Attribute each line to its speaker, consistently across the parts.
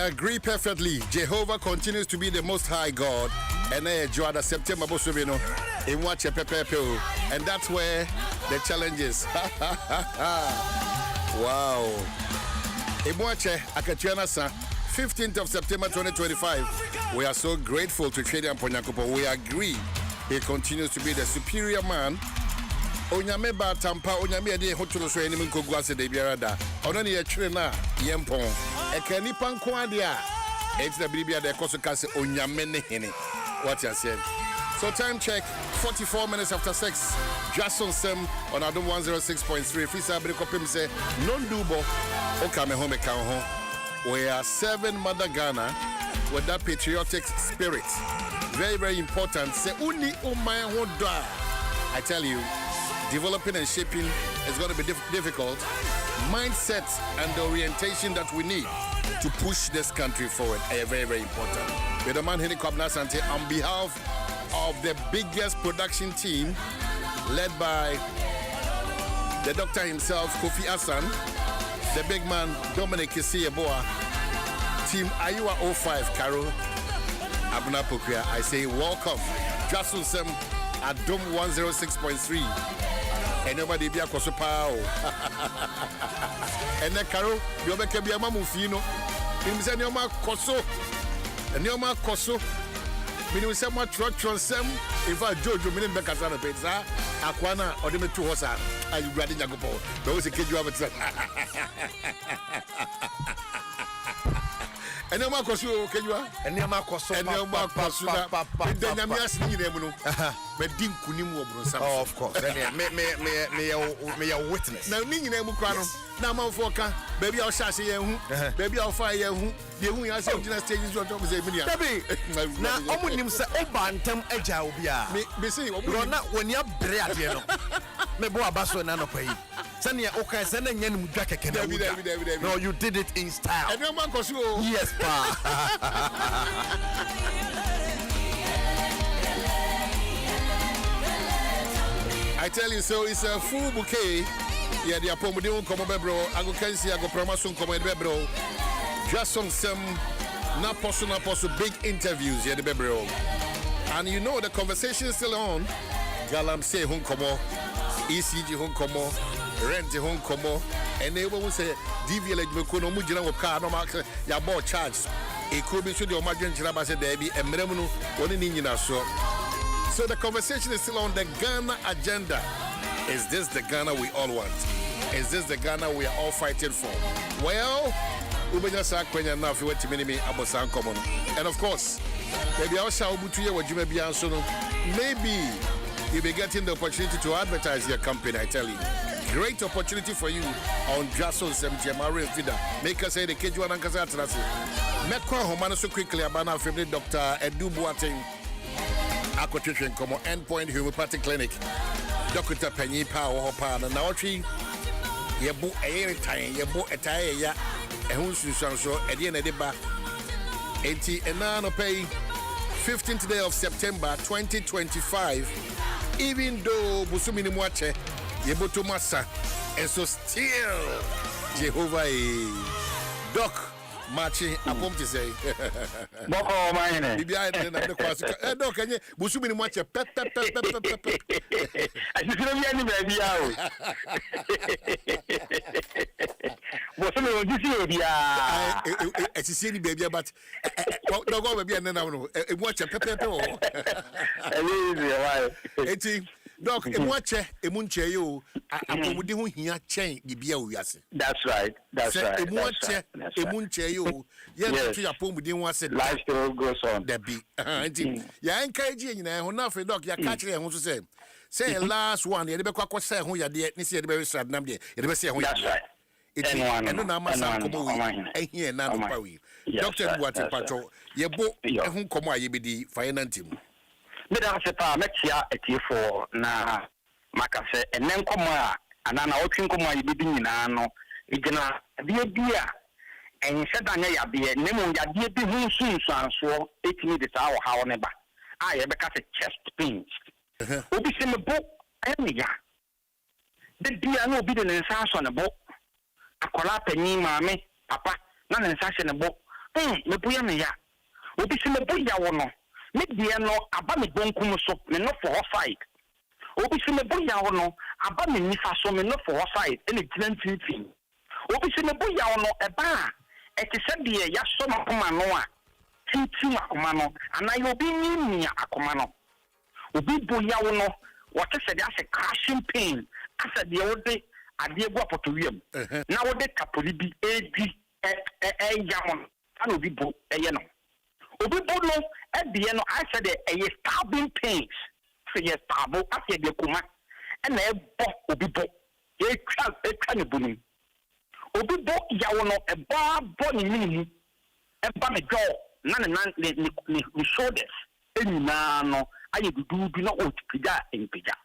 Speaker 1: agree perfectly. Jehovah continues to be the most high God. And Joada September Bosubino in watch a pepepe. And that's where the challenge is. Wow. Imwache Akatuana Sa, 15th of September 2025. We are so grateful to Trade and Ponyakopo. We agree he continues to be the superior man. Onyame ba tampa onyame de hotulo so enim nkogwase de biarada ono ne ye twere na yempon e kani panko ade a it's the bibia de koso kase onyame ne hene. What you said. So time check 44 minutes after 6. Dwaso Nsem on Adom 106.3. Fisa bre kopem say non dubo okame home kan ho. We are 7 Mother Ghana with that patriotic spirit. Very, very important. Say uni umay ho do. I tell you, developing and shaping is going to be difficult. Mindset and the orientation that we need to push this country forward are very, very important. With the man Henry Kwabnasante, on behalf of the biggest production team led by the doctor himself, Kofi Hassan, the big man Dominic Kisiyeboa, Team Ayua 05, Carol Abuna Pokuya, I say welcome. Dwaso Nsem Adom 106.3. And nobody be a Kosopao. And then Carol, you can be a mamufino. In the Yoma Koso, and Yoma Koso. When you say much Sem, if I Jojo Minim Becasana Pizza, Aquana, or the two Hosa, are you grabbing Yagopo? Those a kid you have a track. And no more Kosu, can you? And no more Kosu, and no more Kosu. Then I'm asking you, but Dim Kunimu, of course. May a witness. Now, Ning name Ukrano, now more Foka, baby, I'll sassy, baby, I'll fire you. You are saying just change your job as a million. Now, I'm him say, oh, Bantam Ejaubia. Me say, you're not when you're bread, you know. Maybe a basso and pay. Sanya okay, sending yen jacket. No, you did it in style. And your man was yes, pa. I tell you, so it's a full bouquet. Yeah, the Apomodion come over, bro. I go can see I go promotion come over, bro. Dwaso Nsem, na possible big interviews here, the bebro. And you know the conversation is still on. Galam say hunkomo, ECG hunkomo, rent hunkomo, and they will say DVL Mekono Mujina car no mark ya board charge. It could be should your margin Chirabasa Debbie and Meremunu one in so the conversation is still on the Ghana agenda. Is this the Ghana we all want? Is this the Ghana we are all fighting for? Well, and of course, maybe also maybe you'll be getting the opportunity to advertise your company. I tell you, great opportunity for you on Dwaso Nsem Jemari Fida. Make us say the Kejuan and Kazatrasi. Mekwa Homana so quickly about our favorite doctor Edu Boating Aquatrition Como Endpoint Homeopathic Clinic. Dr. Penny Power Hopa and Naochi Yabu a time, Yabu a tire. And so at the end of the bar, 80 and 9 pay 15th day of September 2025. Even though Busumini Mwache, Yeboto Massa, and so still Jehovah Doc Marching, I'm going to say.
Speaker 2: Boko, my name.
Speaker 1: Doc, can you Busumini Mwache?
Speaker 2: I just don't get any baby out.
Speaker 1: It's a silly baby, but don't go baby and then I will watch a pepper. Doc, a watch a munche you, I'm with you here chain the beer.
Speaker 2: That's right. That's right.
Speaker 1: A munche you, yes, your poem didn't want to
Speaker 2: life still goes on.
Speaker 1: The beat. Yeah, encouraging you, nothing, Doc, you're catching and who to say last one, you never quite say who you're dead, you see the very sad number, you never say who
Speaker 2: that's right.
Speaker 1: It's and no Namasa here now. Doctor Water Patrol, your book, whom come I be the finance team.
Speaker 2: Madam Sepa, Mexia at you for na Macase, and then come and an open come I be in Ano, Igna, dear, and said Anaya be a name that dear be who soon so 8 minutes hour, however. I have a chest pinch. Obi send a book, and ya. The dear no be the answer on a book. Akola penny mame papa na nsase ne bo me boya me ya obi se me boya wo no me die no aba me bonkum so me no for side obi se me boya wo no aba me nifa so me no for side ene gina mfimfin obi se me boya wo no eba e te se de ya so makoma no a tintin akoma no ana yo obi ni akoma no obi boya wo no what is the as a crashing pain as de wo de ade egu apotoriam na wo de kapoli bi edi yamon and obi bo eye no obi bo no e de no I said e stabbing pains so yes stabo after de kuma e na e bo obi bo e twa ne bunum obi bo yawo no e bo ni minimu e ba me jaw na ne shoulders enina no aye dudu bi na o tipija enpija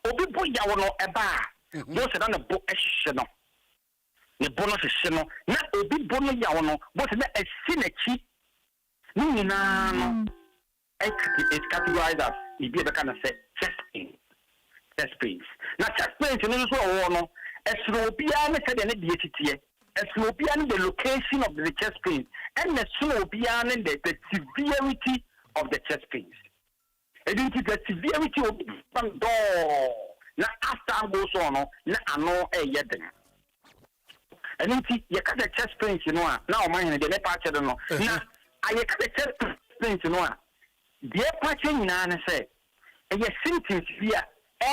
Speaker 2: obi bo yawo no e ba mo se na bo ehye no ne bo no hye no na obi bo no yawo no bo se na esi na chi ni na no it categorized as e be kind of say chest pain na chest pain no so no esro obi a ne se de ne die titie esro obi a ne the location of the chest pain and esro obi a ne the severity of the chest pains the severity of the door na after goes on na ano yeden and nti ye ka the chest pains no a na o man de ne pa che no na aye ka the chest pains no a de pa che nyina ne se ye symptoms bi a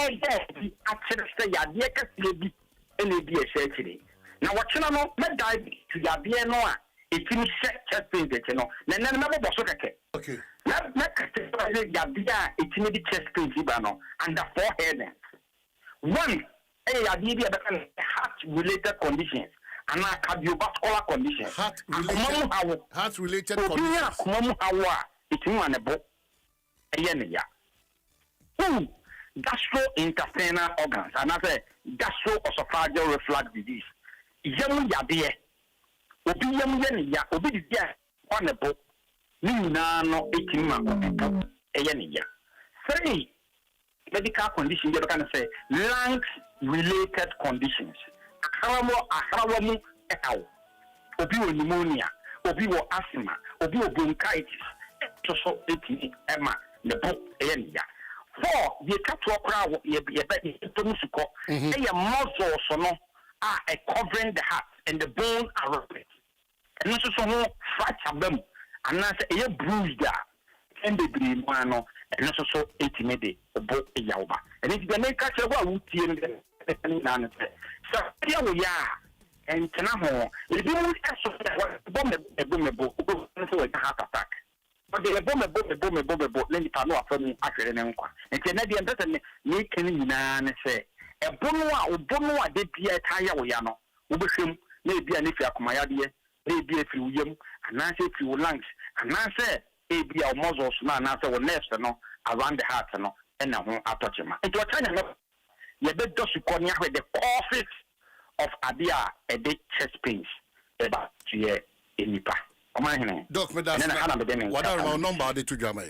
Speaker 2: bi a chere se ya de ka se bi ene bi e se chire na wo chena no me dai to ya bi no a etimi chest pains de che no na na me bo so keke
Speaker 1: okay
Speaker 2: na ka se ya bi a etimi di chest pains ba no and the forehead one heart related conditions and cardiovascular conditions.
Speaker 1: Heart related conditions.
Speaker 2: Gastrointestinal organs and I say gastroesophageal reflux disease. Yamu yabie. Obi yamu ya obi di ya on the book. Nina no etima ya. 3 medical conditions you can say lungs related conditions. Akaramu ekaw. Obi wo pneumonia, obi wo asthma, obi wo bronchitis. So etini ema ne bo ya. 4 the catwa kra ye be tomusuko. E muscles no are covering the heart and the bone around it. And also so fracture them and na say e bruised there. And the dream one and also so intimate obo yawba and if the make catch wa wutie na na so here we are and tena ho if you want to bomb so a heart attack but the bomb let me tell you from afere ne nkwa and na the person me kan nyina ne say e bono a de bia ta ya wo ya no wo behwem na e bia ne fi akomaya de na e bia fi wuyam anase fi wo lungs anase ebi a muscles na say wo nerves no around the heart no and na ho atochema it was trying to ye be dosu konya with the causes of adia a big chest pains eba tie enipa omahene
Speaker 1: doc me that's what are our number de to jama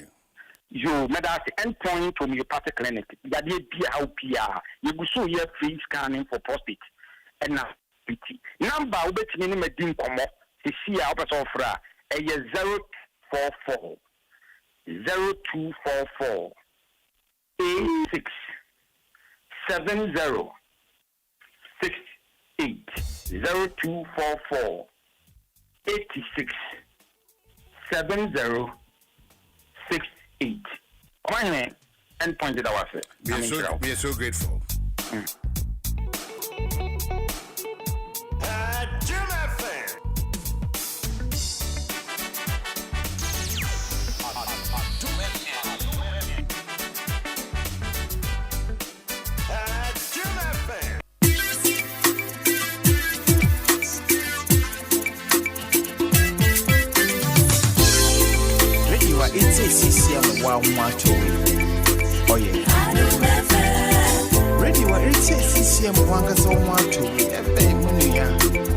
Speaker 2: yo me that's endpoint homeopathic clinic ya de bia how pia ye guso ye free scanning for prostate and na pt number obetini ni medin komo sisi a opeso ofra e ye 044 0244 86 70 68 0244 86 70 68. My name and pointed out.
Speaker 1: We are so grateful.
Speaker 3: It's a CCM wow macho. Oh yeah. Radio it's a CCM wanga so macho.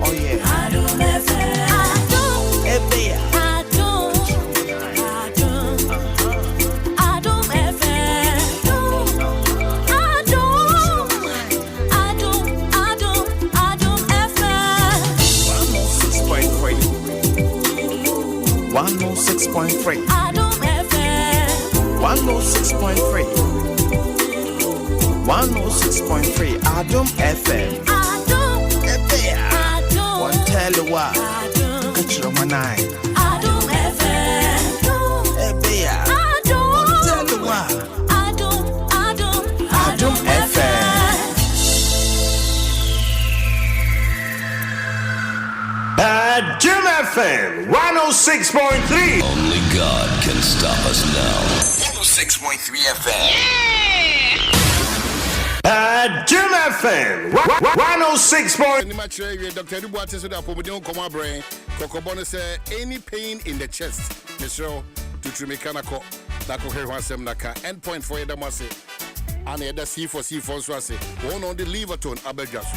Speaker 3: Oh yeah. 106.3.
Speaker 4: Adom FM.
Speaker 3: 106.3. 106.3. Adom FM.
Speaker 4: Adom. Adom.
Speaker 3: One tell you what.
Speaker 4: Adom.
Speaker 3: Catch your man eye.
Speaker 4: Adom FM. Adom.
Speaker 3: One tell you what. Adom FM.
Speaker 5: Adom FM 106.3.
Speaker 6: Only God can stop us now.
Speaker 7: 106.3 FM.
Speaker 5: Adom FM 106.
Speaker 1: Any match Dr. Dwaso so that Pomodon come our brain. Kokobon say any pain in the chest. Ministerial to mechanical. That could hear Nsem naka endpoint for Edamase. And the other C4 so say one on the liver tone Abejaso.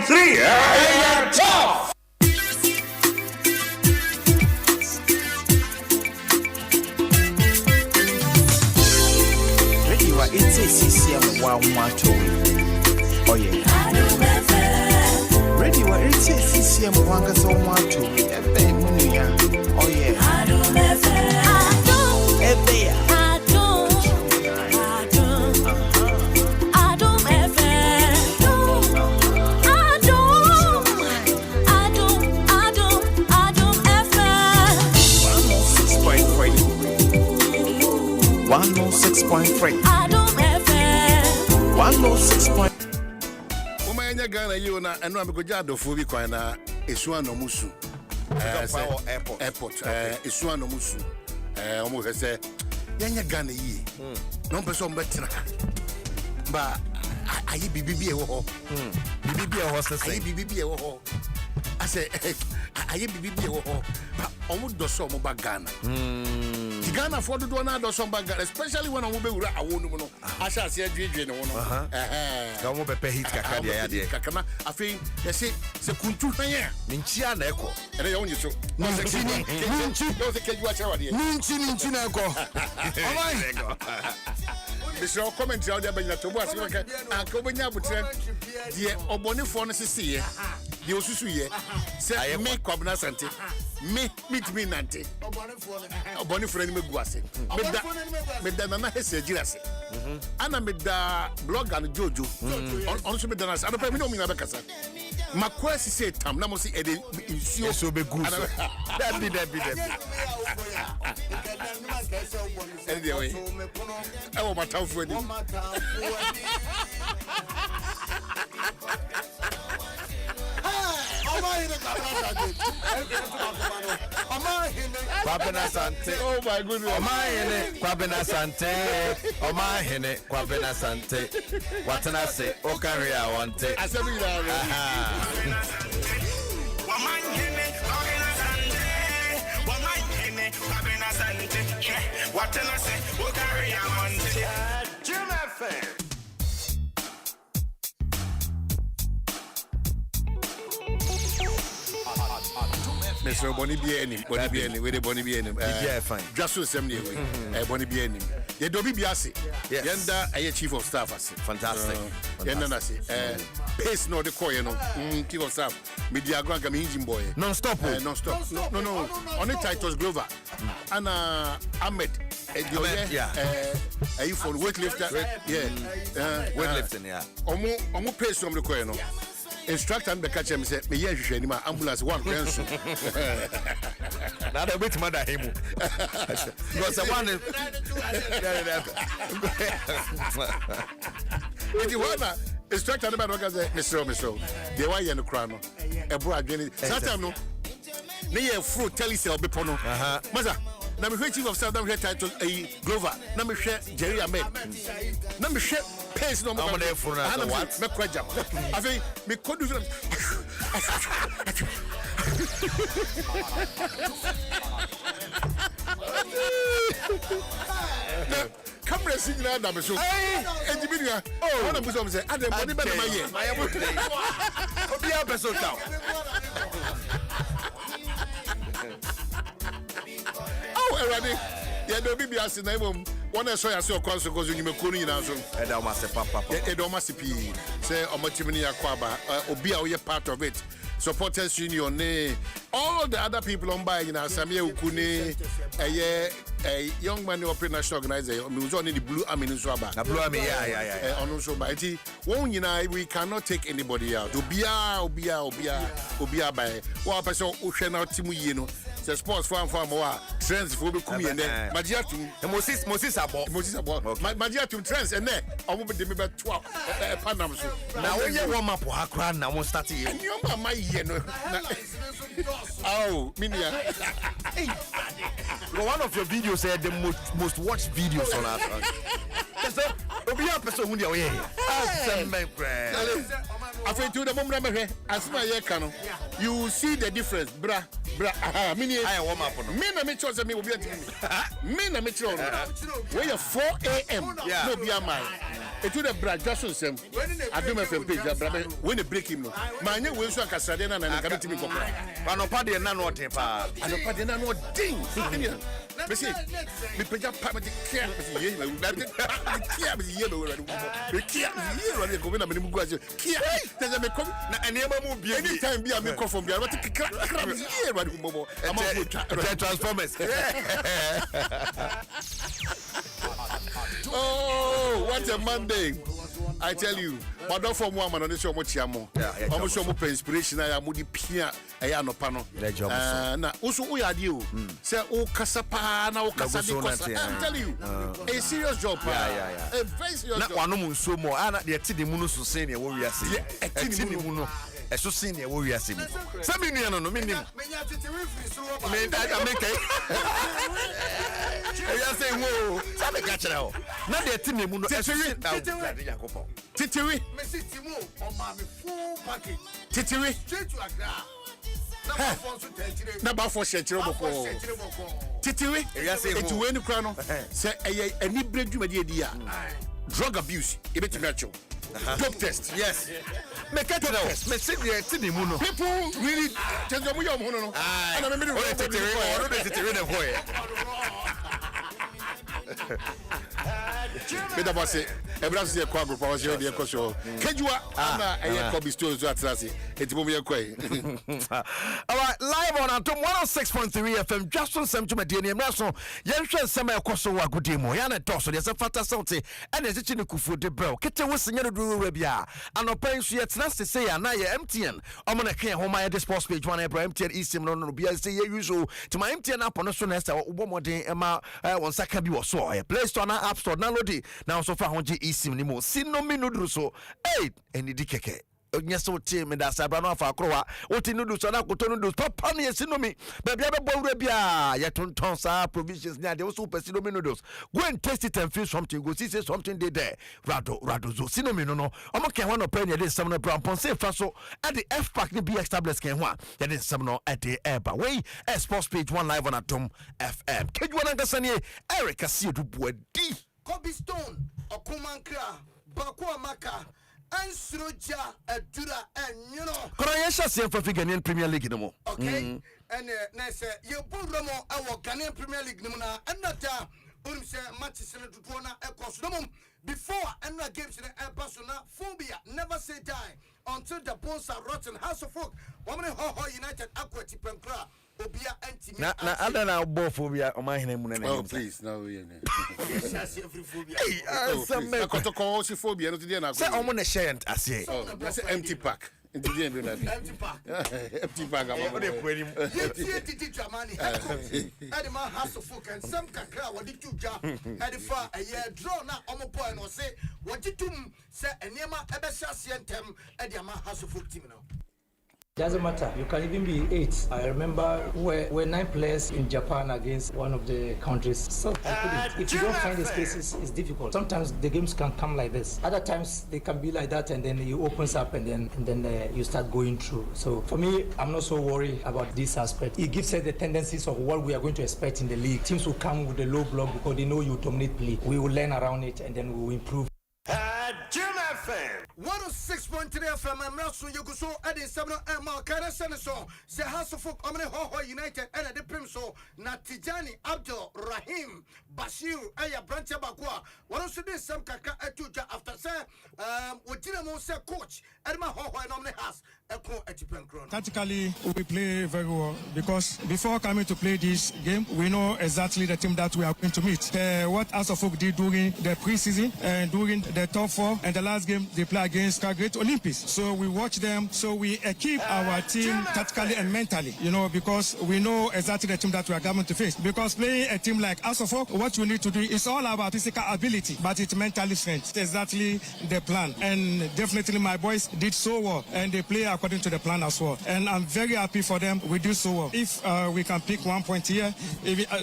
Speaker 5: Three. Tough.
Speaker 3: Ready, what it's a CCM 112. Oh, yeah. Ready, what it's a CCM 112. Oh, yeah.
Speaker 4: Adom FM.
Speaker 3: Ebea.
Speaker 4: Adom. Adom FM. Adom FM.
Speaker 3: 106.3.
Speaker 4: Adom FM.
Speaker 3: 106.3.
Speaker 1: Umanya Ghana you na eno amekoja adofo bi kwan na esu anomusu. Airport. Esu anomusu. Omo hese yanya Ghana yi. No person betina. Ba ayi bibibi e wo ho. Bibibi e ho sese. Ayi bibibi e wo ho. Ase ayi bibibi e wo ho. Ba omo doso omo ba Ghana. Ghana for do na doso ba Ghana, especially when omo be wura awonu no. Asha ase adwedwe ne wo no.
Speaker 8: Ga mo bepe hit kakra dia ya de.
Speaker 1: Kakana afei yesi se kuntu hwan
Speaker 8: Ninchia na eko.
Speaker 1: ere yo nyiso. Ninchi yo se keju acha wade.
Speaker 8: Ninchi na eko.
Speaker 1: Bishop commentary out there be na to bo asika ka anka obenya abutre die obonefo no sese ye die osusu ye se me kwabna sante me meet me nante obonefo ni megu ase meda na hese girase ana meda blogger no jojo on so meda na ase adopa me no mina be kasa makwa sise tam na mo se ede nsuo
Speaker 8: So be good. That be.
Speaker 1: Anyway, I want my town for you.
Speaker 8: Kwabena Sante.
Speaker 1: Oh my goodness.
Speaker 8: Omahene Kwabena Sante. Omahene Kwabena Sante. Watana say okari I want it.
Speaker 1: I said we are.
Speaker 7: What can I say? We'll carry on.
Speaker 5: Adom FM.
Speaker 1: Mr. Bonnie Bieni, where the Bonnie Bieni.
Speaker 8: Yeah, fine.
Speaker 1: Dwaso Nsem ne we. Bonnie Bieni. Ye dobi biase.
Speaker 8: Yes.
Speaker 1: Yenda aye chief of staff ase.
Speaker 8: Fantastic.
Speaker 1: Yenda na se. Pace no de koye no. Chief of staff. Media grant ga me engine boy.
Speaker 8: Non-stop.
Speaker 1: Non-stop. No. On it Titus Glover. Anna Ahmed.
Speaker 8: Yeah.
Speaker 1: Are you for weightlifter? Yeah.
Speaker 8: Weightlifting, yeah.
Speaker 1: Omo pace no de koye no. Instructor and the catcher me say me yen hwehwe ni ma ambulance one penso.
Speaker 8: Now they wait mother him. Because someone
Speaker 1: If you wanna instructor and the say Mr. They why you no cry no. E bro adwene. Sometimes no. Ne ye fruit tell you say obepo no. Maza na me hwe chief of staff na me hwe title Glover na me hwe Jerry Ahmed na me hwe pace no mo
Speaker 8: I'm there for now. What?
Speaker 1: Me kwajam afi me kodu camera signal na me so ejibinua ona buso me say adem body be na maye
Speaker 8: Obi abeso town.
Speaker 1: oh erade ye do bibi ase na emom one I saw your concert because you make Kuni now.
Speaker 8: And I must say, Papa.
Speaker 1: It almost say Omotimini Aquaba, Obia, we are part of it. Supporters Union, all the other people on by, Samia Ukune, a young man who opened national organizer, who was only the Blue Army in Swaba.
Speaker 8: The Blue Army, yeah.
Speaker 1: On Swaba. We cannot take anybody out. Obia by one person who can out Timu, the sports farm, trends for the Kumi and then Magiatum, and Moses about Magiatum trends and then I will be the 12 Panams.
Speaker 8: Now, when you warm up, I cry now, won't start you.
Speaker 1: And your mamma, oh, Minia.
Speaker 8: One of your videos said the most watched videos on our
Speaker 1: after to the moment as my year canon, you will see the difference, bra. Mini,
Speaker 8: I warm up on
Speaker 1: me. Me chose me will be me me chose. Where 4 a.m. No be a mile. It to the Dwaso Nsem. Adom 106.3 page. When they break him, no. My name will show Casadena and the committee.
Speaker 8: Panopadi and Nano Tepa.
Speaker 1: Panopadi and Nano ding. Me see, me peja pama de care me yellow. Care me yellow. Me care me yellow. Me go na me mu guaje. Care. Tell me come na enema mu bi. Anytime bi am come from there. What crack me yellow. I'm a Transformers. Oh, what a Monday! I tell you, but don't form one man on the show much yamo. Almost show more inspiration. I am moody pia. I am no pano. Na also we are you. Say oh kasapa na oh kasadi. I'm telling you, a serious job. A very serious job.
Speaker 8: Na wano mun so mo. Ana de ti di munu so say ne wo wiase. Ti di munu. Eso sin ne wo wiase ni. Say me nua no me nim. Me da make. Ya say wo. Say me catch now. Na de ti ne munu.
Speaker 1: Titiwi. Titiwi. Number 4 century boko. Titiwi. It's when you crown. Say any bread you made dia. Drug abuse. Ibetimacho. Dope test.
Speaker 8: Yes. Make it now. Me sit there tini muno.
Speaker 1: People really change your money no. And I remember Beda boss, ebra se kwa group was here dey koso. Kejua na eye ko bi stores atrase. Etimo me kwai.
Speaker 8: All right, live on Adom 106.3 FM. Dwaso Nsem tumade ni emra so. Yenhwe nsem e koso wa godimo. Ya na toso de se fata sauti. Ene se chine kufu de bro. Kete wo senye do wura bia. Anopan so yetna se say na ye MTN. Omo na kan homa ye sports page one ebra MTN eSIM no bia say ye usual. To my MTN app no so na say obomoden ema won saka bi wo so. Play Store na App Store download it. Now so far honje eSIM ni mo. Sino mi nudru so. Hey, eni di keke. Nyeso tie me da sabra no afa akrowa. Oti nudru so na koto nudru. Papa ne sino mi. Baby abebo wura bia. Ye tonton sa provisions ni ade so super sino mi noodles. Go and taste it and feel something. Go see something there. Rado zo sino mi no. Omo ken one open ye dey some no prampon say fa so. At the F pack ni BX tablets ken ho. Ye dey some no at the eba. We sports page one live on Adom FM. Keju na ngasa ni Eric Asiedu Buadi.
Speaker 9: Kobe Stone, Okumankra, Bakwa Maka, and Sroja, Adura, and you know.
Speaker 8: Koreanisha same for Ghanaian Premier League no more.
Speaker 9: Okay, and next you put Romo our Ghanaian Premier League no na and not say matches in the Tuana across no before and not games in the persona phobia. Never say die until the bones are rotten. House of Folk, Woman United Aquati Pencra.
Speaker 8: Na adana bo phobia o ma hene mu na.
Speaker 1: Oh please no we na.
Speaker 8: Hey, some me
Speaker 1: kotoko si phobia no today na.
Speaker 8: Say omo na share ase.
Speaker 1: Oh, that's empty pack. Empty pack. Empty pack am.
Speaker 8: O de kwani mu.
Speaker 9: Titi Germany. And man has to focus some kakra what did you ja. And for a year draw na omo boy no say what did you say enema ebesha sentem and the man has to focus team now.
Speaker 10: Doesn't matter. You can even be 8. I remember we're 9 players in Japan against one of the countries. So if you don't find the spaces, it's difficult. Sometimes the games can come like this. Other times they can be like that, and then you opens up, and then you start going through. So for me, I'm not so worried about this aspect. It gives us the tendencies of what we are going to expect in the league. Teams will come with a low block because they know you dominate play. We will learn around it, and then we will improve.
Speaker 5: Adom FM
Speaker 9: 106.3 FM and Rasu Yuguso Eddie Sabno and Marcana Senaso. Say House of Folk Omni Ho United and the Prim so so na Tijani Abdul Rahim Bashir aya branch bakwa one also did some kaka etuja after say wojina say coach edma ho nomne has eko etipenkron.
Speaker 11: Tactically we play very well because before coming to play this game we know exactly the team that we are going to meet. What Asofok did during the preseason and during the top 4 and the last game they play against Great Olympics. So we watch them, so we equip our team tactically and mentally, because we know exactly the team that we are going to face. Because playing a team like Asofok, what you need to do is all about physical ability, but it's mentally strength. It's exactly the plan. And definitely my boys did so well, and they play according to the plan as well. And I'm very happy for them. We do so well. If we can pick 1 point here,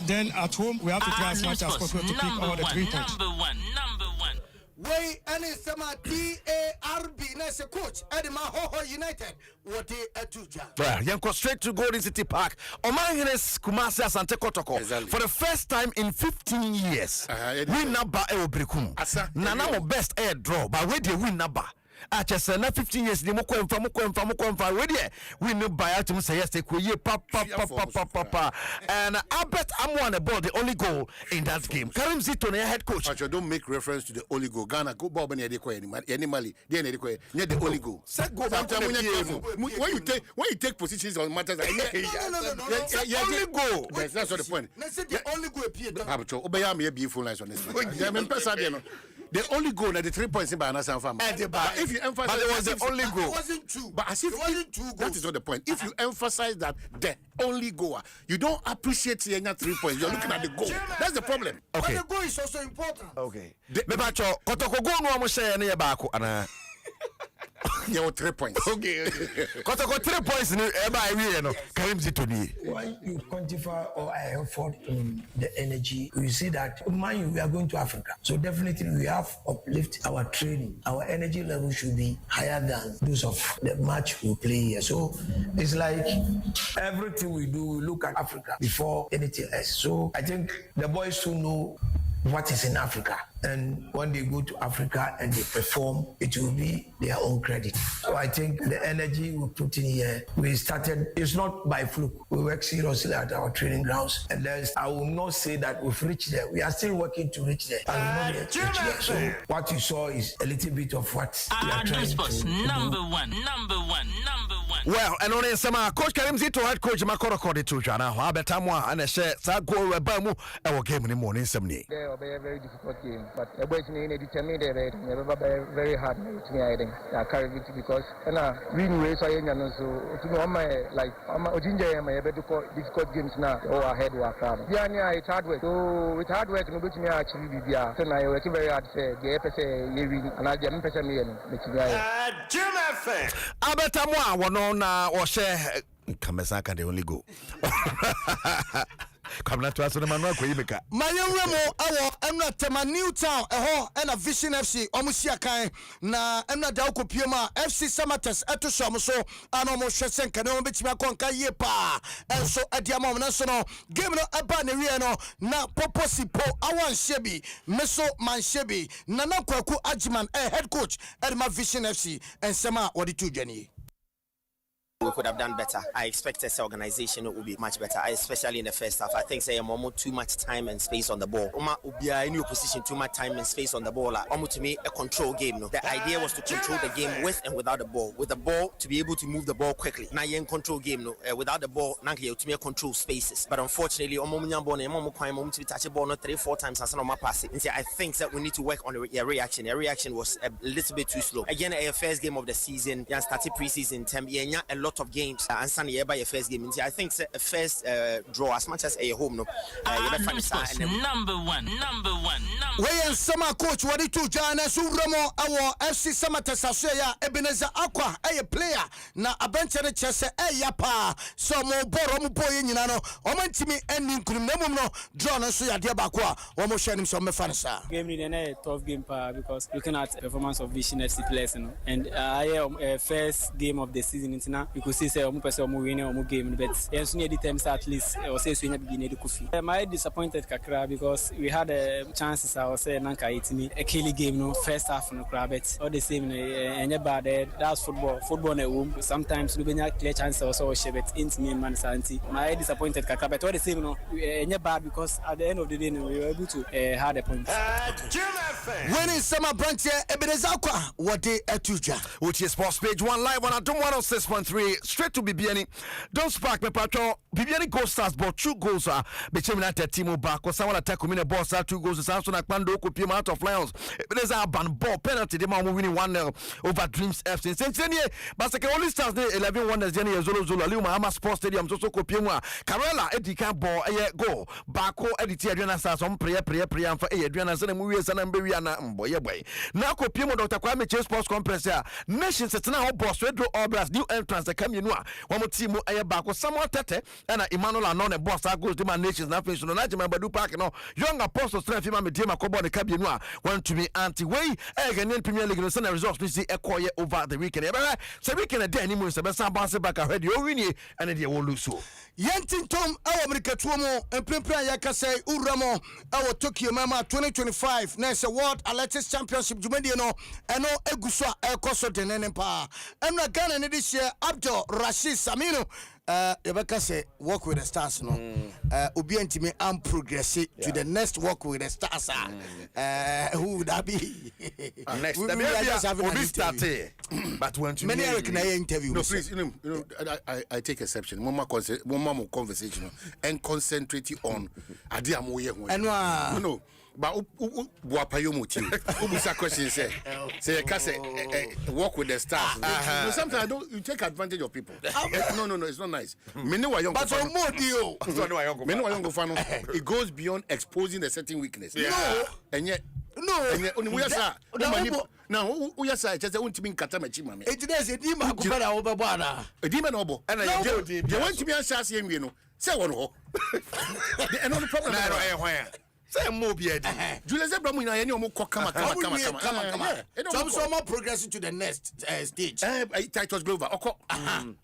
Speaker 11: then at home we have to try as much as possible to pick all the 3 points.
Speaker 4: Number one.
Speaker 9: Way any sema DARB nese coach Edema Hoho United what they etuja.
Speaker 8: Well, you go straight to Golden City Park. Omangines Kumasi Asante Kotoko for the first time in 15 years. Win number Eobrikum. Nana mo best air draw, but where they win number. Just 15 years, the Moko we know by item say yes, take papa. And Albert Amwan about the only goal in that game. Karim Zito, head coach.
Speaker 1: But you don't make reference to the only goal. Ghana go Bob and animally, the only goal. When you take positions on matters, only goal. That's not the point.
Speaker 9: The only goal appeared.
Speaker 1: Obeyami be full nice on this. The only goal that the 3 points in Banana Farm. If you emphasize
Speaker 8: but it was the only goal.
Speaker 9: It wasn't true.
Speaker 1: But as if it wasn't true. That is not the point. If you emphasize that the only goal, you don't appreciate the 3 points. You're looking at the goal. That's the problem.
Speaker 9: But
Speaker 8: Okay.
Speaker 9: the goal is also important.
Speaker 8: Okay. Mebacho Kotoko go no mo share na yebako ana.
Speaker 1: You have 3 points.
Speaker 8: Okay. Kotoko 3 points ni eba ewie no. Karim Zito ni.
Speaker 12: When you quantify our effort in the energy, you see that mind we are going to Africa. So definitely we have uplift our training. Our energy level should be higher than those of the match we play here. So it's like everything we do, we look at Africa before anything else. So I think the boys who know what is in Africa, and when they go to Africa and they perform, it will be their own credit. So I think the energy we put in here, we started, it's not by fluke. We work seriously at our training grounds, and I will not say that we've reached there. We are still working to reach there, and we're not yet reached there. So what you saw is a little bit of what we are trying to
Speaker 4: number one.
Speaker 8: Well, and on some coach Karim Zito head coach Makoro Kodi to Jana, Habetamwa, and a share Sago Rebamu, our game in the morning. Somni.
Speaker 13: A very difficult game, but a boy in a determined very hard to me. I think I carry it because we race I so to know my like Ojinja my difficult games now or ahead work. Yeah, it's hard work. So with hard work, no me actually be there. So I work very hard. Say the FSA living and I get person me
Speaker 5: Jim FM.
Speaker 8: Abetamwa wonona or share Kamesaka the only go. Come not to us on the manual.
Speaker 9: My young Remo, I'm not Tema New Town, and a Vision FC, Omusia Kai, na Emna Dauko Piuma, FC Samatas, Etosamoso, and almost Shessen, Canon Bichmakonka Yepa, and so at Diamond National, Game no Abaneriano, na Poposi Po, Awan Shebi, Meso Manshebi, Nana Kwaku Ajiman, head coach at my Vision FC, and Sama, what did you, Jenny?
Speaker 14: We could have done better. I expected the organization would be much better, especially in the first half. I think say almost too much time and space on the ball. In your position, too much time and space on the ball. Almost to me a control game. No, the idea was to control the game with and without the ball. With the ball to be able to move the ball quickly. Now you in control game. No, without the ball, now you to me control spaces. But unfortunately, to touch the ball not 3-4 times as on my pass. I think that we need to work on a reaction. The reaction was a little bit too slow. Again, a first game of the season. You started preseason term. A lot of games and Sunday by a first game. I think a first draw as much as a home. No,
Speaker 4: number one.
Speaker 9: Way and summer coach, what it to Jana Suramo, our FC Samatas Asaya, Ebenezer Aqua, a player, na a bench and a chess, a yapa, some more borom boy in Yano, Omantimi ending Kumemo, drawn and Suya Diabaqua, almost sharing some fanasa.
Speaker 15: Game in a tough game because looking at performance of Vision FC players, and I am first game of the season you could see say omo person omo win omo game but yes we need time at least or say so be need kofi. My disappointed kakra because we had chances I was say nanka itimi a killing game no first half no crab but all the same any bad that's football na womb sometimes we benya clear chances also shebet intimi man santi. My disappointed kakra but all the same no any bad because at the end of the day we were able to had a point.
Speaker 9: Winning summer branch here Ebenezer Kwa what day etuja
Speaker 8: which is sports page 1 live on Adom 106.3 straight to Bibiani. Don't spark me patro Bibiani goal stars but 2 goals are between that team back or someone attack me boss 2 goals Samson Akpando could be out of Lions. Ebenezer ban ball penalty the man winning 1-0 over Dreams FC. Since then but the only stars 11 wonders Jenny Zolo Liu Mahama Sports Stadium so Kopiemwa Karela Edika ball goal Bako Editi Adriana Stars on prayer for Adriana Sana Movies and Beriana boy. Now Kopiemo Dr. Kwame Chase Sports Complex here. Nations it's now boss Pedro Obras new entrance the Caminua. One more team Bako Samuel Tete and Emmanuel Anon and boss goes the Nations na face no Najima Badu Park no young apostles strength him Medema Kobo the Caminua want to be anti-way again Premier League no send results we see Ekoye over the weekend. So weekend a day anymore so best bounce back ahead you win and they will lose so.
Speaker 9: Yentin Tom America Tuomo and Pimpra Yakase Uramo our Tokyo Mama 2025 next World Athletics Championship Jumediano and no Eguswa Ekoso Denenpa. And again this year Abdul Rashid Samino Rebecca say walk with the stars no Obi Ntimi am progress to the next walk with the stars who would that be
Speaker 8: next Obi started but when to
Speaker 9: many interview
Speaker 1: no please you know I take exception mama conversation and concentrate on
Speaker 9: Adiamoye
Speaker 1: no but Buapayo Muti Ubusa question say walk with the stars. Sometimes you take advantage of people. No, it's not nice. But it goes beyond exposing a certain weakness. No. And yet we are now we are just a would mean Katamachi.
Speaker 9: It is a demon over Bana. A demon obo. And I
Speaker 1: want to be a sassy and you know. Say one ho. And no problem. Say more beard. Julius Abraham, I know more come.
Speaker 9: Some more progressing to the next stage.
Speaker 1: Titus Glover, Oko,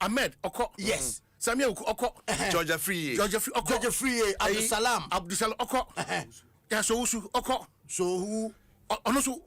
Speaker 1: Ahmed, Oko,
Speaker 9: yes.
Speaker 1: Samuel Oko,
Speaker 8: Georgia Free,
Speaker 9: Abdul Salam,
Speaker 1: Oko, Yaso Oko,
Speaker 9: so who
Speaker 1: also.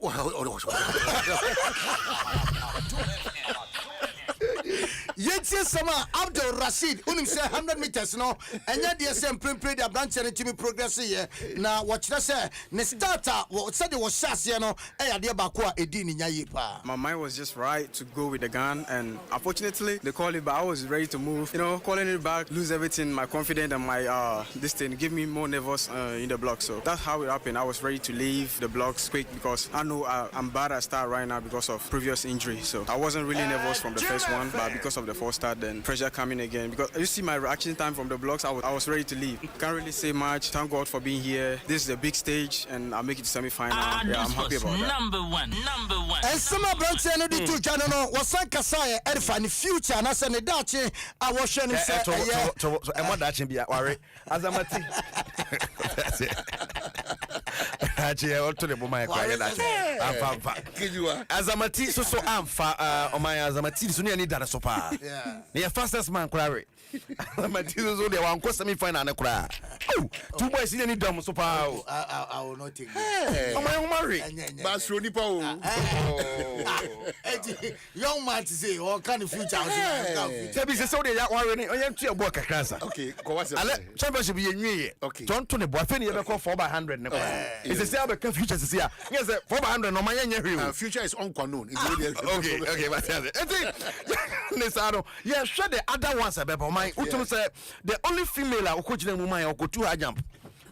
Speaker 9: Yeti sama Abdul Rashid unim say 100 meters no enya de sem prepare the branch and team progress here na watch that say ne starter what said was shase no e ya de ba ko a edi ni nya yipa.
Speaker 16: My mind was just right to go with the gun and unfortunately they called it but I was ready to move, you know, calling it back lose everything, my confidence and my this thing give me more nervous in the block, so that's how it happened. I was ready to leave the blocks quick because I know I'm bad at start right now because of previous injury, so I wasn't really nervous from the first one but because of the first start then pressure coming again because you see my reaction time from the blocks I was ready to leave. Can't really say much. Thank God for being here. This is a big stage and I'll make it to semi-final. Yeah, I'm happy about that.
Speaker 4: Number one.
Speaker 9: And some of branch and the two channel was Sankasaya Edify the future and I said the Dutch I was showing him say
Speaker 8: so and what that be worry as I'm at actually I want to the woman as I'm at so I'm on my as I'm at so near that so far.
Speaker 9: Yeah.
Speaker 8: The fastest man quarry. Materials only one question me find an cry. Oh, 2 boys in any dumb so far.
Speaker 9: I will not take
Speaker 8: oh my own marry.
Speaker 1: But Rudy Paul.
Speaker 9: Young man to say all kind of future.
Speaker 8: Tell me so they are already I am to work a cancer.
Speaker 1: Okay, go on.
Speaker 8: Championship be in okay. Don't to the boy finish ever call 4x100. It's a say about future is here. Yes, 4x100 no my
Speaker 1: future is unknown.
Speaker 8: Okay, but Nisano, yeah, sure the other ones are better. My Utum said the only female who coach them woman or 2 high jump.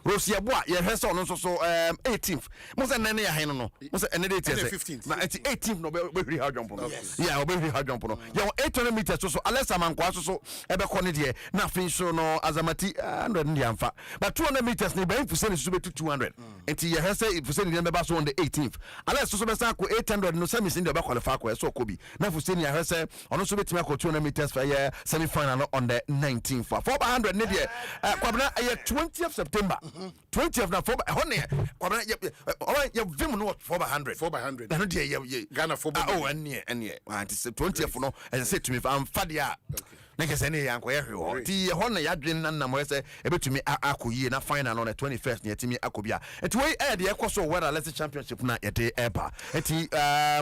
Speaker 8: Rosia Bois, your hair so 18th. Most and Nania Hano, most and 15th. 18th, no very hard jump. Yeah, very hard jump. Your 800 meters so unless I'm on Quasso, ever quantity, nothing so no as a mati 100 Indian fat. But 200 meters, no very percentage to be 200. Until your hair say it was sending the on the 18th. Unless so 800 no semis in the back of the Farquhar, so could be. Now for sending your hair say, on also be 200 meters for a semi final on the 19th. 400 Nidia, 20th September. 20th na 4 vim no 400
Speaker 1: 400
Speaker 8: no de
Speaker 1: Ghana 400
Speaker 8: oh ene 20th no and say to me am fade a na ke say ne yanko ye hwe ti ho na yadwen na mo say ebetumi akoyie na final on the 21st ne yetimi akobia enti we de ekoso whether let's championship na ye de eba enti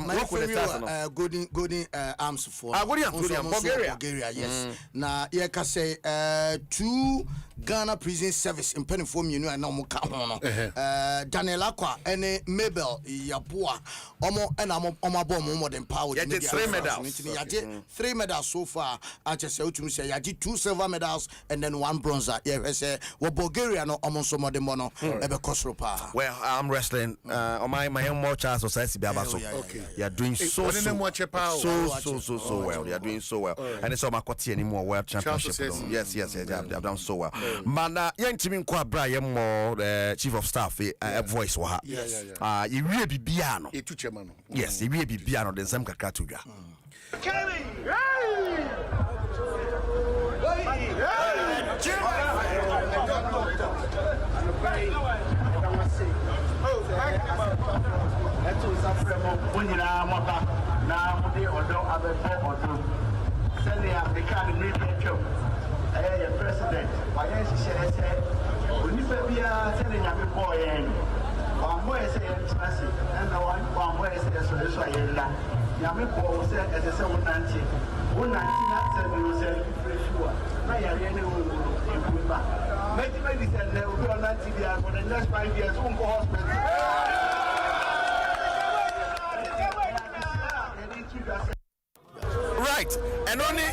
Speaker 9: what could the stars no golden arms for Bulgaria yes na ye ka say 2 Ghana Prison Service in Penifom you know na mo ka ho no Daniel Akwa ene Mabel Yaboa omo na omo abom mo modern power
Speaker 8: ya 3 medals
Speaker 9: ya 3 medals so far say utumi say ya 2 silver medals and then 1 bronze yeah say wo Bulgaria no omo so modern mono ebe kosro pa.
Speaker 8: Well, I'm wrestling on my more chance society be about so you are doing so well. You are doing so well and it's all my quarter anymore world championship. Yes they have done so well. But young team kwa bra ye more chief of staff voice wa you really be biano yes you really be biano then some kakra to dwa
Speaker 17: president, why is she said, when you be a telling your boy, one way say expensive, and the one way say so this way. Yami Paul said, as a 790, 190 said, you said, sure. Now you're really improve back. Maybe said, there will be on 90 years for the next 5 years, won't go hospital.
Speaker 8: Right, and only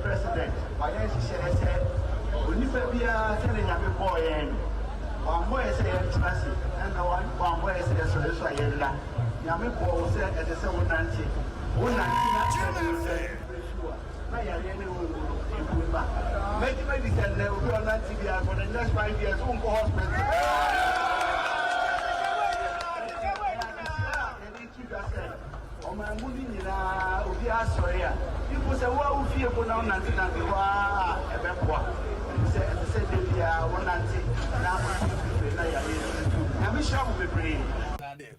Speaker 17: president, why is she said, when you be a telling your boy, one way say expensive, and the one way say so this way. Yami Paul said, as a 790, 190 now you're really improve back. Maybe said there will be on 90 years for the next 5 years, won't go hospital. Oh, my movie, sorry. People say, well, we feel for now, 90, a backward. Said, they are 190. Now, we shall be brave.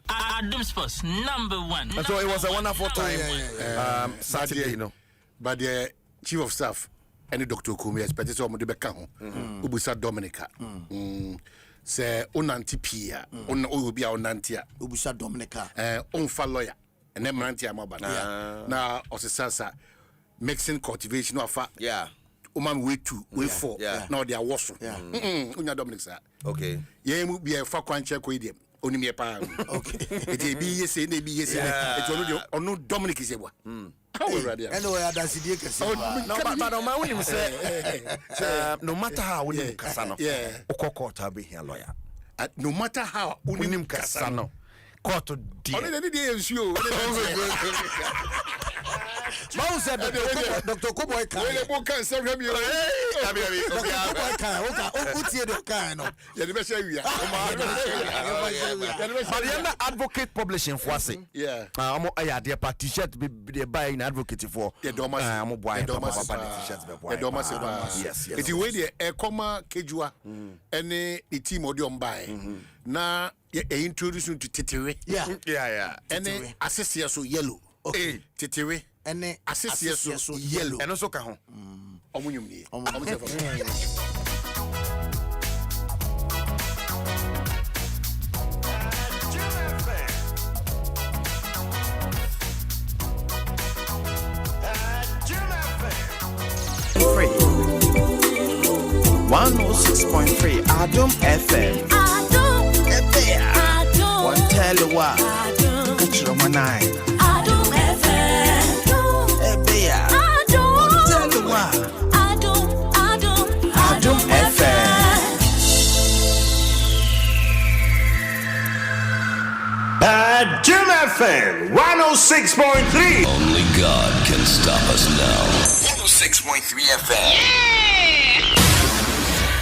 Speaker 4: Adom Sports #1.
Speaker 8: And so it was a wonderful time. Saturday, you know.
Speaker 1: But the chief of staff, any Dr. Kumi, expected some of the Beckham, Ubusa Dominica. Say, Unanti Pia, Ubia Unantia,
Speaker 9: Ubusa Dominica,
Speaker 1: Unfa lawyer, and then Mantia Mobana. Now, Osasa, mixing cultivation of fat.
Speaker 8: Yeah.
Speaker 1: Umam way 2, way 4. Now they are washing. Unya Dominica.
Speaker 8: Okay.
Speaker 1: Ye will be a fuck check with him. Only me a pound. Okay. It be yes, it be yes. It's only Dominic is a one.
Speaker 9: Anyway, that's the case.
Speaker 8: No, my winning say, no matter how winning Casano, Okoko Tabi here lawyer.
Speaker 1: No matter how winning Casano,
Speaker 8: court to deal.
Speaker 1: Only the day is you.
Speaker 9: Mao said Dr. Kuboy can
Speaker 1: serve him.
Speaker 8: Advocate publishing for us.
Speaker 1: Yeah.
Speaker 8: I'm a dear t-shirt be buying advocate for.
Speaker 1: Yes. It's the way the comma Kejua and the team or the buy. Now, introduce you to Titiri.
Speaker 9: Yeah.
Speaker 1: And then assess so yellow. Okay. Titiri.
Speaker 9: And then
Speaker 1: assess so yellow.
Speaker 8: And also Cajon.
Speaker 3: Free 106.3 Adom FM. One tell you what, catch your man eye. Adom FM. One tell you what, Adom FM.
Speaker 5: Adom FM 106.3.
Speaker 6: Only God can stop us now.
Speaker 7: 106.3 FM.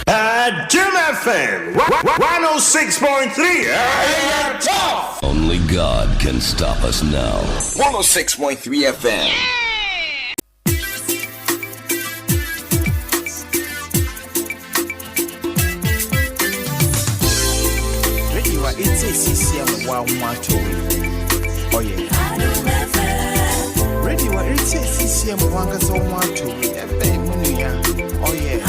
Speaker 5: Adom FM 106.3.
Speaker 6: Only God can stop us now.
Speaker 7: 106.3 FM.
Speaker 3: It's a CCM 112. Oh, yeah. Radio, it's a CCM 112. Oh, yeah.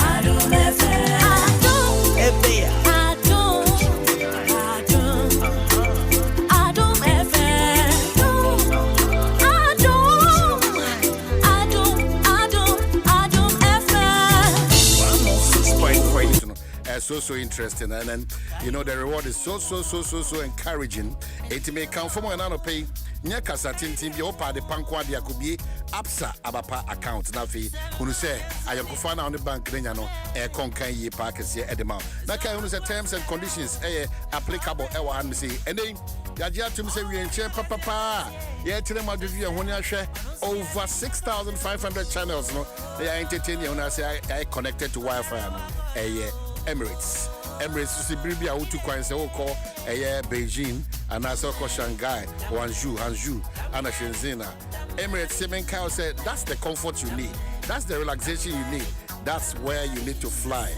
Speaker 1: So interesting, and then you know the reward is so encouraging. It may come from an pay nya kasa tintin bi opa de pankwa de akobie absa abapa account na fi unu say ayankofa na on the bank nya no e konkan yi pa kese edema na kai unu say terms and conditions applicable e wa han say and then yaji atum say we enche papa ye tire ma dovi ho ni ahwe over 6,500 channels no they are entertaining unu say I connected to Wi-Fi no Emirates is bribi a utu kwan se woko Beijing and also Shanghai, Hangzhou, and Shenzhen. Emirates Semen Kyle said that's the comfort you need. That's the relaxation you need. That's where you need to fly.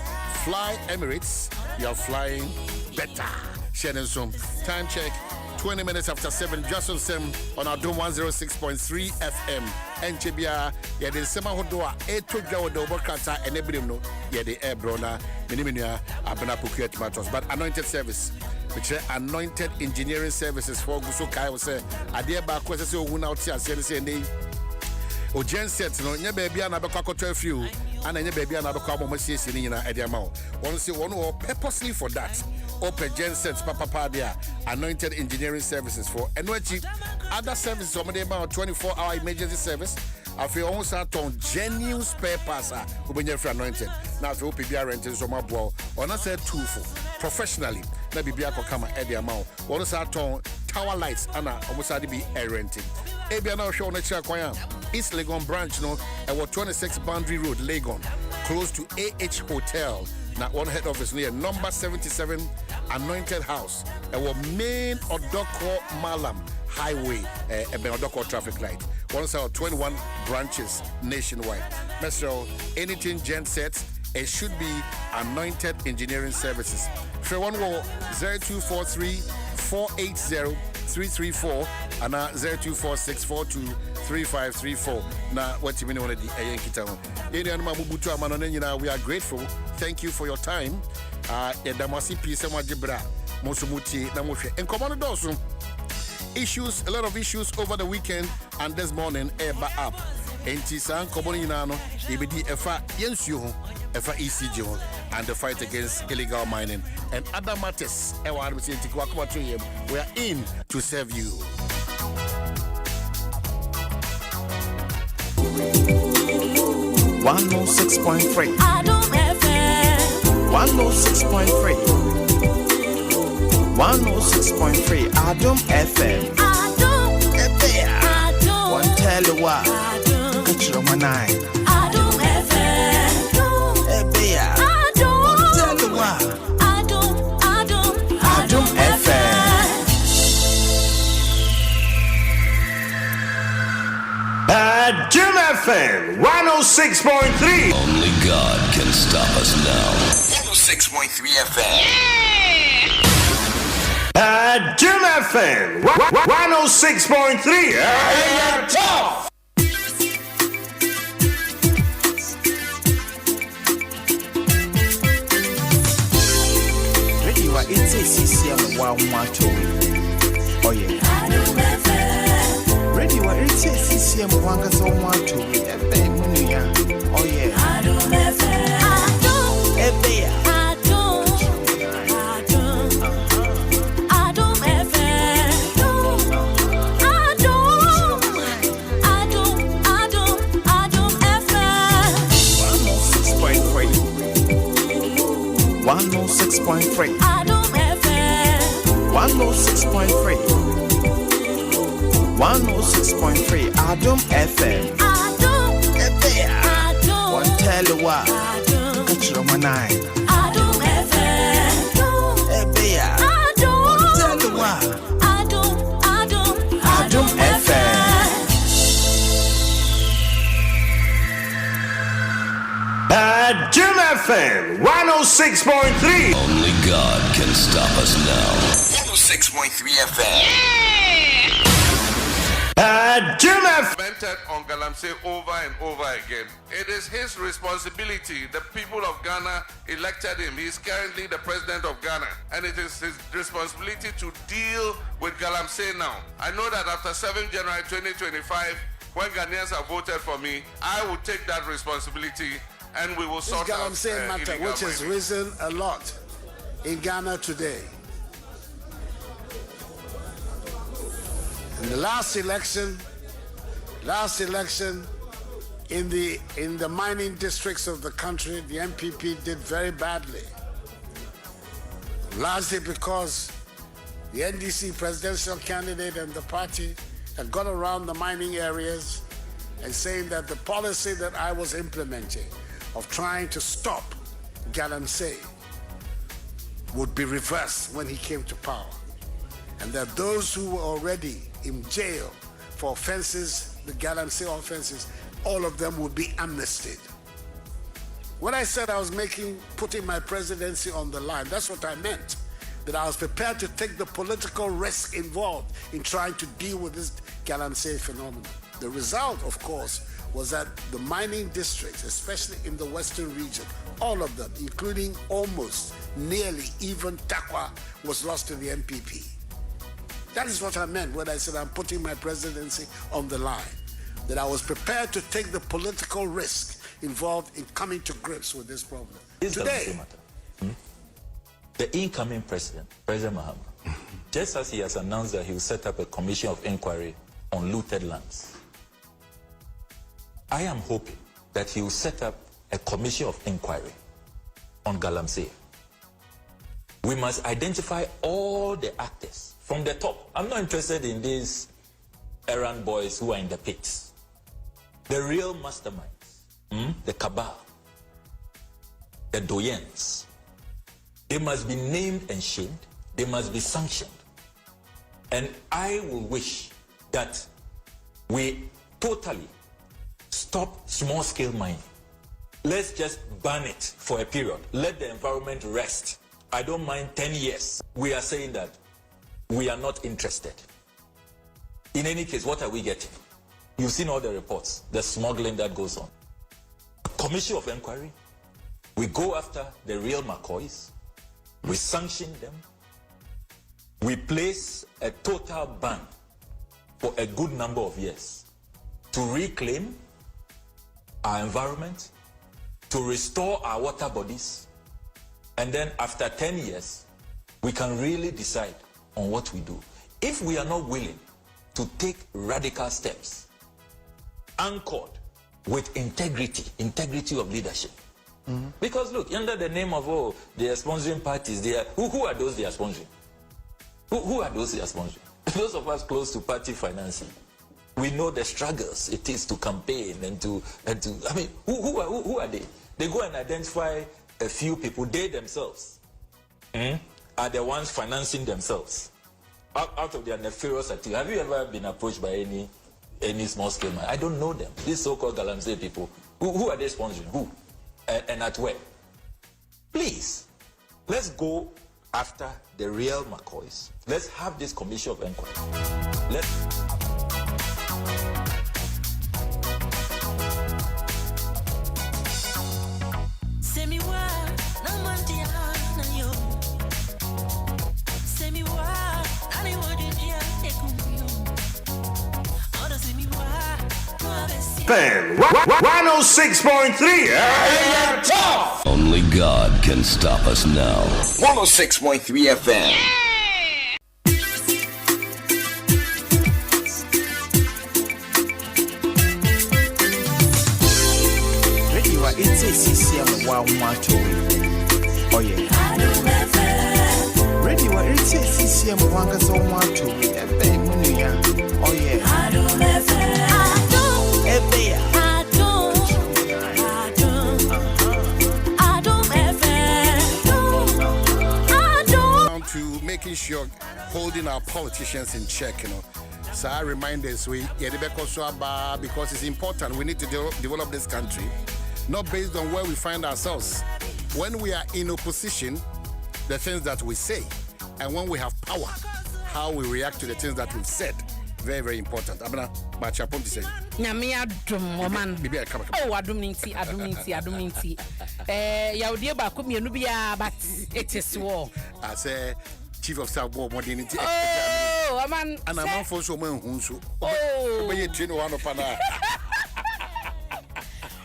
Speaker 1: Fly Emirates, you're flying better. Shannon Sum. Time check. 20 minutes after 7, Dwaso Nsem on Adom 106.3 FM. NCBA, yeah, the Sema Hodoa, Etodja Odobokata, and Ebrim, yeah, the air brona, Minimia, Abena Puket Matos, but anointed service, which is anointed engineering services for Gusukai was a dear back was a wound out here, saying, O Jen said, no, your baby and Abacco to a few, and then your baby and Abacco Messias in Ediamau. One say one or purposely for that. Open Gensets Papa Padia, anointed engineering services for NYG. Other services, about 24-hour emergency service. I feel almost out on genuine spare parts who been for anointed. Now, if you PBR renters from my ball, or not say two for professionally, maybe be a come at the amount. One is out on tower lights, and almost had to be air renting. Abia now show on the East Legon branch, no, at 26 Boundary Road, Legon, close to AH Hotel. Now, one head office near number 77 Anointed House. Our main Odoko Malam Highway, Odoko traffic light. One of 21 branches nationwide. Ministerial, anything gen sets, it should be Anointed Engineering Services. For one wall 0243 480 334 and 0246423534. Now, what you mean on the Ayenkita? We are grateful. Thank you for your time. Issues, a lot of issues over the weekend and this morning, up. Entisan Koboninano, EBD FA Yensu, FA ECG, and the fight against illegal mining and other matters. We are in to serve you.
Speaker 3: Adom 106.3. 106.3. 106.3. Adom FM. One tell you what. Get your money.
Speaker 18: Adom FM.
Speaker 3: One tell you what. Adom FM.
Speaker 5: Adom FM 106.3.
Speaker 6: Only God can stop us now.
Speaker 7: 106.3 FM.
Speaker 5: Adom FM 106.3.
Speaker 3: Radio, it's a CCM 112. Oh, yeah. Radio, it's a CCM 112. Oh, yeah. Adom 106.3. 106.3. 106.3. Adom FM. One tell you what. Get your money.
Speaker 18: Adom FM.
Speaker 5: FM 106.3.
Speaker 6: Only God can stop us now.
Speaker 7: 106.3 FM.
Speaker 5: Adom FM.
Speaker 19: Commented on Galamsey over and over again. It is his responsibility. The people of Ghana elected him. He is currently the president of Ghana, and it is his responsibility to deal with Galamsey now. I know that after 7 January 2025, when Ghanaians have voted for me, I will take that responsibility, and we will sort out
Speaker 9: Galamsey matter, which has risen a lot in Ghana today. In the last election, in the mining districts of the country, the MPP did very badly. Largely because the NDC presidential candidate and the party had gone around the mining areas and saying that the policy that I was implementing of trying to stop Galamsey would be reversed when he came to power. And that those who were already in jail for offenses, the Galamsey offenses, all of them would be amnestied. When I said I was putting my presidency on the line, that's what I meant. That I was prepared to take the political risk involved in trying to deal with this Galamsey phenomenon. The result, of course, was that the mining districts, especially in the western region, all of them, including almost, nearly, even Takwa, was lost to the MPP. That is what I meant when I said I'm putting my presidency on the line. That I was prepared to take the political risk involved in coming to grips with this problem. Today,
Speaker 20: the incoming president, President Mahama, just as he has announced that he will set up a commission of inquiry on looted lands, I am hoping that he will set up a commission of inquiry on Galamsey. We must identify all the actors from the top. I'm not interested in these errand boys who are in the pits. The real masterminds, the cabal, the doyens, they must be named and shamed. They must be sanctioned. And I will wish that we totally stop small-scale mining. Let's just ban it for a period. Let the environment rest. I don't mind 10 years. We are saying that we are not interested. In any case, what are we getting? You've seen all the reports, the smuggling that goes on. A commission of inquiry. We go after the real McCoys. We sanction them. We place a total ban for a good number of years to reclaim our environment, to restore our water bodies, and then after 10 years, we can really decide on what we do. If we are not willing to take radical steps anchored with integrity of leadership. Because look, under the name of they are sponsoring parties, who are those they are sponsoring? Who are those they are sponsoring? Those of us close to party financing, we know the struggles it is to campaign and to I mean, who are they? They go and identify a few people, they themselves are the ones financing themselves out of their nefarious activity. Have you ever been approached by any small scale man? I don't know them. These so-called Galamsey people, who are they sponsoring? Who? And at where? Please, let's go after the real McCoys. Let's have this commission of inquiry.
Speaker 5: FM 106.3.
Speaker 6: Only God can stop us now.
Speaker 7: 106.3 FM.
Speaker 3: Radio it's a CCM oh yeah. Radio it's a CCM oh yeah.
Speaker 1: To making sure holding our politicians in check, So I remind us because it's important. We need to develop this country, not based on where we find ourselves, when we are in opposition, the things that we say, and when we have power, how we react to the things that we've said. Very, very important. Abana, but I want to say.
Speaker 21: Nyame adom woman. Oh, adom ninti. Yaudie ba ko mienu bia, but it is war.
Speaker 1: I say Chief of Staff more than
Speaker 21: oh, man.
Speaker 1: And I'm on for so many hunsu. Oh, but you train one of ana.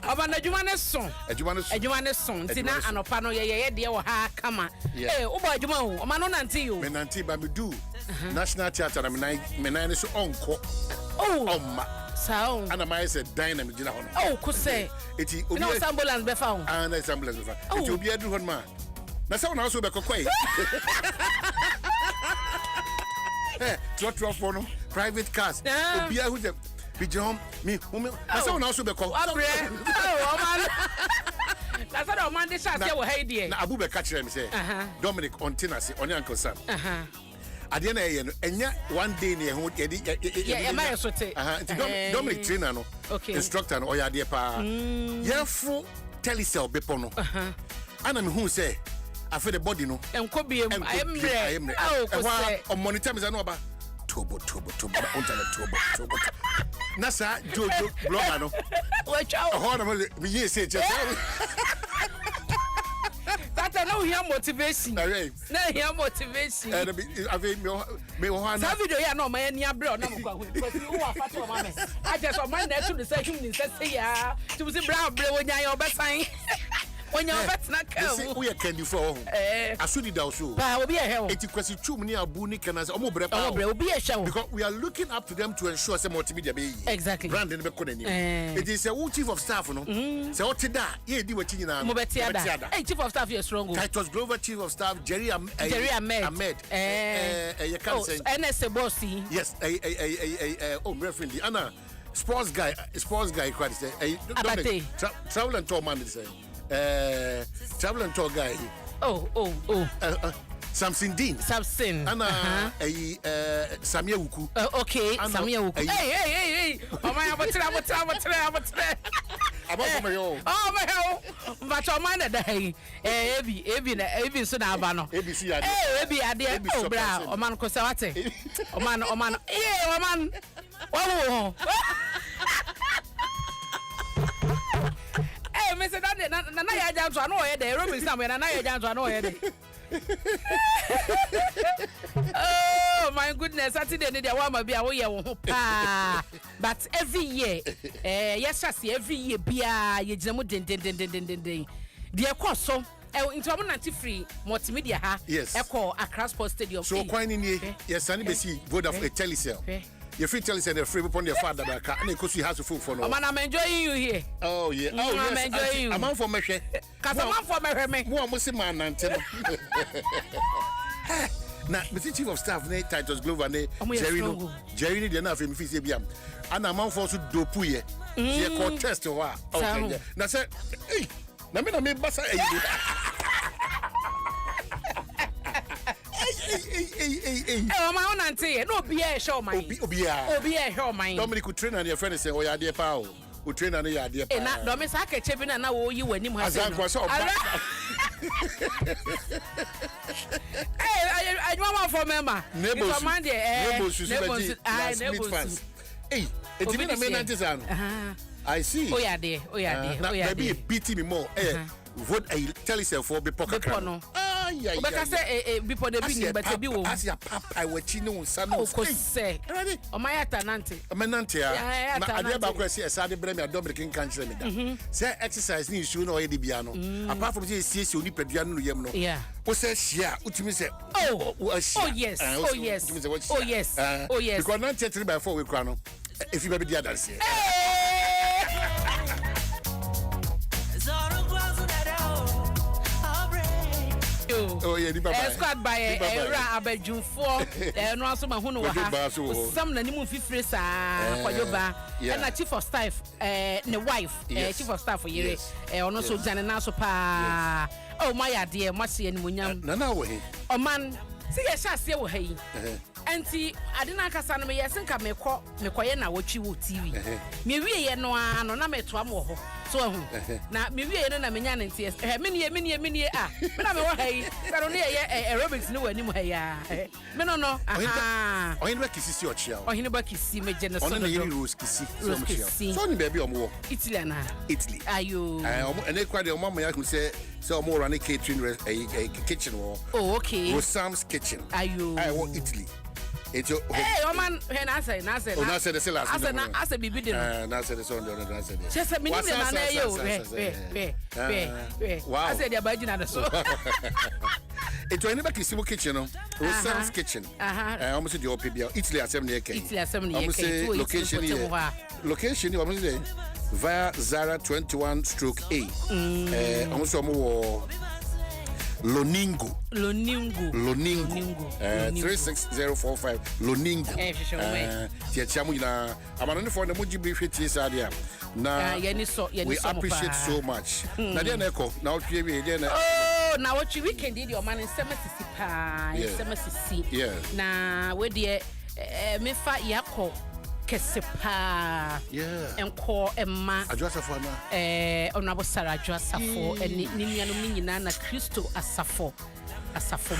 Speaker 21: Oba na adwuma ne so. Adwuma ne so. Ntina anopa no ye de wo ha kama. Eh, wo ba adwuma ho. Oma no nanti yo.
Speaker 1: Me nanti ba me do. National Theatre na me nine so onko.
Speaker 21: Oh.
Speaker 1: Oma.
Speaker 21: Sao.
Speaker 1: Ana my say dynamic gina hono.
Speaker 21: Oh, ko say.
Speaker 1: Eti
Speaker 21: obi. No ambulance be fa ho.
Speaker 1: Ah, na ambulance be fa. Eti obi adu hono ma. Na say wona so be kokoi. Eh, trot for no private cars. Obi who dem Bijom, me, I saw also be called.
Speaker 21: Oh, man. That's what man this shot here hey dear.
Speaker 1: Na Abu be catch them say. Dominic on Tinasi, on your uncle Sam. At the end enya one day near who
Speaker 21: yeah, my sote.
Speaker 1: Dominic trainer no.
Speaker 21: Okay.
Speaker 1: Instructor no ya dear pa. Yefo telecell be pono. Ana me who say I feel the body no.
Speaker 21: Enkobi I am oh,
Speaker 1: on monitor me no ba. Turbo on turbo. Nasa Jojo blogger no.
Speaker 21: Watch out.
Speaker 1: Hold on, me say just.
Speaker 21: That I know here motivation. No here motivation.
Speaker 1: I think me one.
Speaker 21: That video ya no my nia bro na mo because you are fat o mama. I just on my net to the say him say ya. To say bra bra wonya your best sign. When you're better not come.
Speaker 1: We are candy for Asudi Dwaso.
Speaker 21: But will be a hell.
Speaker 1: It's question two many abuni can as
Speaker 21: will be a show.
Speaker 1: Because we are looking up to them to ensure some multimedia be
Speaker 21: exactly.
Speaker 1: Brandon it is a chief of staff, no? So what da? Ye di what you know.
Speaker 21: Hey, chief of staff, you're strong.
Speaker 1: Titus Glover, chief of staff, Jerry Ahmed. You can't say
Speaker 21: NSA bossy.
Speaker 1: Yes, oh, referee Anna. Sports guy, quite say. Travel and tour man say. Travel and tour guy. Samson Dean. Anna Samia Wuku.
Speaker 21: Okay, Samia Wuku. Hey. Oh my Oh my but on mine day. Ebi so na aba no.
Speaker 1: ABC
Speaker 21: Ebi ade. Oh bra, o man ko sawate. O man. O man. Oh. Hey, Mr. Daddy, na ya janto ano ye dey. Romi Sam na ya janto ano ye dey. Oh my goodness, Saturday ni dia wa ma bia wo ye wo ho pa. But every year, yes every year bia ye gina mu den. Dia koso into am nanti free multimedia ha. Eko Accra Sports Stadium.
Speaker 1: So kwan ni yes ani be see Vodafone Telecell. You free tell us and free upon your father back and because he has a full phone.
Speaker 21: I'm enjoying you here.
Speaker 1: Oh yeah. Oh yes.
Speaker 21: I'm enjoying you.
Speaker 1: I'm on for me.
Speaker 21: Cause I'm on for me.
Speaker 1: More must man nanten. Na Mr. Chief of Staff ne Titus Glover ne Jerry ni dey na afem fi se biam. Ana man for so dopu ye. Ye call test wa. Okay. Na say na me basa Hey,
Speaker 21: my own auntie, no be a show, my
Speaker 1: Obi a
Speaker 21: show, my
Speaker 1: Dominic could train and your friend say, oh, yeah, dear pal, who train and your dear pal.
Speaker 21: And not Domis, I can chip in and now you when him has a Hey, I want for member. Neighbors,
Speaker 1: fans. Hey, it's even a main I see.
Speaker 21: Oh, yeah, dear.
Speaker 1: Maybe pity me more. Vote a Telecell for be pocket. Yeah.
Speaker 21: Because before the beginning, but the bill.
Speaker 1: As your papa, I was chino son
Speaker 21: of say. Oh, my atanante.
Speaker 1: A manante. I never go see a Saturday Bremia Dominican country. Say exercise needs soon or Eddie Biano. Apart from this, you need Pediano Yemno. Yeah. What says she? Ultimately say,
Speaker 21: oh, yes.
Speaker 1: Because not yet by 4 week chrono. If you maybe the others. Oh yeah,
Speaker 21: squad by era abedjunfo no aso ma hunu wa ha some na nimu fifire saa kwajoba and na chief of staff ne wife chief of staff yere ono so jane na so pa oh my idea mase animunyam
Speaker 1: na wo he
Speaker 21: o man se ye sha se wo ha yi anti adena kasa no me yesenka mekoye na wotwi wo tv me wie ye no ano na meto am wo ho so na me wie no na me nya ntie me nie ah me na me wo hai pero ne ye aerobics no wani mu hai ya me no aha
Speaker 1: oyin ba kisi si ochia
Speaker 21: oyin ba kisi me je no so
Speaker 1: no rose kisi so ni baby omo
Speaker 21: Italy na
Speaker 1: Italy
Speaker 21: ayo
Speaker 1: ene kwa de omo ya kum say omo run catering kitchen
Speaker 21: oh okay
Speaker 1: Rosam's kitchen
Speaker 21: ayo
Speaker 1: I want Italy. It's your
Speaker 21: man, na say
Speaker 1: the sellers.
Speaker 21: I say bibi de no.
Speaker 1: Na say the son na say.
Speaker 21: Just me na yo. Wow. I say the abaji na so.
Speaker 1: It's your neighbor kitchen no. Rosam's kitchen. Almost the OPBL Italy assembly
Speaker 21: Italy assembly
Speaker 1: location here. Location you almost there. Via Zara 21/A. Almost Loningo 36045 Loningo tiachamu ina amanone for the muji brief tia dia na we appreciate so much na dia na eko na otwe we dia na
Speaker 21: na watch weekend dey your man nsema sisi na we dey me fa yakọ kesepa enko emma
Speaker 1: adwasafo na
Speaker 21: onabo sara adwasafo eni ninuano nyina na Kristo asafo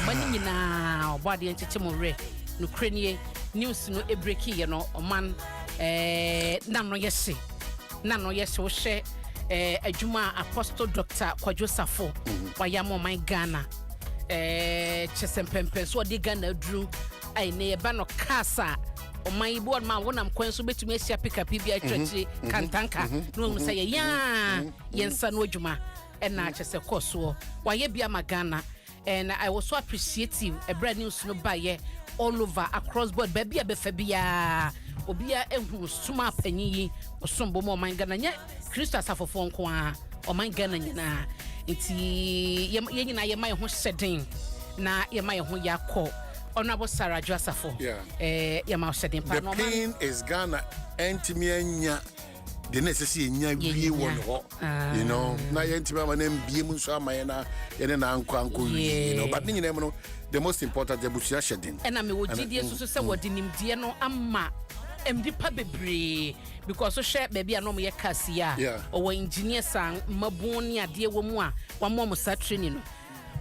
Speaker 21: mani nyina obade encheche mo re no krenie news no ebreki ye no oman nano yese wo hye adwuma apostle Dr. Kwajosafo wayamo man Ghana chesempempe so de Ghana dru ai ne ba no kasa my board man wonam kwan so betumi asia pick up bia twetwe kantanka no mu say ya yensa no adwuma na chese koso waye bia magana and I was so appreciative a brand news no buy all over across board baby abefa bia obia ehu suma panyi osombo mo man Ghana nya Kristo asafofo nko a o man Ghana nyina nti ye nyina ye mai ho sedin na ye mai ho yakọ Honorable Sarah Joasafo.
Speaker 1: The pain is Ghana entimianya the necessary nya wie won ho. You know, na yentima manem biem nso amayena yene na anko you know, but nyina no the most important the busia shedding.
Speaker 21: And me wogidie so se wodi nimdie no amma emdipa bebre because so share baby anom ye kasia or engineer sang maboni ade wo mu a wa mo sa training no.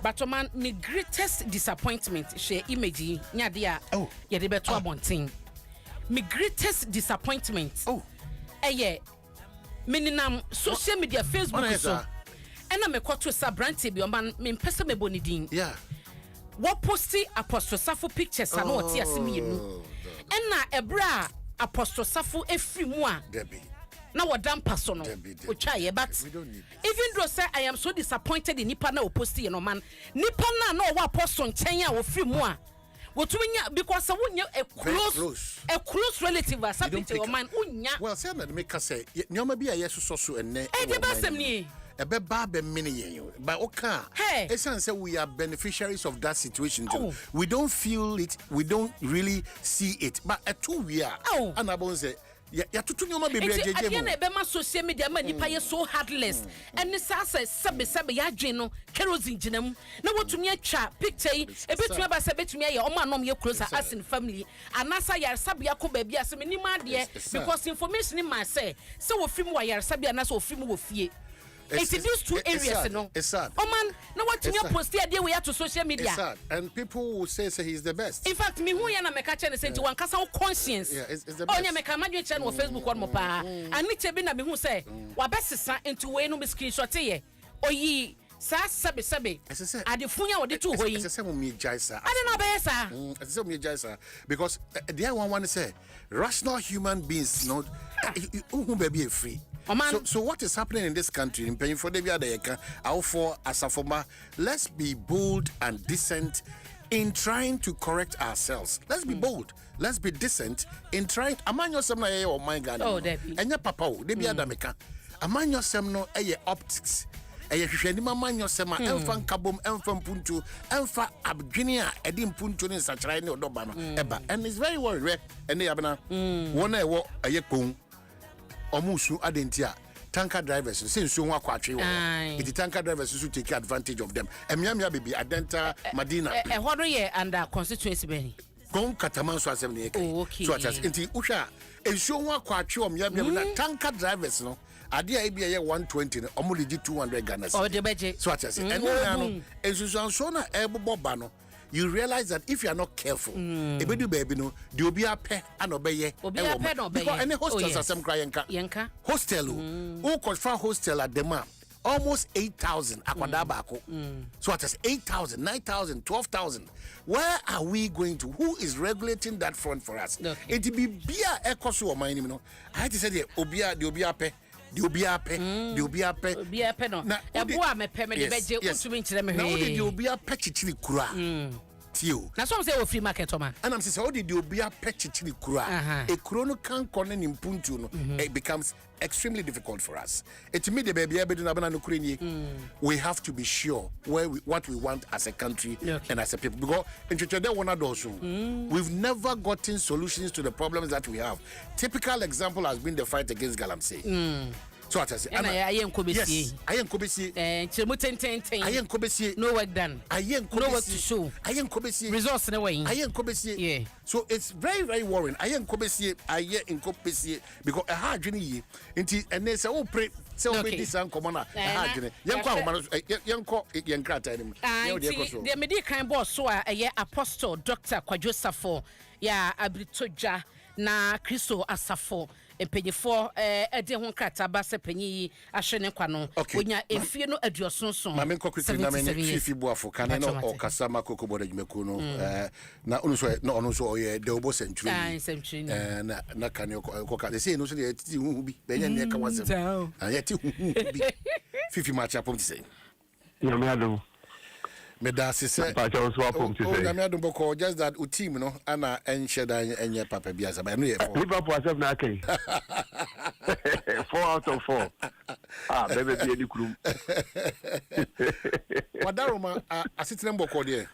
Speaker 21: But man, my greatest disappointment share image nyadia ye de beto abonten. My greatest disappointment meninam social media Facebook so ena me kwato sa brand bi o man me pese me bonidin what posti apostle Safo pictures ano oti asemi enu ena ebra apostle Safo efri mu a na wadam paso no otwaye but even though say I am so disappointed in nipa na oposti ye no man nipa na wa apostle nchen a wo free mu a wotunya because wonya a close relative as a man unya
Speaker 1: well say na make say nyoma bi a yeso so enne
Speaker 21: e de basem ni
Speaker 1: ebe ba be mini yen but okay it's say we are beneficiaries of that situation too. We don't feel it, we don't really see it, but at 2 we are and abon say ya tutu nyoma bebre jeje
Speaker 21: mu na be ma social media ma nipa ye so heartless and sasa sebe ya dwen no kerosene ginam na wotumi atwa picture yi ebetumi ba se betumi aye o ma nom ye closer as in family anasa yar sabia ko ba bia se meni ma de because information in my say wo film wa yar sabia na so film wo fie. It's these two areas, no.
Speaker 1: It's sad.
Speaker 21: Oh man, now what you post here we have to social media.
Speaker 1: It's sad. And people will say he's the best.
Speaker 21: In fact, me who yana make a channel say to one kasa conscience.
Speaker 1: Yeah, it's the best.
Speaker 21: Oh, make a major channel on Facebook one more pa. And me be na me who say, wa best sa into we no be screenshot ye. O yi sa sabe. Adifunya wo de tu hoyi.
Speaker 1: It's say me jaisa.
Speaker 21: I don't know be sa.
Speaker 1: It's say me jaisa because the one say rational human beings no who be free. So what is happening in this country in paying for the Viadeka, our for Asafoma, let's be bold and decent in trying to correct ourselves. Let's be bold. Let's be decent in trying. Among yourself, oh my God.
Speaker 21: Oh, Debbie.
Speaker 1: And your papa, Debbie Adameka. Among yourself, no, optics. And man yourself, Elfan Kabum, Elfan Puntu, Elfa Abginia, Edim Puntu in such right no Dobana. And it's very worried. And they have one a walk a yekung. Omusu adentia tanker drivers say so one kwatwe it tanker drivers who take advantage of them emiamia baby adenta Madina
Speaker 21: what are under constituency beni
Speaker 1: gon kataman so asem ne so at inti usha enso one kwatwe omiamia na tanker drivers no Ade a be 120 no omo legi 200 Ghana.
Speaker 21: Oh the budget.
Speaker 1: So what I say. And no esusu na eboba no. You realize that if you are not careful, ebedu baby no, the obi ape and obeye. Because any hostels are some cry yenka. Hostel who confirm hostel at the map. Almost 8,000 akwadabako. So what is 8,000, 9,000, 12,000? Where are we going to? Who is regulating that front for us? It be bia ekoso o mine no. I had to say the obiape.
Speaker 21: No. Eboa me pe me de beje utumi nkyere me hwe.
Speaker 1: Na wo de obiape chichiri kura. Tio.
Speaker 21: Na some say we free market o man.
Speaker 1: And I'm saying how did the obia chichiri kura? A chrono can connect in puntu no. It becomes extremely difficult for us. It me the baby we have to be sure what we want as a country and as a people. Because we've never gotten solutions to the problems that we have. Typical example has been the fight against Galamsey. So what I say?
Speaker 21: Yes, I am
Speaker 1: Kobesi.
Speaker 21: No work done. No work to show. Resource in a way.
Speaker 1: Yeah. So it's very, very worrying. Kobesi because a hard journey and they say, oh, pray. So this uncommon.
Speaker 21: The medical boss so a apostle Dr. Kwadwo Safo ya Abritoja na Kristo Asafo empanyefo ede ho krata ba se panyi ahwene kwa no onya efie no aduosonson
Speaker 1: ma men kokritri na men fifi boafo kan no o kasama kokobo da dwumaku no na onu so oye de obo century na kan ko ka se no so de titi hu bi be nya ne ka wasem ya ti hu bi fifi ma cha pom ti se
Speaker 2: nyame adom
Speaker 1: medasi se nyame adom boko just that u team no ana enche da enye papa biasa ba no ye for
Speaker 2: Liverpool asem na kai 4 out of 4 bebe bi edi krum
Speaker 1: wadaroma asitire mboko de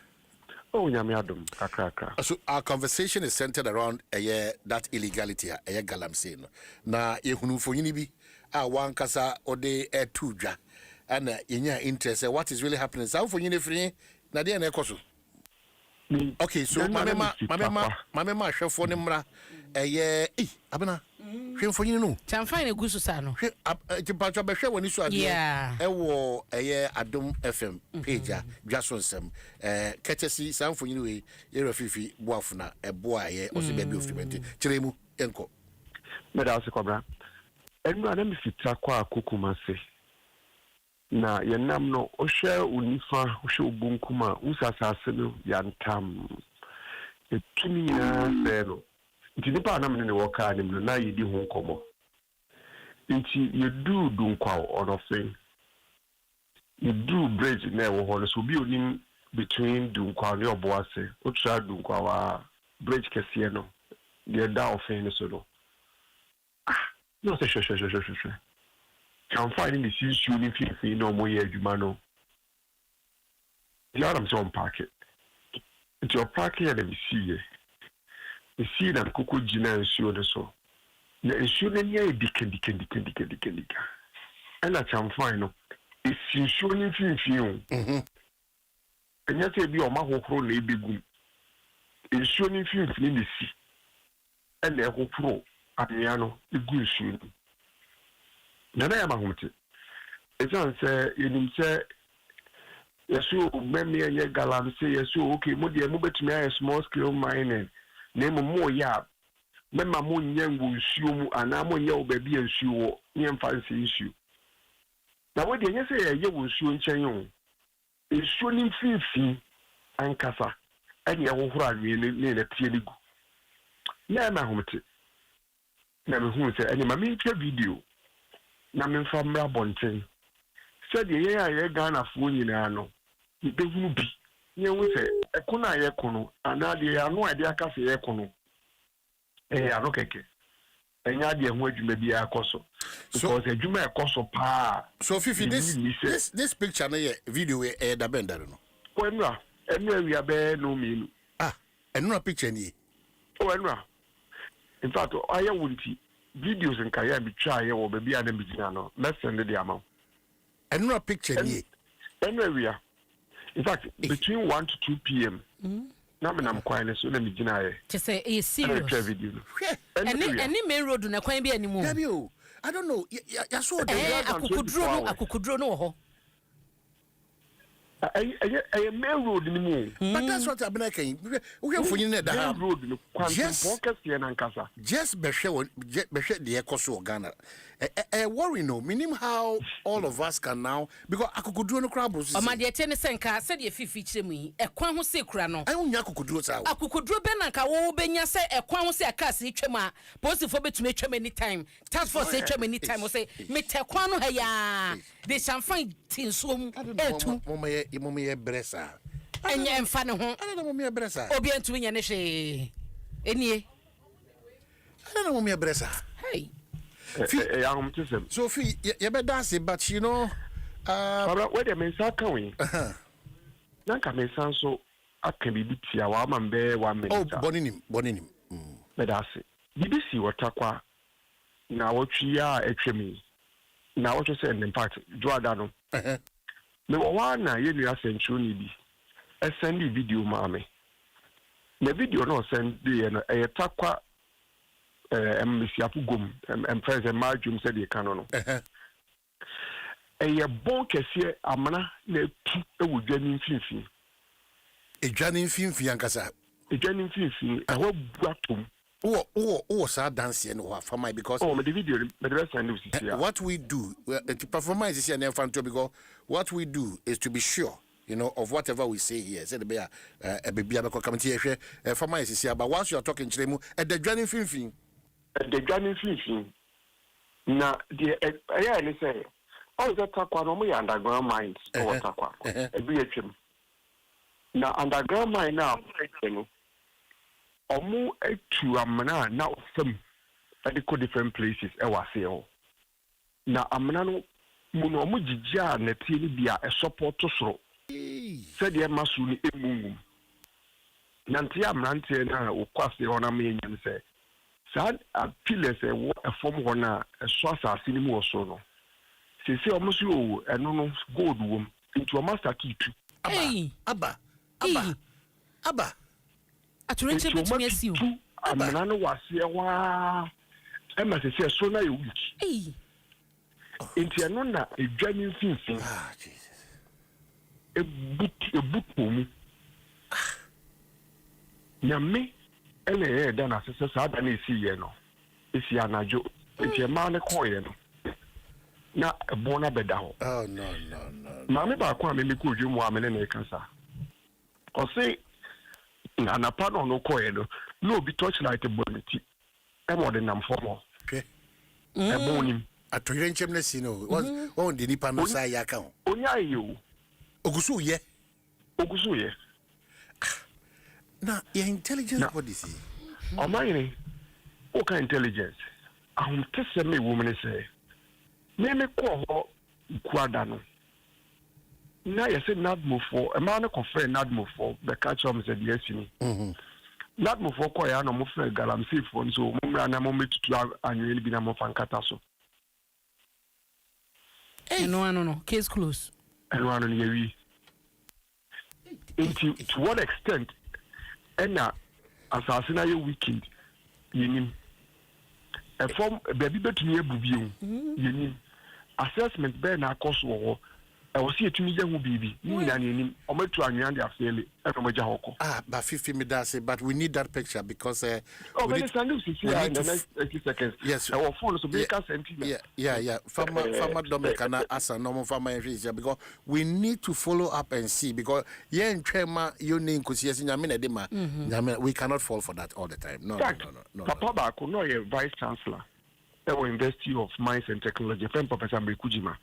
Speaker 2: nyame adom kakaka.
Speaker 1: So our conversation is centered around that illegality Galamsey no na yehunu fonyini bi wan kasa ode etudwa and yenya interest what is really happening some for you free na dey na ekoso. Okay, so mama hwefo ne mra abena hwefo yin no
Speaker 21: chamfine na gusu sa no
Speaker 1: tipatwa be hwe woni so ade ewo Adom FM page Dwaso Nsem ketesi samfo yin we yero fifi boafu na eboa osi baby ofrimenti kiremu enko
Speaker 2: me da asikobra enu ana me fitra kwa akukuma se na yenam no ohwe unifa ohwe obunkuma usasase no yantam etumi na se no nti nipa na me ne woka anim no na yedi ho nkomo nti yedu dunkwa onofe yedu bridge na wo ho no so bi onim between dunkwa ne oboase otra dunkwa wa bridge kese no de da ofe no so no no se sho I'm finding the shooting fee no more year, Jumano. The Adams on packet. It's your packet and we see the seed and cocoa gina and show the so. The shooting ye dicken. And that's I'm fine. It's in shooting film. And yet, be on my whole lady good. It's shooting film in the sea. And the whole pro at the piano, the good shooting. Nana ya mahumti. Esan se yenim se yesu meme ye Galamsey yesu okay mo de mo betumi ay small scale mining na mo ya mema mo nyangu nsuo mu ana mo nya obabi nsuo nye mfansi nsuo na wo de nye se ye nsuo nchen yo nsuo ni mfifi ankasa anya hohoro anwe ne na tie ligu na mahumti na me hu se anya ma me video na me famra bonten said ye Ghana fo nyina no ibehunu bi ye wo se ekuna ye kono ana de anu ade aka se ye kono anu keke enya de ho adwuma bi akoso because adwuma ekoso pa
Speaker 1: so fifi this picture na ye video da bendaro no
Speaker 2: ko enra wi abe no mi
Speaker 1: enra picture ni
Speaker 2: enra in fact aye wonti videos in Kaya betray or baby and Bijano. Let's send the amount.
Speaker 1: And no picture ye.
Speaker 2: Anyway, in fact, between 1 to 2 p.m. Now I'm quite so let me deny.
Speaker 21: To say a serious
Speaker 2: video.
Speaker 21: Any main road na kwan bi animo.
Speaker 1: I don't know. Ya so the
Speaker 21: akukudro no ho.
Speaker 2: A main road in the moon.
Speaker 1: But that's what I've been saying. We have funny that
Speaker 2: main road in the
Speaker 1: just Beshe the Ecoso Ghana. Worry no, meaning how all of us can now because I could do no crab.
Speaker 21: Oh, my dear Tennysenka said if you feature me, a quan who say crano.
Speaker 1: I only could do so.
Speaker 21: I could do Benaka, oh, Benya say a quan who say a cast each ma, posted for to make many time. Task force each many time will say, Mete Quano Haya. They shall find Tinsum,
Speaker 1: Mommy Bressa.
Speaker 21: And you fan home.
Speaker 1: I don't know Mommy Bressa.
Speaker 21: Obian to Yaneshe. Any.
Speaker 1: I don't know Mommy Bressa.
Speaker 21: Hey.
Speaker 1: Sophie, you better dance it, but you know,
Speaker 2: where the men are coming. Nanka may sound so. I can be beat our man bear 1 minute.
Speaker 1: Oh, boning him.
Speaker 2: But I say, BBC or Takwa. Now what we are HME. Now what you say, in fact, Dwadano. No one, you are sent to me. A send the video, mammy. The video no send the a Takwa. Misiapugum and President Marjum said the canon. A bon cashier, Amana, ne would Janin Finfi.
Speaker 1: A Janin Finfi, Ankasa. A
Speaker 2: Janin Finfi, I hope Bratum.
Speaker 1: Oh, sir, dancing for my because
Speaker 2: the video, the rest I know.
Speaker 1: What we do to perform is an infant because what we do is to be sure. You know, of whatever we say here. Said the a baby committee for my sister. But once you are talking to them at the Janin Finfi.
Speaker 2: The Johnny Fishing. Now, the I say, all the Takwa no more underground mines or Takwa, a BHM. Now, underground mine now, or more to a mana now some at the different places. I was here. Now, a man Muno Mujija and the Tilibia a support to throw. Said the Masuni a moon. Nantia Mantia or Quasi on a million say. Sad pillars a form one a source of cinema or so. Say almost you and no gold womb into a master key too.
Speaker 21: Abba.
Speaker 2: At rich between you. A man was here. I must say, so now you weak. Into another a genuine thing. Ah, Jesus. A book for me. Yammy. And then I said, I don't see you. It's Yanajo. It's your man, a coin. Now, a bona bedao.
Speaker 1: Oh, no.
Speaker 2: Mammy, I can't make you 1 minute cancer. Or say, and a pardon no coin, no be touched like a bonity. I'm more than I'm formal.
Speaker 1: Okay.
Speaker 2: A boning.
Speaker 1: A trenchemless, you know, was on the Nipanosai account.
Speaker 2: Onya you.
Speaker 1: Ogusu, ye. Now, your intelligence, what is it?
Speaker 2: Oh, my, okay, intelligence. I'm testing me, woman, say. Name a call Quadano. Now, you said not move for a man of friend, not move for the catch on said yes, you not move for Koyano, move for Galamsi for so Mumrana moment to have annually been a mofan catasso.
Speaker 21: No, case closed.
Speaker 2: And one on your to what extent? And now, assassinate your weekend, you a form baby bet me a booby, you assessment bear our cost war. I will see a 2 million baby, you or met to an fairly,
Speaker 1: but 50 minutes, but we need that picture because
Speaker 2: in the next 30 seconds.
Speaker 1: Yes,
Speaker 2: our phone so be
Speaker 1: yeah. Farmer Dominic as a normal farmer because we need to follow up and see because you name we cannot fall for that all the time. No.
Speaker 2: Papa Bako, no, a vice chancellor, the University of Mines and Technology, Professor Bekujima.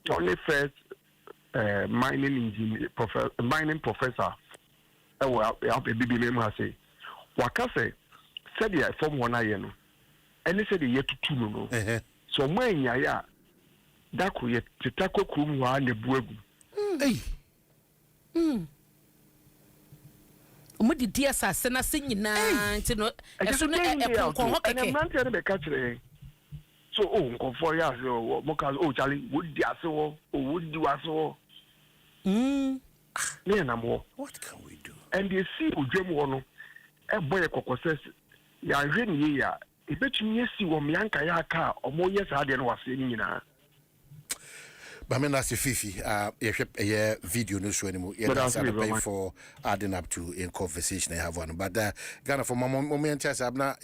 Speaker 2: Only first mining professor. I will have a baby name. I say, Wakase said the form 1 year, and he said the year to 2 no. So when ya that could to tackle crew one the buegu.
Speaker 21: Umudi dear Sassana singing now, and
Speaker 2: a so, for years, Mocas, Charlie, would the assault, or would do assault?
Speaker 1: What can we do?
Speaker 2: And they see who dream one, a boy a coco says, Ya Renia, ebetumi esi wo mianka ya aka omo yes ade no wase ni nyina.
Speaker 1: But I mean, that's the Fifi. Yeah, video no show anymore. Yeah, that's pay for adding up to in conversation I have one. But Ghana for my moment, I'm not.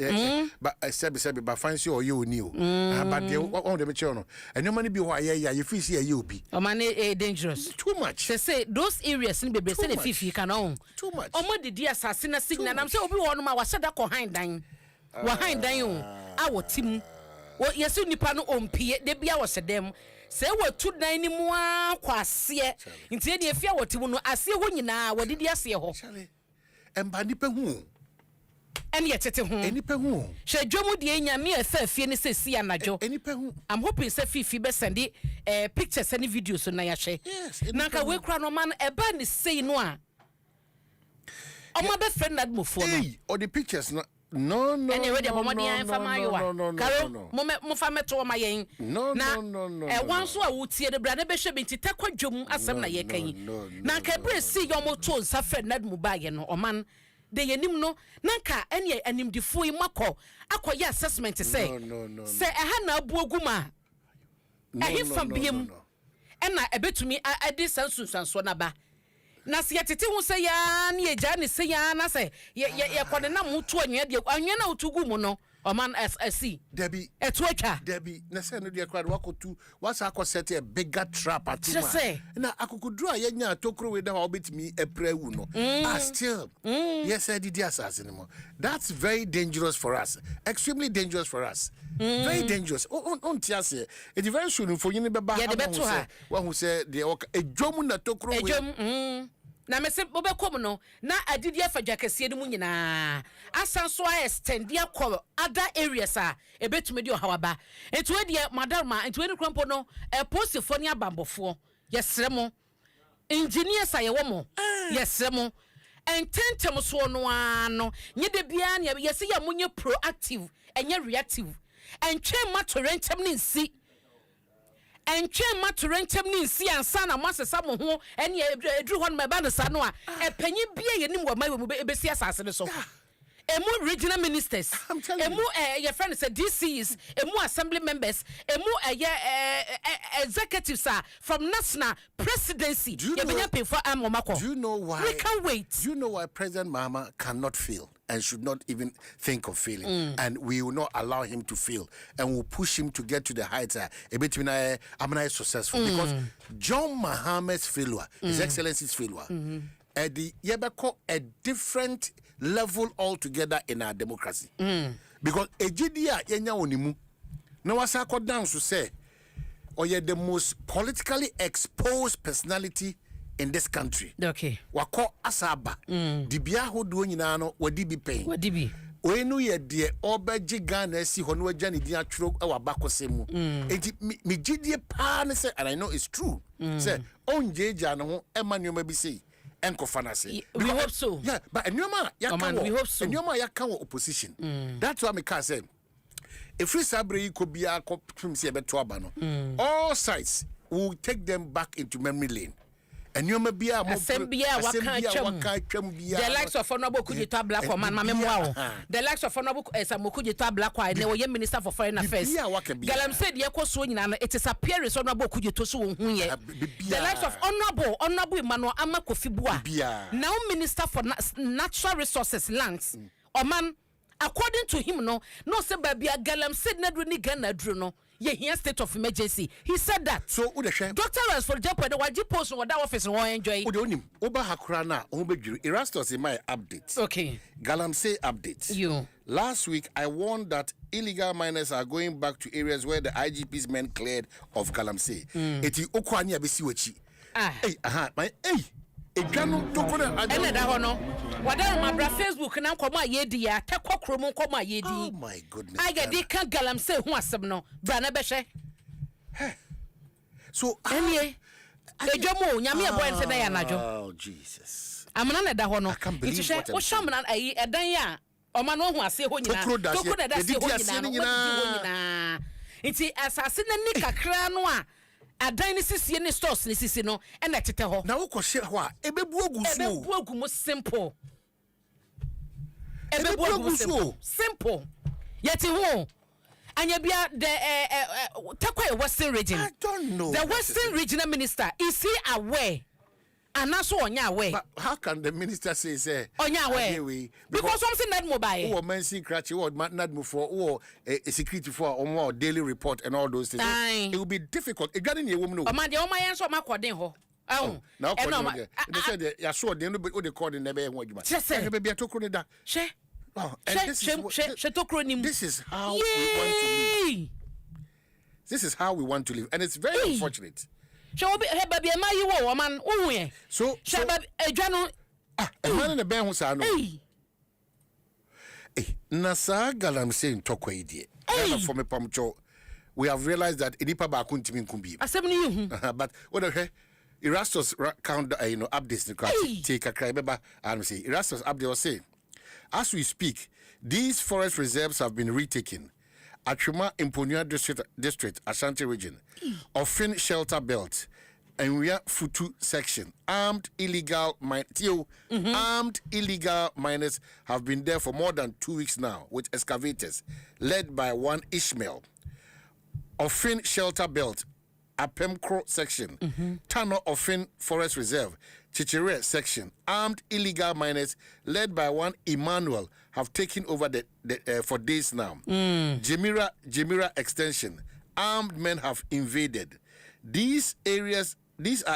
Speaker 1: But I said, but fancy or you knew. But they on the channel. And no money be why you feel see a UP.
Speaker 21: Oh man, dangerous.
Speaker 1: Too much.
Speaker 21: They say those areas in the say the Fifi can own.
Speaker 1: Too much.
Speaker 21: Oh my, the assassin signal. And I'm saying, we want my was said that behind dying. Behind dying. Our team. What you see, Nipano on P. They be our them. Say what 2 9 more quasia. Instead, if you were to I see when you now, what did you see?
Speaker 1: And Bandipe who?
Speaker 21: And yet at home.
Speaker 1: Any pehu.
Speaker 21: Shall Jomo the Enya mere third fiancé see and Najo.
Speaker 1: Any pehu.
Speaker 21: I'm hoping Fifi best send pictures and videos on Nayashe. Yes, Naka we crown man a ban is saying no. Oh, my best friend that move for
Speaker 1: me. Or the pictures not. No.
Speaker 21: Anyway, the moment I am from my once I would see the brother bishop into Takwa Jum as some like Nanka see your motor suffered Nad Mubayan or man. They anim no Nanka any anim the full mako. Aqua assessment to say. No. Say a hana boguma. I hear from him. And I bet to me I did some Susanaba. Na se yetete hu se ya na ye ja ne se ya na se ye kwode na mutu anwa de anwa na otugu mu no o man see
Speaker 1: Debbie
Speaker 21: etu atwa
Speaker 1: Debbie na se no de kwade wakotu wasa akosete a bigger trap atuma na akukudru a yenya tokro we da ho betimi eprawu no still yes I did assassin mo. That's very dangerous for us, extremely dangerous for us. Very dangerous. On tiase. It's very soon for you to be back. One who said the Jomu na tokro we.
Speaker 21: Na me se obekom no na adidia fajakese de mu nyina asan so extend dia call other areas ebetumi de ohawaba etu e de madama etu e krompo no post for ne abambofo yesremo engineers ayewo mo yesremo ententem so no ano nye de bia ne yesi ya munye proactive enye reactive entwe matorentem ne nsi entwe matorentem ne nsi ansa na masesa mo ho ene edru ho no meba no sa no a epanyi bia ye nim wo ma mu ebesi asase ne so emu regional ministers emu your friend said DCs emu assembly members emu executives from national presidency
Speaker 1: do you know why
Speaker 21: we can't wait?
Speaker 1: Do you know why President Mahama cannot fail and should not even think of failing, and we will not allow him to fail, and we'll push him to get to the heights a bit I'm successful because John Mahama's failure, His Excellency's failure, the yebeko a different level altogether in our democracy. Because ejidia yenya onimu na wasako down to say or you're the most politically exposed personality in this country.
Speaker 21: Okay.
Speaker 1: Wako asaba. Dibia ho do nyina no wadi bi pen.
Speaker 21: Wadi bi.
Speaker 1: Oenu ye de obeji Ghana si hono agya ne dia tworo e wa bakose mu. Enti me gidie pa ne say, and I know it's true. Say onjeja no ho e manoma bi sei.
Speaker 21: We hope so.
Speaker 1: Yeah, but we hope so. Opposition. That's why I can say, if we sabre could be a all sides will take them back into memory lane. And you may be a
Speaker 21: the likes of Honorable Kujita Black Woman, the likes of Honorable Samukujita Black White, they were Minister for Foreign Affairs. Galam said, it is a appearance Honorable Kujitosu. The likes of Honorable Emmanuel Amakofibua, now Minister for Natural Resources, Lands. Oman, according to him, no say baby Galam said Nedruni Ghana Druno. Yeah, here state of emergency. He said that.
Speaker 1: So,
Speaker 21: Dr. Rance for example, the YG post on that office and enjoy.
Speaker 1: Oba Hakrana, Erastus in my updates.
Speaker 21: Okay.
Speaker 1: Galamsey updates.
Speaker 21: You.
Speaker 1: Last week, I warned that illegal miners are going back to areas where the IGP's men cleared of Galamsey. Eti Okwani abesiwechi. Hey. Egano tokona
Speaker 21: ene da ho no wada ma bra Facebook na nkoma yedi ya tekwa kromo nkoma yedi.
Speaker 1: Oh my goodness.
Speaker 21: I get the kan Galamsey hu asem no bra na behwe.
Speaker 1: So
Speaker 21: enie ejomo nyame e boy nse na ya najo.
Speaker 1: Oh Jesus.
Speaker 21: Amana na da ho no. Nti wo shamna ayi edan ya o ma no hu ase ho nyina. Tokro da se ho nyina. Nti asase na ni kakra no a adan ni sisi ni stores ni sisi no e na tete ho
Speaker 1: na wo ko hye ho a ebebu ogu
Speaker 21: simple ebebu ogu simple Yeti who? And you be the Western region.
Speaker 1: I don't know.
Speaker 21: The Western regional minister, is he aware? And that's on your way.
Speaker 1: But how can the minister say
Speaker 21: on your way? Because something that mobile.
Speaker 1: Or Mansi Cratchy or not move for or a security for or more daily report and all those things. It will be difficult. A gun in your woman.
Speaker 21: My dear, my answer, my quadinho. Oh,
Speaker 1: now they said they saw the end of the call in the bay. What you might say, baby, I took on that.
Speaker 21: She.
Speaker 1: This is how we want to live. This is how we want to live, and it's very unfortunate.
Speaker 21: So, baby, am I you woman? Oh,
Speaker 1: so,
Speaker 21: Jano,
Speaker 1: a man in the band was I know. Nasa Galam saying Tokwe, from a pomcho. We have realized that Idipa Bakuntimin Kumbi. But what okay? Erastus count updates the take a cry and say Erastus update was saying. As we speak, these forest reserves have been retaken. Achuma Imponia District, Ashanti Region, Ofin Shelter Belt, and we are Futu section. Armed illegal miners have been there for more than 2 weeks now with excavators led by one Ishmael. Ofin Shelter Belt, Apemkro section, Tano Ofin Forest Reserve, Chichire section, armed illegal miners led by one Emmanuel have taken over for days now. Jemira extension, armed men have invaded. These are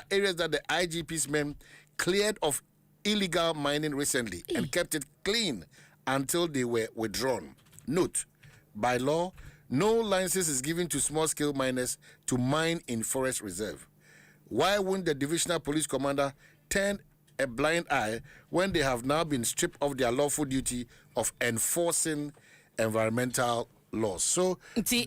Speaker 1: areas that the IGP's men cleared of illegal mining recently and kept it clean until they were withdrawn. Note, by law, no license is given to small-scale miners to mine in forest reserve. Why wouldn't the divisional police commander turn a blind eye when they have now been stripped of their lawful duty of enforcing environmental laws? So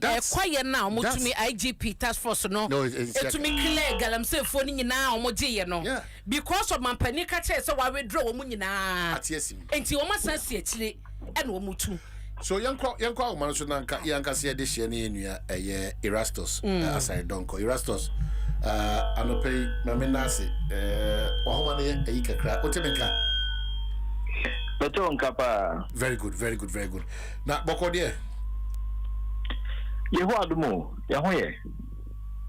Speaker 21: that's quiet now. To me, IGP task force no.
Speaker 1: It's
Speaker 21: to me clear. Galamsey phone now. Moji no.
Speaker 1: Yeah.
Speaker 21: Because of my panic attack, so I withdraw money now.
Speaker 1: Yes.
Speaker 21: And you almost say actually and womutu.
Speaker 1: So young man so yanka say this year ni Erastus as I don't call Erastus anope mamenase ohoma ne ayikakra otemenka
Speaker 10: beto nkapa
Speaker 1: very good na boko there
Speaker 10: yeho adumo yeho ye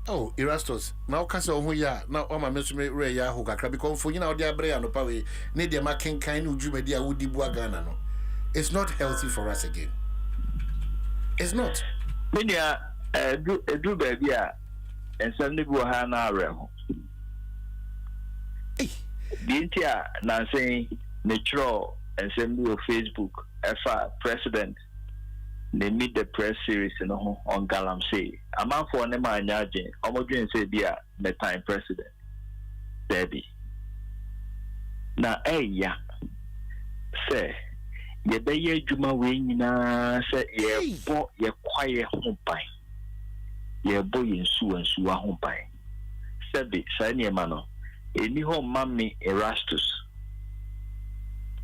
Speaker 1: oh Erastus now kase ohun ya na o ma mesume re ya ho kakra because for nyina odi abre anopa we ne de ma kenkan no dwumadi a wodi bu agana no. It's not healthy for us again. It's not.
Speaker 10: Media do baby and suddenly go hana reho. Dintia na saying natural and send me on Facebook efa president they meet the press series on Galamsey. A man for nema anyaje omodwen say bia the time president. Baby. Na ya say ye be ye djuma we nyina se ye bo ye kwaye ho ban ye bo ye nsu ho ban se be sa ne ma no eni ho mami Erastus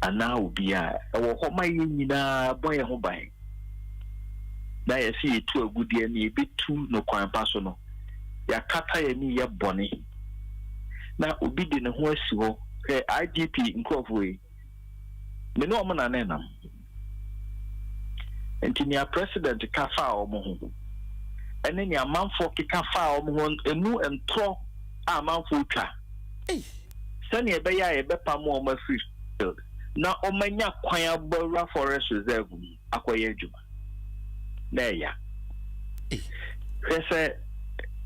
Speaker 10: ana obi a e wo ho ma ye nyina bo ye ho ban na ye si tu agudie ni e betu no kwan pa so no ya kata ye ni ye bone na obi de ne ho asi ho IGP nkofo yi me no mo na nenam enti ni a president ka fa o mo ho ene ni amanfo ka fa o mo ho emu entro amanfo twa sani ebe ya ebe pam o ma free field na o manya kwan abura forest reserve akoye adwuma na ya ese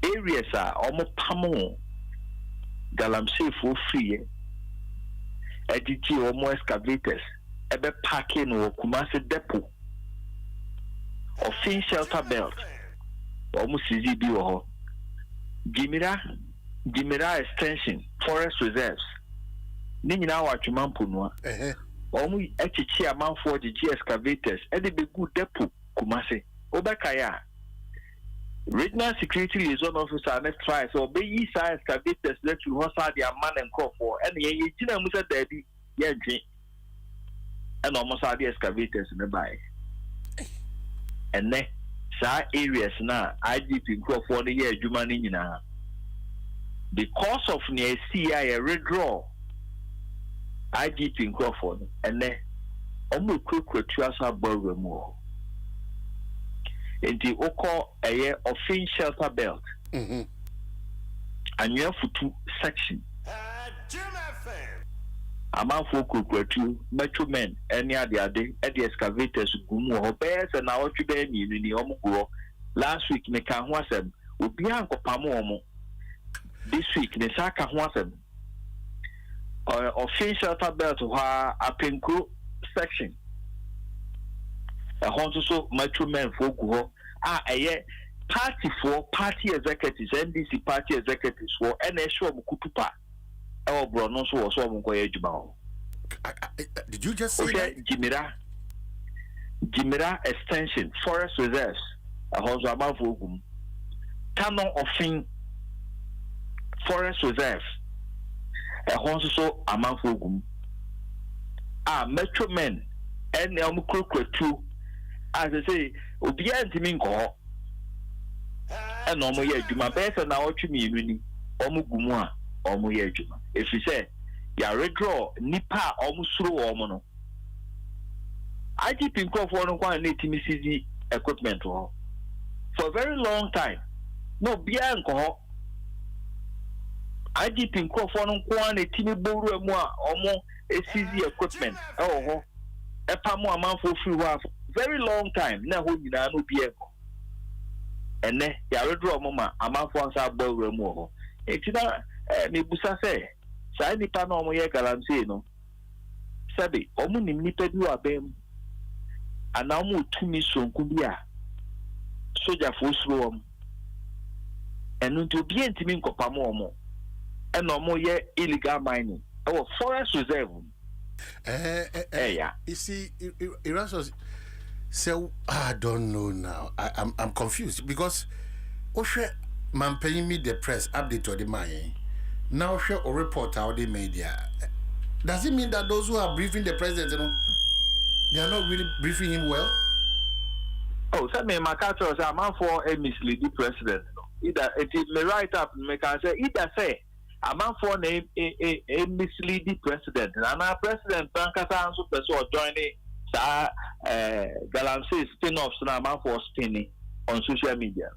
Speaker 10: areas a o mo pam o Galamsey for free editi o mo excavators ebe parking o Kumasi depot Ofin Shelter Belt o mo CZB o Jemira extension forest reserves ni nyina wa twemampo no o mo echichi amanfo de excavators e de be good depot Kumasi obeka ya regional security liaison officer next try so be yi sa excavators let you hosa their man and crop for and ye gina mu say daddy ye dwen and almost all the excavators in the by and ne sa areas na IGP crop for the year adwuma ni nyina because of near CI redraw IGP crop for and ne omo kwekwetu asa borrow mu Enti oko eye offin shelter belt. And you have two section. Amanfo kukwatu metro men any other day at the excavators gumu ho bears and now to be ni omugo. Last week ne kan ho asem obi ankopamo omo. This week ne saka ho asem. Offin shelter belt ho apenku section. A so metro men folk ho party executives, NDC party executives for NSO Mukutupa. Our Bronos was so
Speaker 1: did you just say that?
Speaker 10: Jimira extension, forest reserves, a house above Ogum. Tano offing forest reserves, a house so among Ogum. Metro men, and Elmukru too, as I say, Obian Timinko. And no more yet, my best and now to me, Omugumwa, Omuyajuma. If you say, ya redraw, Nipa, Omusro, Omono. I keep in call for one CZ equipment for a very long time. No, Bianco. I keep in call for one a teeny boru and more, Omo, a CZ equipment. Oh, a pamo amount for free, very long time. Now, you know, no Bianco. And then ya redraw mama amanfo ansa boru mu ho etina me busa se sai nipa na omo ye galamsey no sabi omo nim nipa bi wa bem ana omo tumi sonku bi a soja fo suro omo enu to bi entimi nkopamo omo and omo ye illegal mining our forest reserve
Speaker 1: yeah. You see Erasmus. So I don't know now. I'm confused because Oshe man paying me the press update or the money. Now share a report how they media. Does it mean that those who are briefing the president, you know, they are not really briefing him well?
Speaker 10: Oh, so me Makato say I'm for a misleading president. Either it is me write up make I say either say I'm for a misleading president. And our president Tankasa and super so joining Galamsey spin-offs now man for spinning on social media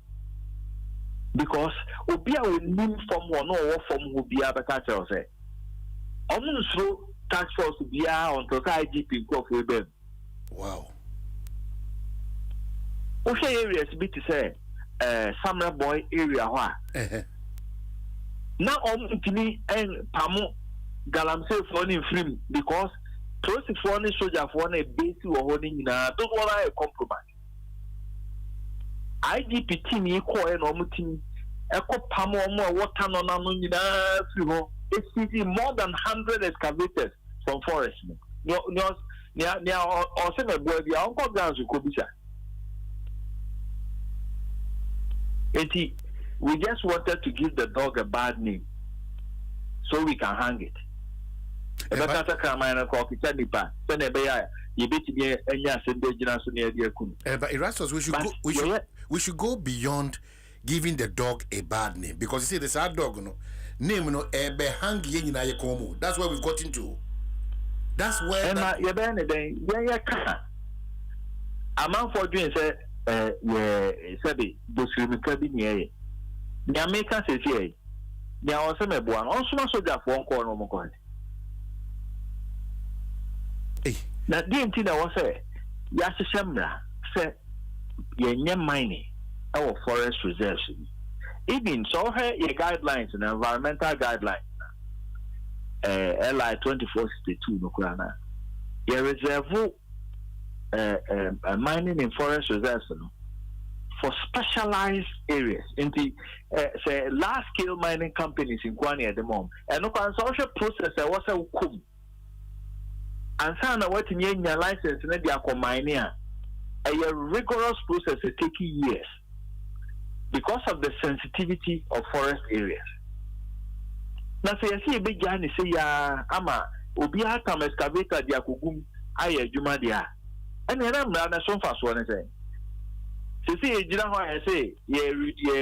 Speaker 10: because Obia will name from one or from Obia Bakacha say Omunusro task force Obia on to IGP go for them.
Speaker 1: Wow.
Speaker 10: Osha areas be to say Summer Boy area now Omutini and Pamo Galamsey for in film because 24 soldiers for a base or holding in a don't want a compromise. IGP team equal and omutin echo pamo more water no na it's more than 100 excavators from forest. No or send a boy the uncle guns with Kobisa. We just wanted to give the dog a bad name so we can hang it. But
Speaker 1: Erasmus, we should go beyond giving the dog a bad name because you see the sad dog name that's where we've got into. That's where
Speaker 10: a man for doing said sabi the American says here there was some one also soldier for one corner. Now, the thing I was say, Yashamra said, you're mining our forest reserves. Even so, your guidelines and environmental guidelines, LI 2462, Nukrana, your reserve mining in forest reserves for specialized areas in the large scale mining companies in Kwani at the moment. And no social process, I was a kum. And so now what in your license and they are mining a rigorous process taking years because of the sensitivity of forest areas. Now say I see a big Johnny say ya ama obi atam excavator dia kugum aye juma dia. And then I'm not so fast one say. See ejina ho I say ye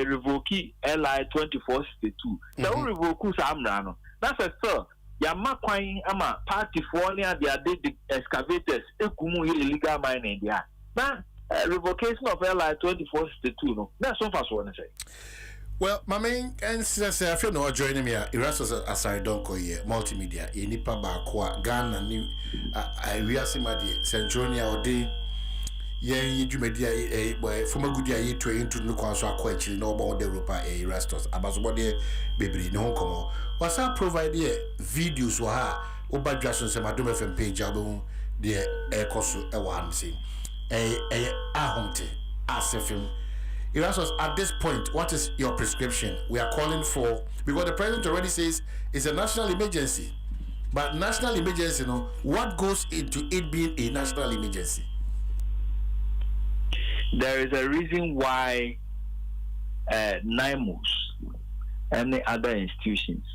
Speaker 10: revoke LI 2462. Now revoke sa amra no. That's a still Yama Kwine Ama party for near the excavators, Ekumu illegal mining there. Now, revocation of LI 2462 no. That's so fast one say.
Speaker 1: Well, my main and says I feel no joining me. Erasmus aside don't call here multimedia. Nipa ba Ghana new we are simadi Centronia or day. Ye jumedia boy from a good year to into no conso actually no about the Europa Erasmus. Abazobody baby no come. Was I provide videos for her over Dwaso Nsem Adom FM page album the koso e wan say ahomte asefim. Erasmus, at this point, what is your prescription? We are calling for, because the president already says it's a national emergency. But national emergency, you know, what goes into it being a national emergency?
Speaker 10: There is a reason why NIMOS and the other institutions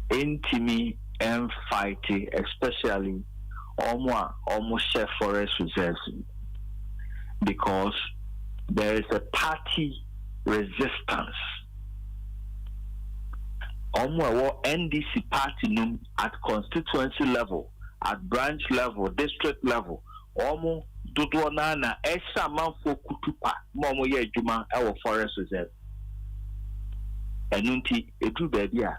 Speaker 10: intimi and fighting, especially almost share forest reserves, because there is a party resistance. NDC party at constituency level, at branch level, district level, Dudwana Esa Manfo Kutupa, Momo Yejuma, our forest reserve. And Nunti, Edu Babia,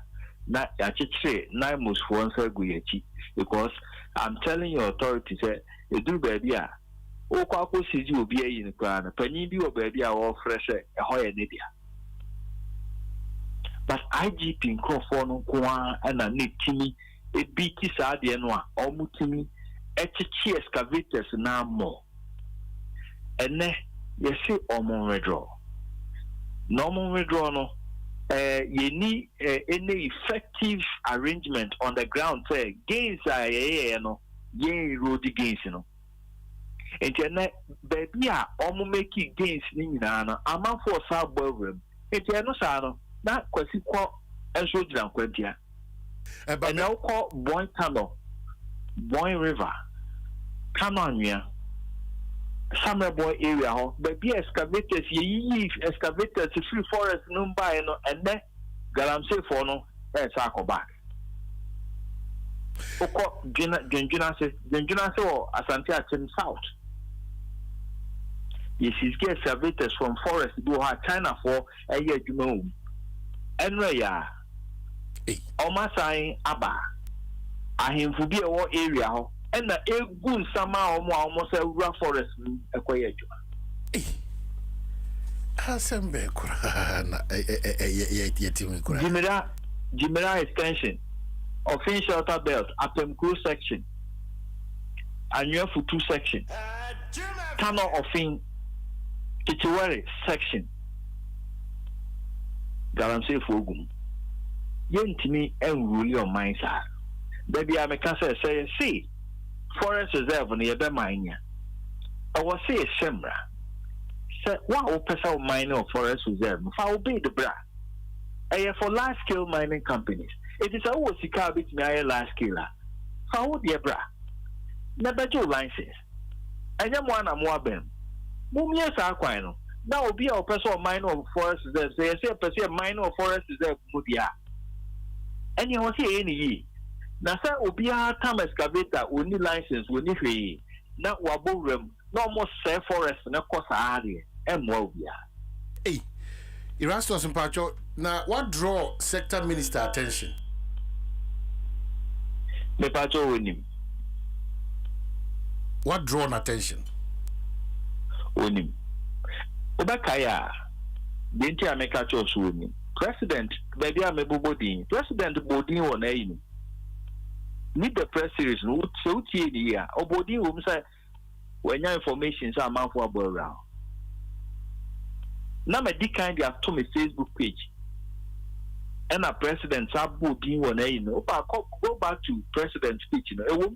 Speaker 10: not Yachitre, Naimus Fonsa Guyachi, because I'm telling your authorities, Edu Babia. Okako siji obi ayi ne kwa na panyin bi obabi a wo freshe ehoye ne dia. But IGP nkrofo no kwa na ne timi e bi ki sa de no a omutimi echichi excavators na mo. Ene yesi omon withdraw. No omon withdraw no ye ni any effective arrangement on the ground say gains are no ye road gains no. Enti baby a omo make gains ni nyina na amanfo sa bawrem enti eno sa no na kwasi kwo enso giran kwadia e na ko Boy Tunnel, Boy River, Kananwia, Summer Boy area ho baby excavators ye excavators free forest no buy no ene galamsey for no e sa ko back oko genjuna se o Asante Achim South. Yes, he's get excavators from forest do ha China for a year you know. Enwe ya Omasai Aba ahemfu bi e wo area ho and na egu nsama almost a rural forest ekwaye adwuma.
Speaker 1: Asembe kura na yetimi kura.
Speaker 10: Jimera extension, Offin Shelter Belt, Apem Crew section, Annual Futu section, Tunnel Offin Kitiwari section. Galamsey Fogum. Yentimi enruli on mine sir. Baby I make say see forest reserve near the mine. I was say Semra. Say what opesa mine or forest reserve. Fa obey the bra. For large scale mining companies. It is always a car bit me large scale. Fa wo de bra. Never do license. And yam one am wabem. Mum yes akwan no. Now be a person mine of forest reserve. Say a person mine of forest reserve mudia. And you will see any ye. Now, sir, Obia time excavator only license will need free. Not waburem, no more say forest, no cost area, and more.
Speaker 1: Hey, Erasmus and Pacho, now what draw sector minister attention?
Speaker 10: Me Pacho win him.
Speaker 1: What drawn attention?
Speaker 10: Win him. Obakaya, didn't you make a choice with him? President, baby, I'm a body. President Bodin on a need the press series, no so here. Or body whom say when your information are man for around. Now, my dick kind of to my Facebook page. And a president Sabu being on a go back to president's speech, you know.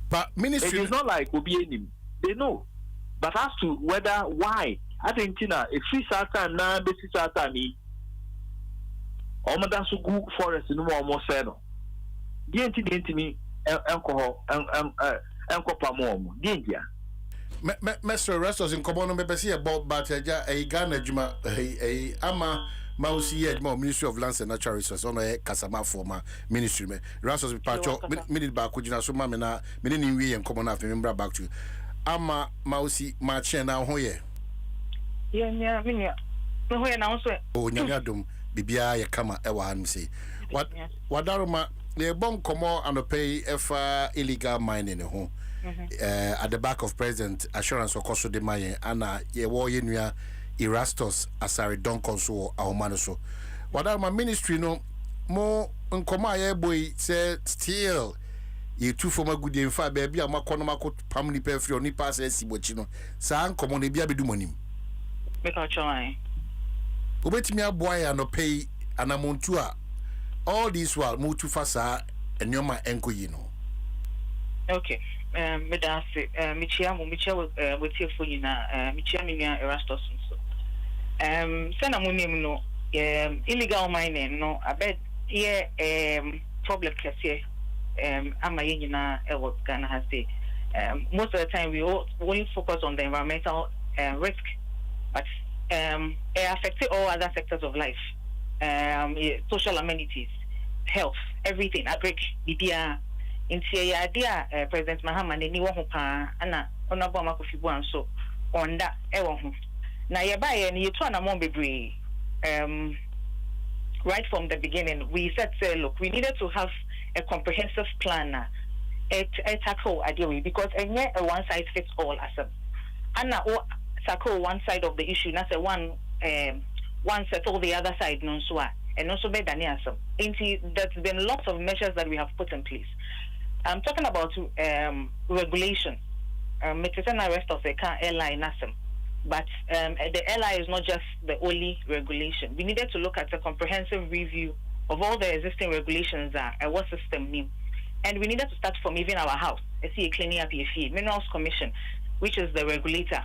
Speaker 1: But ministry
Speaker 10: it is not like we'll be in they know. But as to whether why I think if free time now basis time Omada so good forest no more say no. Dienti me alcohol enkopa mo dientia.
Speaker 1: Mr. Restos in Kobono Bebesi about Bataja a Ghana Juma a Ama Mausi Edmo Ministry of Lands and Natural Resources on a Kasama former ministry. Restos with Pacho minute back with Suma Mena, Mini and Common after member back to ama mausi mache na ho ye.
Speaker 11: Yeah, minya. No ho na so.
Speaker 1: Oh, nyanyadum bibia ye kama e wa hanum sei. Wadaroma le bon komo anopay efa illegal mining ho. At the back of President Assurance Okoso de Maye ana ye wo ye nua Erastus Asare Don Konso ahomano so. Wadaroma ministry no mo nkoma ye boy say still ye two former good in fa baby amakono mako pam ni pe free oni pass esibochi no sa nkomo ne bia bedu monim
Speaker 11: make a try
Speaker 1: obetimi aboa ya no pay anamontu a all this while mo tu fa sa enyoma enko yi no.
Speaker 11: Okay, me da se michia with your phone na michia me Erastus so send amonim no illegal mining no abed here problem case ama yina what Ghana has say most of the time we only focus on the environmental risk, but it affects all other sectors of life, social amenities, health, everything. I break BBA into idea President Mahama ni wo pa ana honorable Makofibu so on that na yeba ye to na mo bebre right from the beginning we said say look, we needed to have a comprehensive plan tackle ideally because a one size fits all as a tackle one side of the issue not a one settle the other side no so and also be than answer. There's been lots of measures that we have put in place. I'm talking about regulation. It's an arrest of the car airline asem. But the airline is not just the only regulation. We needed to look at a comprehensive review of all the existing regulations what system mean. And we needed to start from even our house. See a cleaning up Minerals Commission, which is the regulator.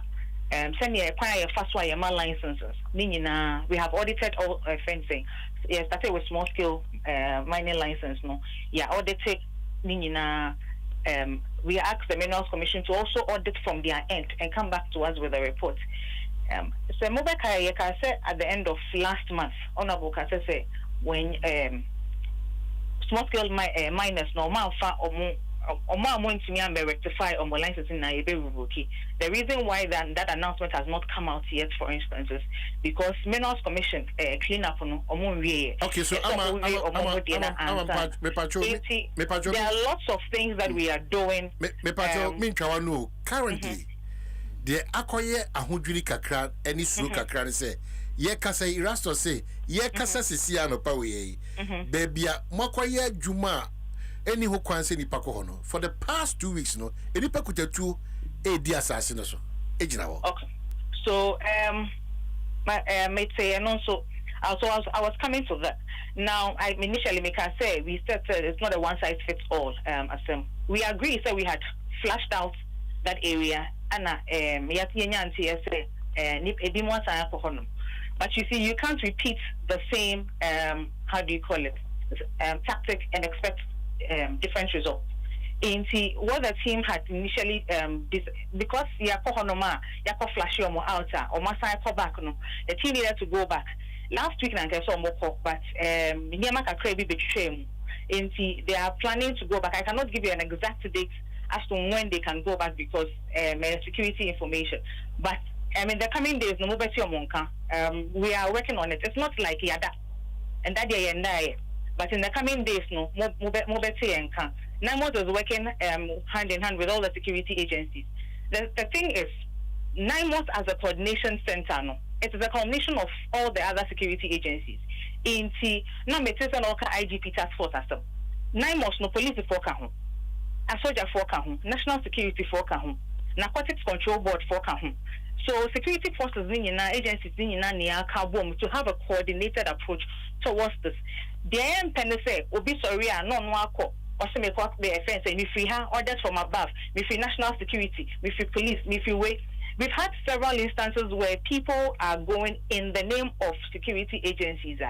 Speaker 11: Send me acquire fast wire licenses. Meaning we have audited all fencing. Yeah, started with small scale mining license. No, yeah, audited. Meaning we asked the Minerals Commission to also audit from their end and come back to us with a report. So Mobeka said at the end of last month, Honorable Kase say when small scale miners no man fa to rectify on my license in Nairobi. The reason why that announcement has not come out yet, for instance, is because Minerals Commission clean up on
Speaker 1: okay, so
Speaker 11: there are lots of things that we are doing.
Speaker 1: Currently, the akoye ahudwiri kakra any suru kakra say ye kasa Erastus say ye kasa sisia no pa we bebia makoye djuma any who kwanse nipa ko hono for the past 2 weeks no enipa kutatu e di asase no so ejina ho.
Speaker 11: Okay, so may say and also I was coming to that. Now I initially make I say we said it's not a one size fits all. We agree so we had flashed out that area and but you see you can't repeat the same how do you call it tactic and expect different results. What the team had initially because flashy or outer or back the team needed to go back last week and but they are planning to go back. I cannot give you an exact date as to when they can go back because security information, but in the coming days no we are working on it. It's not like yada and that day and die. But in the coming days, no, NIMOD is working hand in hand with all the security agencies. The thing is, NIMOD as a coordination center, no, it is a combination of all the other security agencies. Now, IGP task force as NIMOD no police for kahun, a soldier for kahun, national security for kahun, narcotics control board for kahun. So security forces agencies to have a coordinated approach towards this. The MP say obi sorry no akọ also make the offense and if we have orders from above, if we national security, if we police, if we wait. We've had several instances where people are going in the name of security agencies.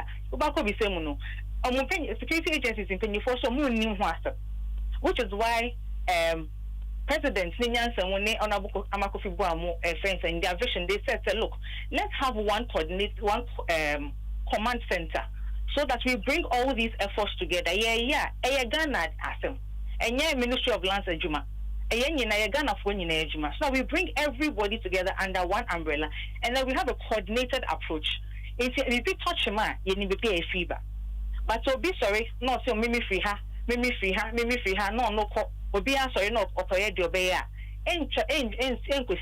Speaker 11: Security agencies in 24 so which is why President Ninyansa when they Honorable Amakofibu friends in their vision they said look, let's have one command center so that we bring all these efforts together. Ghana asem. And Ministry of Lands and Juma. So we bring everybody together under one umbrella, and then we have a coordinated approach. If you touch ma, you need to pay a fever. But so be sorry, no, so mimi free her, no, be sorry, no, okay, do be ya.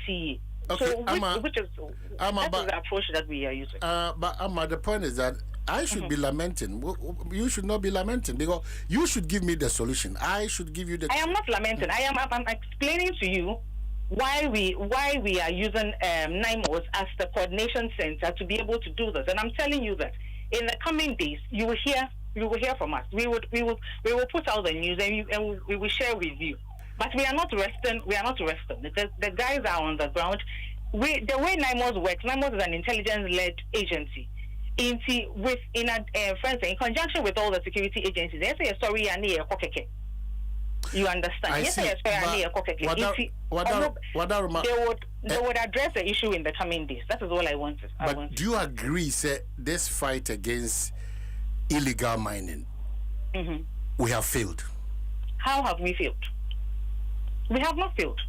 Speaker 11: See.
Speaker 1: Okay,
Speaker 11: so which is the approach that we are using.
Speaker 1: But the point is that I should be lamenting. You should not be lamenting because you should give me the solution. I should give you the.
Speaker 11: I am not lamenting. I'm explaining to you why we are using NIMOS as the coordination center to be able to do this. And I'm telling you that in the coming days you will hear from us. We will put out the news and we will share with you. But we are not resting. The guys are on the ground. The way NIMOS works, NIMOS is an intelligence-led agency. In conjunction with all the security agencies, they say sorry and you understand? They would address the issue in the coming days. That is all I wanted.
Speaker 1: Do you agree, sir, this fight against illegal mining, we have failed?
Speaker 11: How have we failed? We have not failed.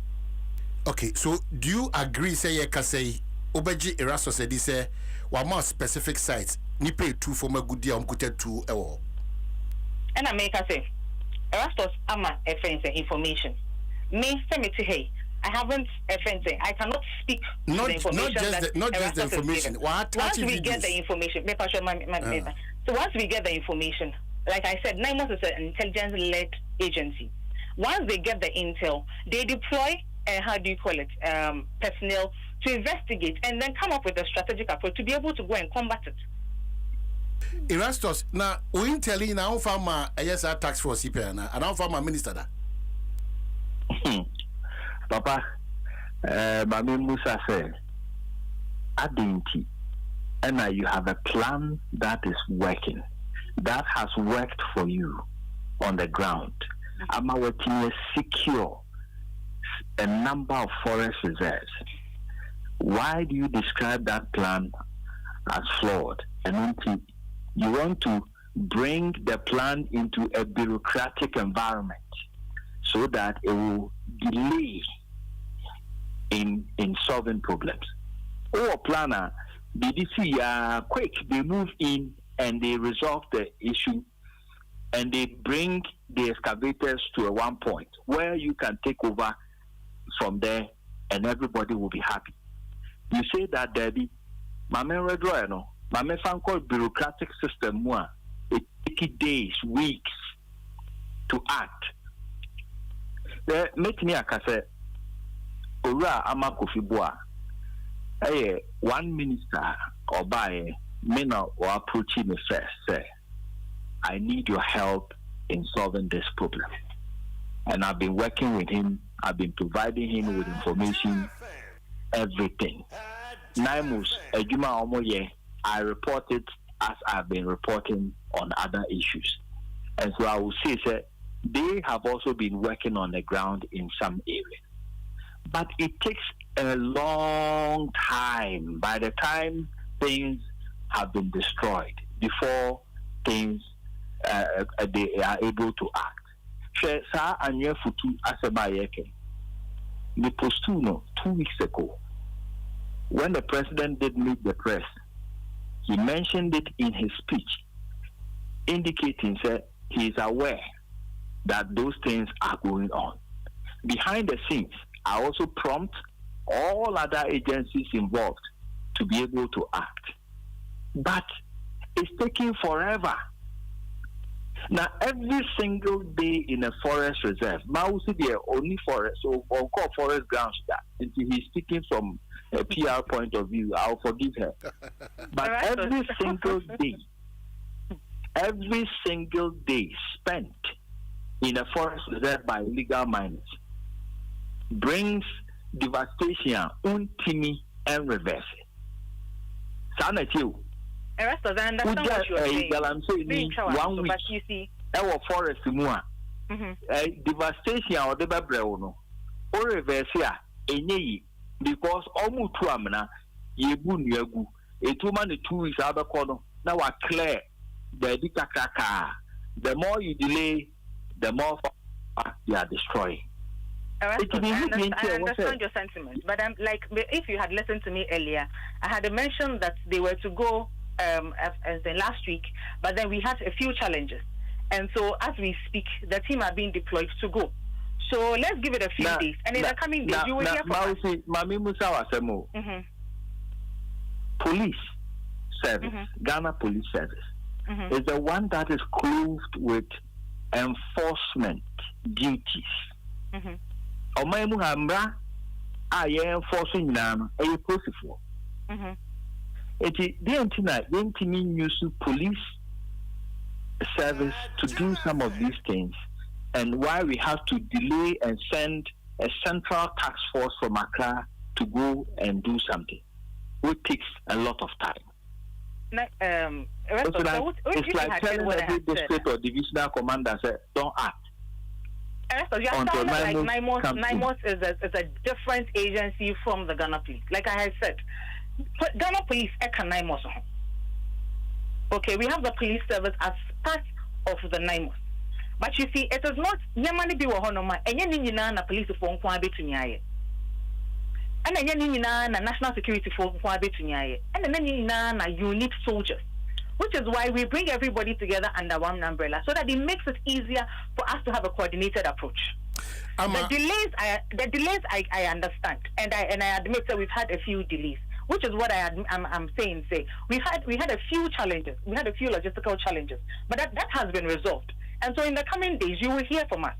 Speaker 1: Okay, so do you agree, say, Kasei, Obeji Eraso said, he said, one more specific sites, ni pay two for my good deal, two ewo.
Speaker 11: And I make us say, Erastus, ama a friend information. Me, hey, I haven't a friend I cannot speak
Speaker 1: not,
Speaker 11: the information.
Speaker 1: Not just the information.
Speaker 11: Once we get the information, so once we get the information, like I said, NIMOS is an intelligence-led agency. Once they get the intel, they deploy, personnel to investigate and then come up with a strategic approach to be able to go and combat it.
Speaker 1: Erastus, now we tell you now from yes, our tax force and now from my minister.
Speaker 10: Papa, Mami Musa said, Adinti, and now you have a plan that is working, that has worked for you on the ground. I'm working to secure a number of forest reserves. Why do you describe that plan as flawed? And you want to bring the plan into a bureaucratic environment so that it will delay in solving problems. Or planner, BDC quick, they move in and they resolve the issue and they bring the excavators to a one point where you can take over from there and everybody will be happy. You say that, Daddy, Mame Redroy, no, Mame Fanko bureaucratic system, it takes days, weeks to act. Make me a cassette. Ora Amakofibua. One minister or by Mena or approaching me first, say, I need your help in solving this problem. And I've been working with him, I've been providing him with information, everything. NIMOS, Ejuma Omoye, I report it as I've been reporting on other issues. And so I will say, sir, they have also been working on the ground in some areas. But it takes a long time by the time things have been destroyed before things they are able to act. Sa anye futu asema yeke. The postuno 2 weeks ago, when the president did meet the press, he mentioned it in his speech, indicating that he is aware that those things are going on. Behind the scenes, I also prompt all other agencies involved to be able to act. But it's taking forever. Now, every single day in a forest reserve, Mausi there only forest, so on call forest grounds that until he's speaking from a PR point of view, I'll forgive her. But every single day spent in a forest reserve by illegal miners brings devastation, untimi and reverse. Sanity.
Speaker 11: I understand what you're saying.
Speaker 10: 1 week.
Speaker 11: But you see,
Speaker 10: our forest mua. Devastation or the babrano. Or reverse here, because almost 2 amena, Yebun Yagu, a 2 months, 2 weeks out of corner. Now I clear the dikaka. The more you delay, the more you are destroying.
Speaker 11: I understand your sentiment, but if you had listened to me earlier, I had mentioned that they were to go as the last week, but then we had a few challenges, and so as we speak, the team are being deployed to go. So let's give it a few days, and in the coming days, you will hear from us.
Speaker 10: Mami Musa Wasemo. Police Service, Ghana Police Service, is the one that is clothed with enforcement duties. Omayemu Hamra, I am enforcing now a process for. It is the anti use police service to do some of these things, and why we have to delay and send a central task force from Accra to go and do something, which takes a lot of time. It's like telling every district or divisional commander, don't act.
Speaker 11: You are sounding like NIMOS is a different agency from the Ghana Police. Like I had said, Ghana Police NIMOS. Okay, we have the police service as part of the NIMOS. But you see, it is not Yamani Biwa Honoma, and Yanina na police for Nkwabe Tunyaye. And Yanina na national security for Nkwabe Tunyaye. And Yanina na unit soldiers. Which is why we bring everybody together under one umbrella, so that it makes it easier for us to have a coordinated approach. The delays I understand, and I admit that we've had a few delays, which is what I'm saying. We had a few challenges, we had a few logistical challenges, but that has been resolved, and so in the coming days you will hear from us.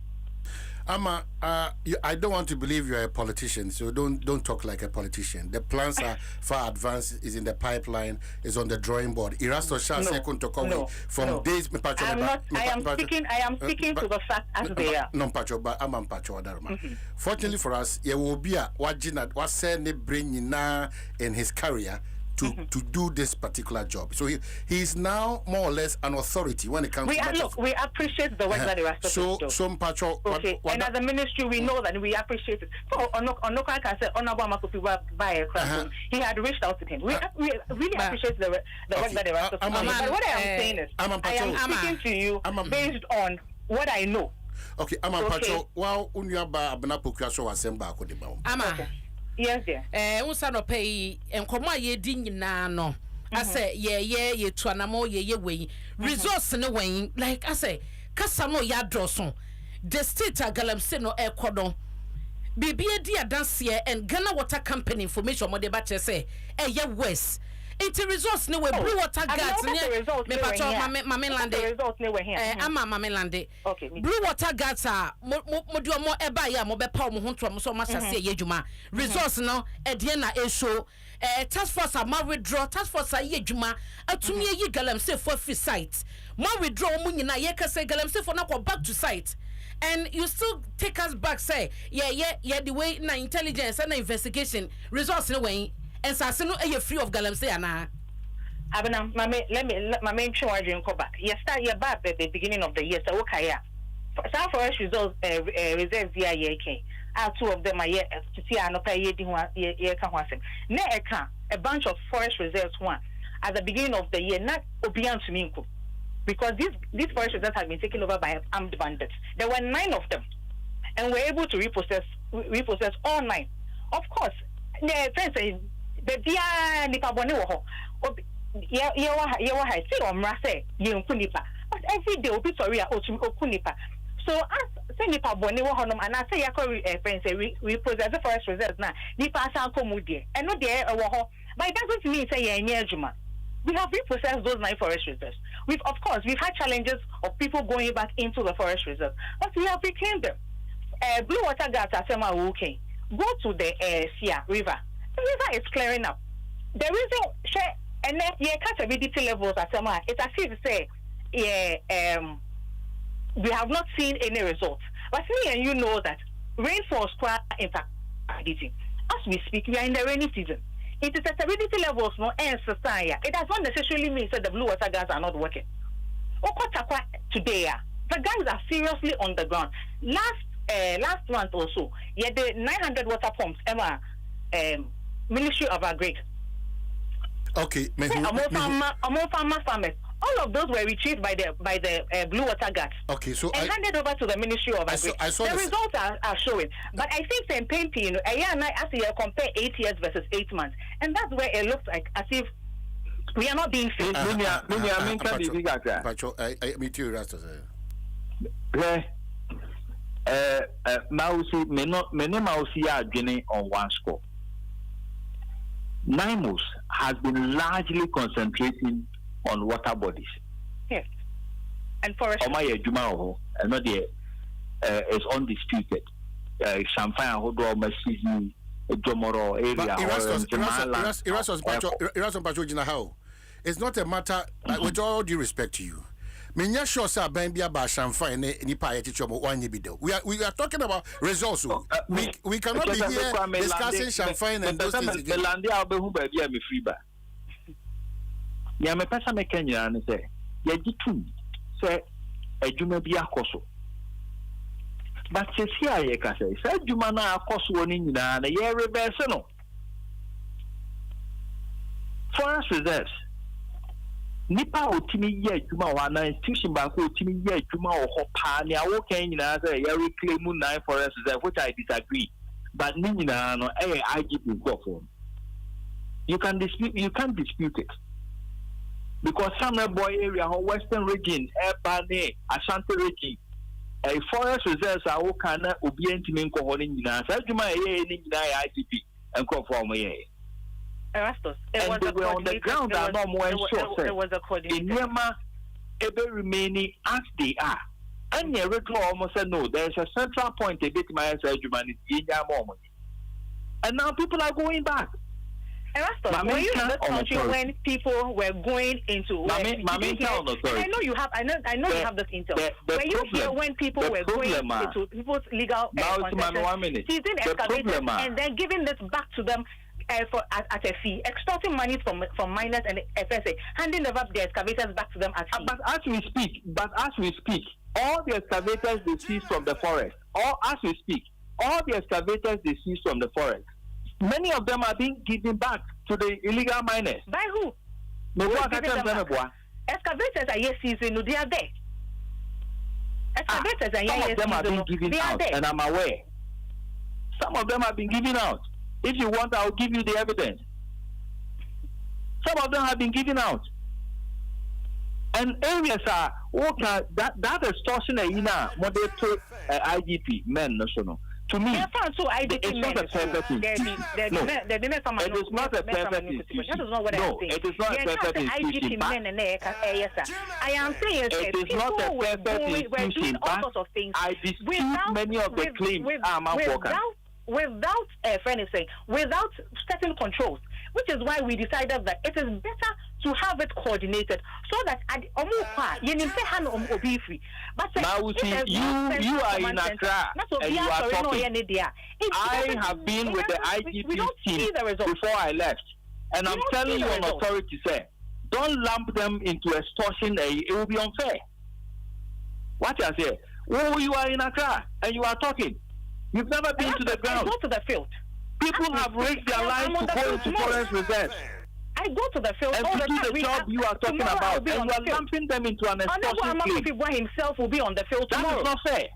Speaker 1: I don't want to believe you're a politician, so don't talk like a politician. The plans are far advanced, is in the pipeline, is on the drawing board. Erasto Shah second to come from days.
Speaker 11: I am speaking to the fact as they are.
Speaker 1: No, Pacho, but I'm Pacho Darma. Fortunately for us, there will be a Wajina was sending bringing now in his career to do this particular job. So he is now more or less an authority when it comes to
Speaker 11: we appreciate the work that the rest of
Speaker 1: Pacho,
Speaker 11: and as a ministry we know that we appreciate it. So Onoka can say Honorable Makopi buy a craft. He had reached out to him. We really appreciate the work that the rest of but what I am saying is I am speaking to you based on what I know.
Speaker 1: Okay, Pacho, wow, Unyaba Abnapuka so asemba
Speaker 11: Ama. Yes, dear.
Speaker 21: Unsa no pay enkomo ye di nyina no. I say ye tuanamo ye we. Resource no wen like I say kasa no ya droso. The state Galamsey no ekodo. Bibi di adanse and Ghana Water Company information mo de ba che say ye west. It's resource no we blue water guards me pato mame lande ama mame lande blue water guards are mo do mo eba ya mo be pa mo honto mo so ma sase ye dwuma resource no e de na e show task force ma withdraw task force ye dwuma atumi yi Galamsey for free site ma withdraw mo nyina ye ka say Galamsey for na go back to site. And you still take us back say yeah the way na intelligence and investigation resource no way. And Sassino are free of Galamsey ana.
Speaker 11: Abena, my main show I didn't go back. You start your back at the beginning of the year, so okay, yeah. Some forest results reserves via YK. Two of them are yet to see an operating one year. A bunch of forest reserves one at the beginning of the year, not Obian to Minko. Because these forest reserves have been taken over by armed bandits. There were 9 of them, and we're able to repossess all 9. Of course, the friends say. The dia nipa bone wo ho ye wa ha see omra say ye nkunipa but every day obi tori a otumi okunipa so as say nipa bone wo ho no and say yakọ friends say we possess the forest reserves na nipa san komu de eno de wo ho but it doesn't mean say ye nya adwuma. We have repossessed those 9 forest reserves. We've had challenges of people going back into the forest reserve, but we have reclaimed them. Blue water guards are saying okay, go to the Sia River. The river is clearing up. The reason, and then you catch ability levels at some. It's as if say, we have not seen any results. But me and you know that rainfall square impact. As we speak, we are in the rainy season. It is at ability levels no and society. It does not necessarily mean that the blue water guards are not working. Okotakwa today, the guys are seriously on the ground. Last month also, the 900 water pumps, Ministry of Agri.
Speaker 1: Okay,
Speaker 11: among farmers All of those were retrieved by the Blue Water Guards.
Speaker 1: Okay, so
Speaker 11: and handed over to the Ministry of Agri. The results are showing. But I think Pain, a year and I as you compare 8 years versus 8 months, and that's where it looks like as if we are not being fair.
Speaker 1: Me too, Rasta.
Speaker 10: Mausi, many Mausi are winning on one score. NIMOS has been largely concentrating on water bodies.
Speaker 11: Yes. And forest.
Speaker 10: Omaya Jumao, and not yet, is undisputed. Champagne, Hodo, Massisi, Jomoro area.
Speaker 1: It's not a matter, with all due respect to you. Menya sure sir ben bia ba champagne ni pa yeti chomo wanye bido. We are talking about results. We cannot be here discussing champagne and those things again.
Speaker 10: Melandi abehu ba bia me free ba. Ya me pesa me Kenya ne say ya gitu say adwuma bi akoso. But se si aye ka say adwuma na akoso ni nyina na ye reverse no. Forest reserves nipa otimi ye adwuma wa na institution ba ko otimi ye adwuma ho pa ne awo kan nyina say ya reclaim 9 forest reserve, which I disagree, but ni nyina no IGP go for. You can't dispute it, because some boy area western region Ebane Ashanti region a forest reserves are all kind of obedient to me calling nyina say adwuma ye ni nyina IGP and go for me.
Speaker 11: Erastus,
Speaker 10: and they were on the ground are not more sure.
Speaker 11: It was a coordinator.
Speaker 10: In Yema, ever remaining as they are. And you almost said no, there's a central point a bit my humanity in your moment. And now people are going back.
Speaker 11: Erastus, were you in this country when people were going into
Speaker 10: I know you have you have this intel. Were you here when people were going into people's legal seizing excavators and then giving this back to them at a fee, extorting money from miners and FSA, handing them up the excavators back to them at fee. But as we speak, all the excavators they seize from the forest. All the excavators they seize from the forest. Many of them are being given back to the illegal miners.
Speaker 11: By who? Excavators are yes season, they are there. Excavators are yes season,
Speaker 10: some of them are being given out, and I'm aware. Some of them have been given out. If you want, I'll give you the evidence. Some of them have been given out. And areas are that extortion when they told IGP men national. To me, it's not a perfect thing. No, it is not a perfect institution.
Speaker 11: That is not what I'm saying.
Speaker 10: It is not a perfect institution.
Speaker 11: I am saying
Speaker 10: it is not a perfect institution. I dispute many of the claims.
Speaker 11: Without certain controls, which is why we decided that it is better to have it coordinated so that but
Speaker 10: now you are in Accra and you are talking. I have been with the IGP team before I left, and I'm telling you on authority, sir, don't lump them into extortion. It will be unfair. What I say? Oh, you are in Accra and you are talking. You've never been to the ground.
Speaker 11: I go to the field.
Speaker 10: People have risked their lives to go into forest reserves.
Speaker 11: I go to the field
Speaker 10: and
Speaker 11: all
Speaker 10: to do the job you are talking about, and you are lumping them into an extortion claim.
Speaker 11: Himself will be on the field tomorrow.
Speaker 10: That is not fair.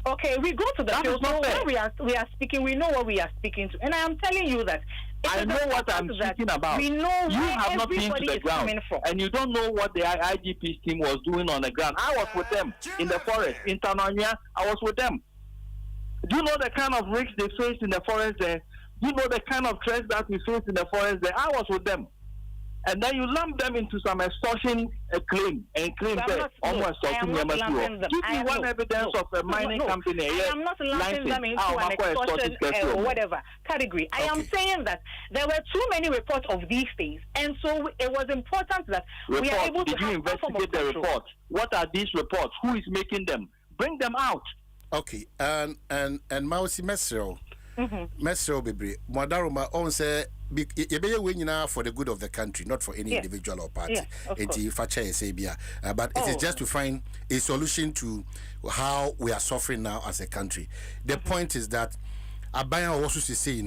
Speaker 11: Okay, we go to the field. So when we are speaking, we know what we are speaking to, and I am telling you that.
Speaker 10: I know what I'm speaking about.
Speaker 11: We know
Speaker 10: you have not been to the ground, and you don't know what the IGP's team was doing on the ground. I was with them in the forest in Tanzania. I was with them. Do you know the kind of risks they face in the forest there? Do you know the kind of threats that we face in the forest there? I was with them. And then you lump them into some extortion claim and claim that almost extorting them. Give me one evidence of a mining company.
Speaker 11: I am not lumping them into an extortion or whatever category. I am saying that there were too many reports of these things, and so it was important that we are able to
Speaker 10: have. Did you investigate the report? What are these reports? Who is making them? Bring them out.
Speaker 1: Okay, and Mausi Mesro, Mesro Bibri, Madaruma on say you winning for the good of the country, not for any individual or party. But it is just to find a solution to how we are suffering now as a country. The point is that Abaya also say,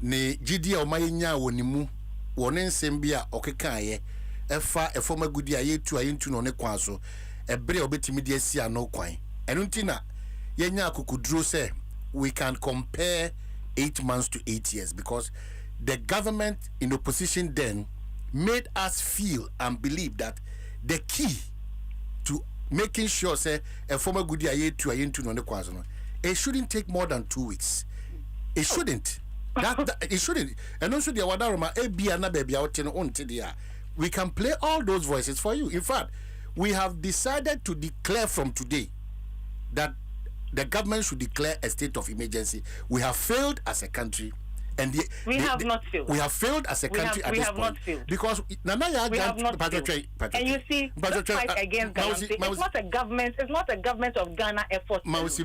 Speaker 1: ne Gidia or Mayanya wonimu, one Sembia, Okekaye. efa a former good year to a into no ne kwanso a bre obetimi de sia no kwan eno ntina yenya akukudro say we can compare 8 months to 8 years because the government in opposition then made us feel and believe that the key to making sure say a former good year to a into no ne kwanso no it shouldn't take more than 2 weeks. It shouldn't. That it shouldn't. And also the wadaroma ebia na baby out in on today. We can play all those voices for you. In fact, we have decided to declare from today that the government should declare a state of emergency. We have failed as a country. And
Speaker 11: we have not failed.
Speaker 1: We have failed as a country at this point. We have not failed. Because
Speaker 11: we have not failed. And you see, the fight against Galamsey, it's not a government. It's not a government of Ghana effort. That is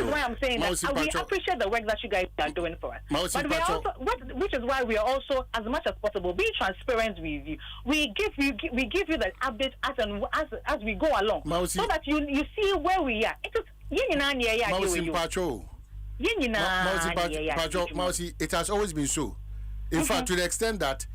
Speaker 11: why I'm saying that we appreciate the work that you guys are doing for us. But we are also, which is why we are also, as much as possible, being transparent with you. We give you the update as we go along, so that you see where we are. It is.
Speaker 1: It has always been so. In fact, to the extent that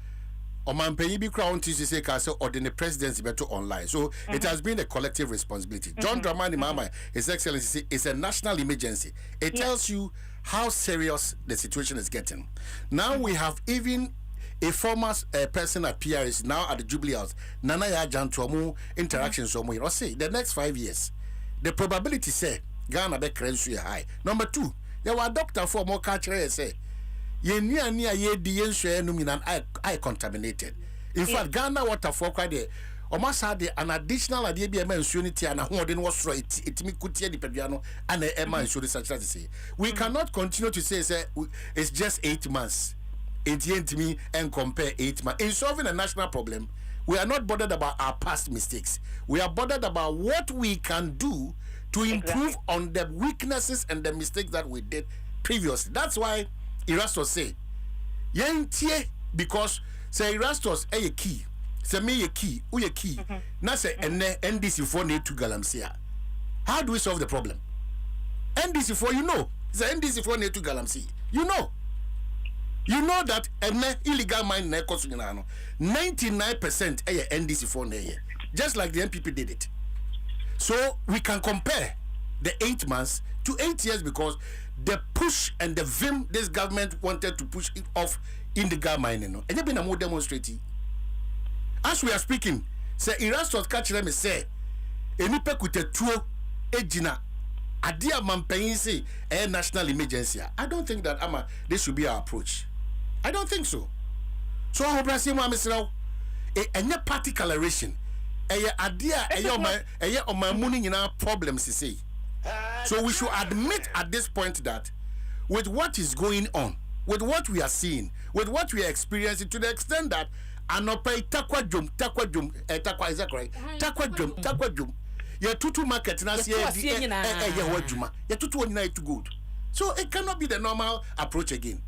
Speaker 1: Oman Penyibi Crown TCC Castle or the presidency better online. So it has been a collective responsibility. John Dramani Mama, His Excellency, is a national emergency. It tells you how serious the situation is getting. Now we have even a former person at PRS now at the Jubilee House, Nana Yajan Tuamu interactions. So we say the next 5 years, the probability say Ghana be currency high. Number 2. There were doctor for more culture say ye near ye di yensu numinan I contaminated. In fact, Ghana water for quite there almost had an additional idea be a man's unity and a hoarding was right. It me could the Pediano and a man should such as say. We cannot continue to say it's just 8 months. It me and compare 8 months. In solving a national problem, we are not bothered about our past mistakes. We are bothered about what we can do to improve on the weaknesses and the mistakes that we did previously. That's why Erastus say, "Yentie," because say Erastus a key, say me a key, we a key. Now say NDC for need to Galamsey. How do we solve the problem? NDC for say NDC for need to Galamsey. You know that illegal mine 99% a NDC for just like the NPP did it. So we can compare the 8 months to 8 years because the push and the vim this government wanted to push it off in the gas mining. And they've been a more demonstrating. As we are speaking, say Erastus catch them and say, "Enipe kute tuo ejina adia mampeyin say a national emergency." I don't think that this should be our approach. I don't think so. So I hope I see my a party coloration. Problems to say. So we should admit at this point that with what is going on, with what we are seeing, with what we are experiencing, to the extent that anopai takwa jum is that correct? Takwa jum your tutu market na say your tutu one too good. So it cannot be the normal approach again.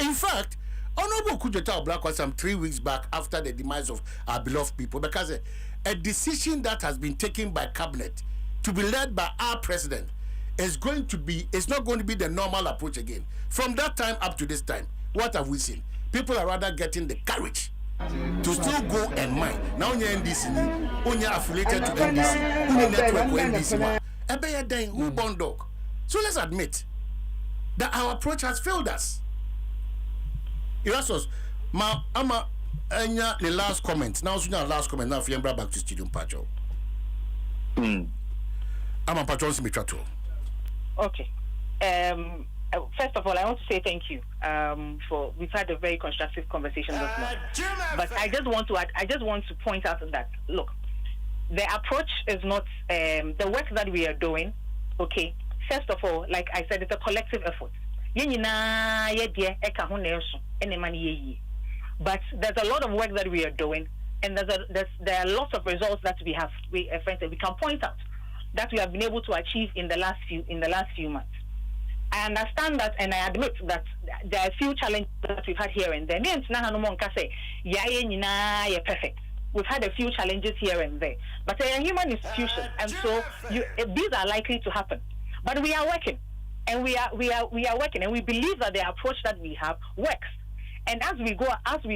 Speaker 1: In fact, Honorable Kujeta Black was some 3 weeks back after the demise of our beloved people because a decision that has been taken by cabinet to be led by our president is not going to be the normal approach again. From that time up to this time, what have we seen? People are rather getting the courage to still go and mine. Now you're NDC, you're affiliated to NDC, you're network with NDC. Who born dog? So let's admit that our approach has failed us. Erastus, the last comment. Now, last comment. Now, if you back to studio, Pacho. I'm a patron.
Speaker 11: Okay. First of all, I want to say thank you. We've had a very constructive conversation this morning. But I just want to point out that look, the approach is not the work that we are doing. Okay. First of all, like I said, it's a collective effort. But there's a lot of work that we are doing, and there are lots of results that we can point out that we have been able to achieve in the last few months. I understand that, and I admit that there are a few challenges that we've had here and there. Perfect. We've had a few challenges here and there, but they are human institutions, and so these are likely to happen. But we are working. And we are working, and we believe that the approach that we have works. And as we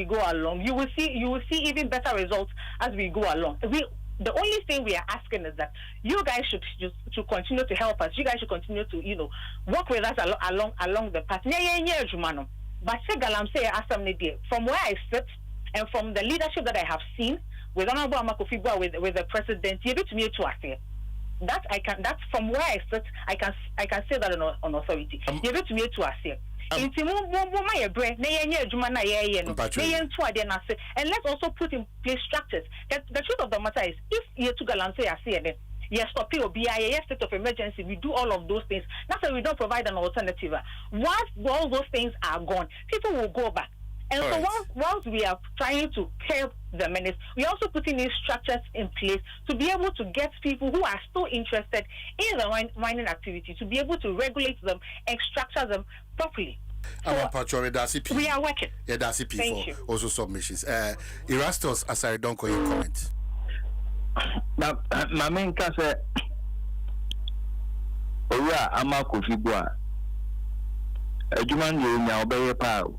Speaker 11: go along, you will see even better results as we go along. The only thing we are asking is that you guys should continue to help us. You guys should continue to work with us along the path. But from where I sit and from the leadership that I have seen with Honorable Amakofibua with the president, that from where I sit, I can say that on authority. And let's also put in place structures. The truth of the matter is, if you took a land say yes, stop POBI, yes, state of emergency, we do all of those things. That's why we don't provide an alternative. Once all those things are gone, people will go back. And all so right. whilst we are trying to curb the menace, we are also putting these structures in place to be able to get people who are still interested in the mining activity to be able to regulate them and structure them properly. So we are working.
Speaker 1: Yeah, that's it.
Speaker 11: Thank you.
Speaker 1: Also submissions. Erastus, as I don't call your comment.
Speaker 10: My main case, Oya Amakofibua, a human being now by power.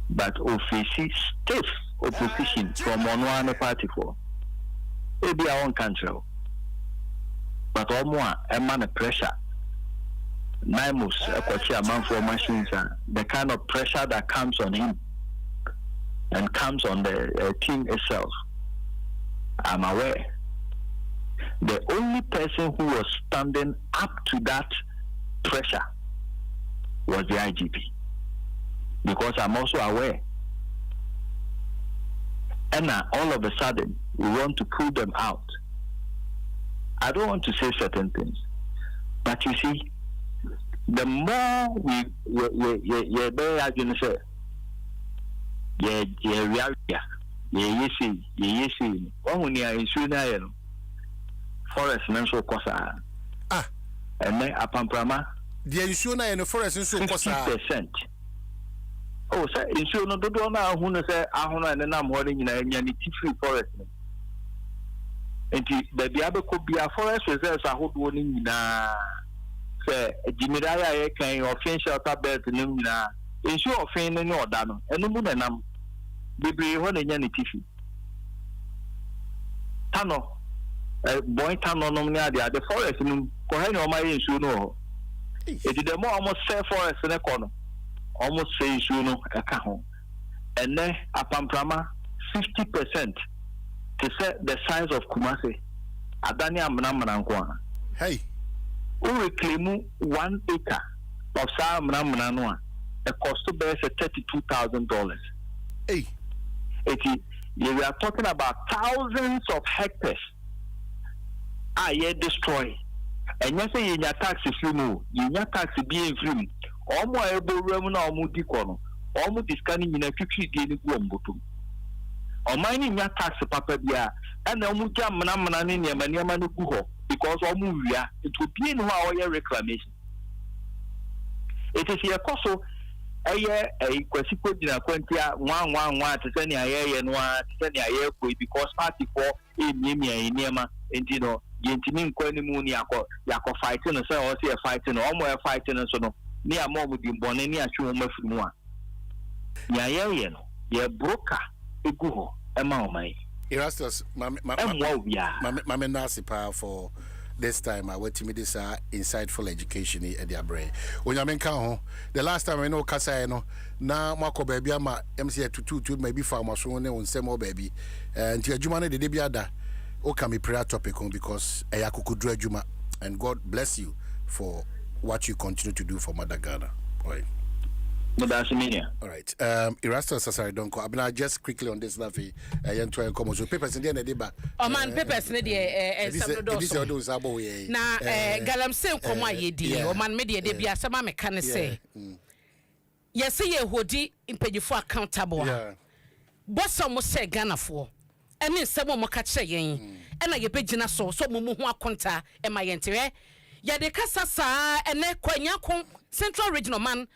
Speaker 10: But officially stiff opposition from one party for maybe our own country. But all more a man of pressure. Naimus a man for machines, the kind of pressure that comes on him and comes on the team itself. I'm aware. The only person who was standing up to that pressure was the IGP. Because I'm also aware. And now, all of a sudden, we want to pull them out. I don't want to say certain things. But you see, the more we forest menso kosa. And then apamprama.
Speaker 1: The issue na in the forest is
Speaker 10: 50%. Oh, sir, issue no do na hu no say ahono and na mo ni nyina nya ni free forest. Enti da bia be ko bia forest reserves ahodo ni nyina say Jimidaya ye kan official tablet ni nyina issue ofin ni oda no enu mu na nam bebre ho na nya ni tifi tano boy tano no ni ade the forest no ko ha ni o ma ye issue no eti the more almost say forest ne ko no almost say issue no eka ho ene apamprama 50% to say the size of Kumasi adani amna nko a
Speaker 1: hey
Speaker 10: we reclaim 1 acre of sa amna no a it cost about $32,000.
Speaker 1: Hey
Speaker 10: we are talking about thousands of hectares destroy. And you say you tax free, you tax being free. Almost able to na almost dikono. Almost discanning in a 50 daily guambotum. Or mining your tax papa bia, and almost jam manamani near Maniamanu Kuho, because almost it would be in our reclamation. It is here also a year a quasico dinner quantia 111 to send a year and 1 to send a year because party for in Nimia in Nema and Dino. Yentimin kwani muni yako fighting and say or say fighting or more fighting and so no near more with the bonnet near show mafumua. Nya no ye broker eguho ema omai.
Speaker 1: Erastus mame nasi pa for this time I went to me this insightful education at their brain. When you ho the last time I know kasa no na mako baby ama MC to maybe farmer so ne on same baby and adwuma no de bia da o can prayer topic on because ayakukudru adwuma and God bless you for what you continue to do for Mother Ghana. All right.
Speaker 10: All
Speaker 1: right. Erastus Sasari Donko. I'm gonna just quickly on this stuff. So papers in the deba.
Speaker 21: Oh man, papers in the na galamse nkoma yedi. Oh man, media debia sama mekane say. Yes, ye hodi impejifo accountable. Yeah. Bossa mo say Ghana for. Ene nsemo mo ka kye yen. Ena ye pegina so mo mu ho akonta e ma yentere. Ya de kasa saa ene kwanya kon Central Regional Man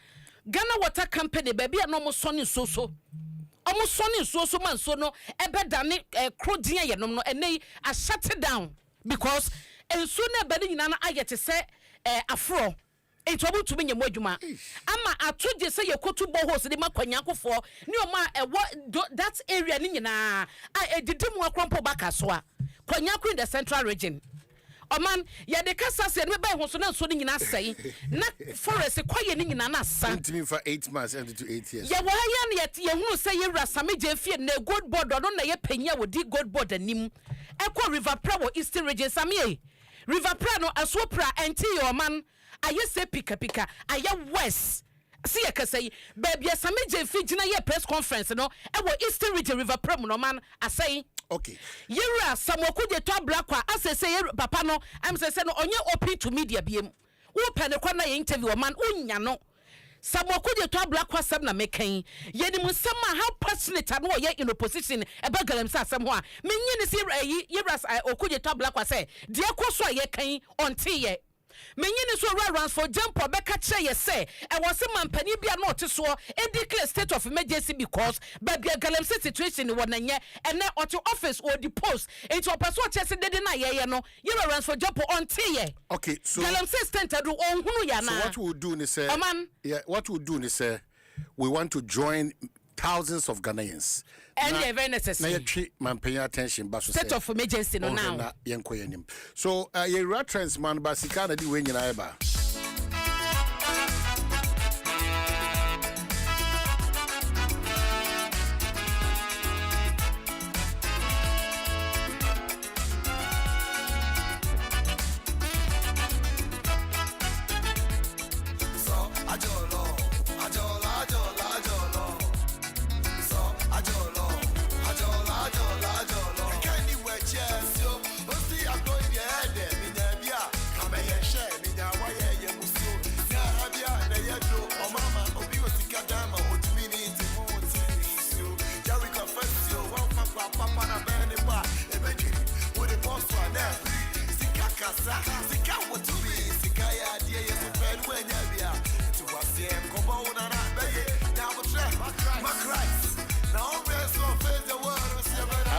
Speaker 21: Ghana Water Company baby no mo soni so. Omo soni so man so no ebe dane krodian ye nom no ene a shut it down because enso na be nyina na ayete se afro Etobu to me moduma. Ama atoje say yekotu bohos de makwanyankofo. Ni oma that area ni nyina. I didimu akrompo baka soa. Kwanyanko in the central region. Oman ya de kasa se me ba ho so na so ni nyina sei. Na forest kwaye ni nyina na sa.
Speaker 1: Intimi for 8 months and to 8 years.
Speaker 21: Ya wa ya na ye hunu say ye rasame je fie na gold board no na ye panya wodi gold board anim. Ekwa river pra wo eastern region samie. River pra no aso pra enti your man aye se pika aye west. See ya say baby asame je fie gina ye press conference no e wo eastern region river pra no man asay.
Speaker 1: Okay.
Speaker 21: Yera samoku de to black kwa asese papa no am say no onye open to media biem. Wo pene kwa na ye interview man unya no. Samoku de to black kwa sam na mekan. Ye ni musema how passionate no ye in opposition e ba galamsa asem ho a. Menye ne se yera okude to black kwa say de akoso ye kan onte ye. Menye ne so runs for jump obeka kire ye say e was mampani bia no ote so e declare state of emergency because baby galamsa situation wo na nye ene ote office or the post into person o chese dede na ye no ye runs for jump onte ye.
Speaker 1: Okay, so
Speaker 21: galamsa stand do onhunu ya na.
Speaker 1: So what we will do is say what we will do is say we want to join thousands of Ghanaians.
Speaker 21: And they're very necessary.
Speaker 1: Now you paying attention, but
Speaker 21: state of emergency no now.
Speaker 1: So you reference man, but you can't do any neighbor.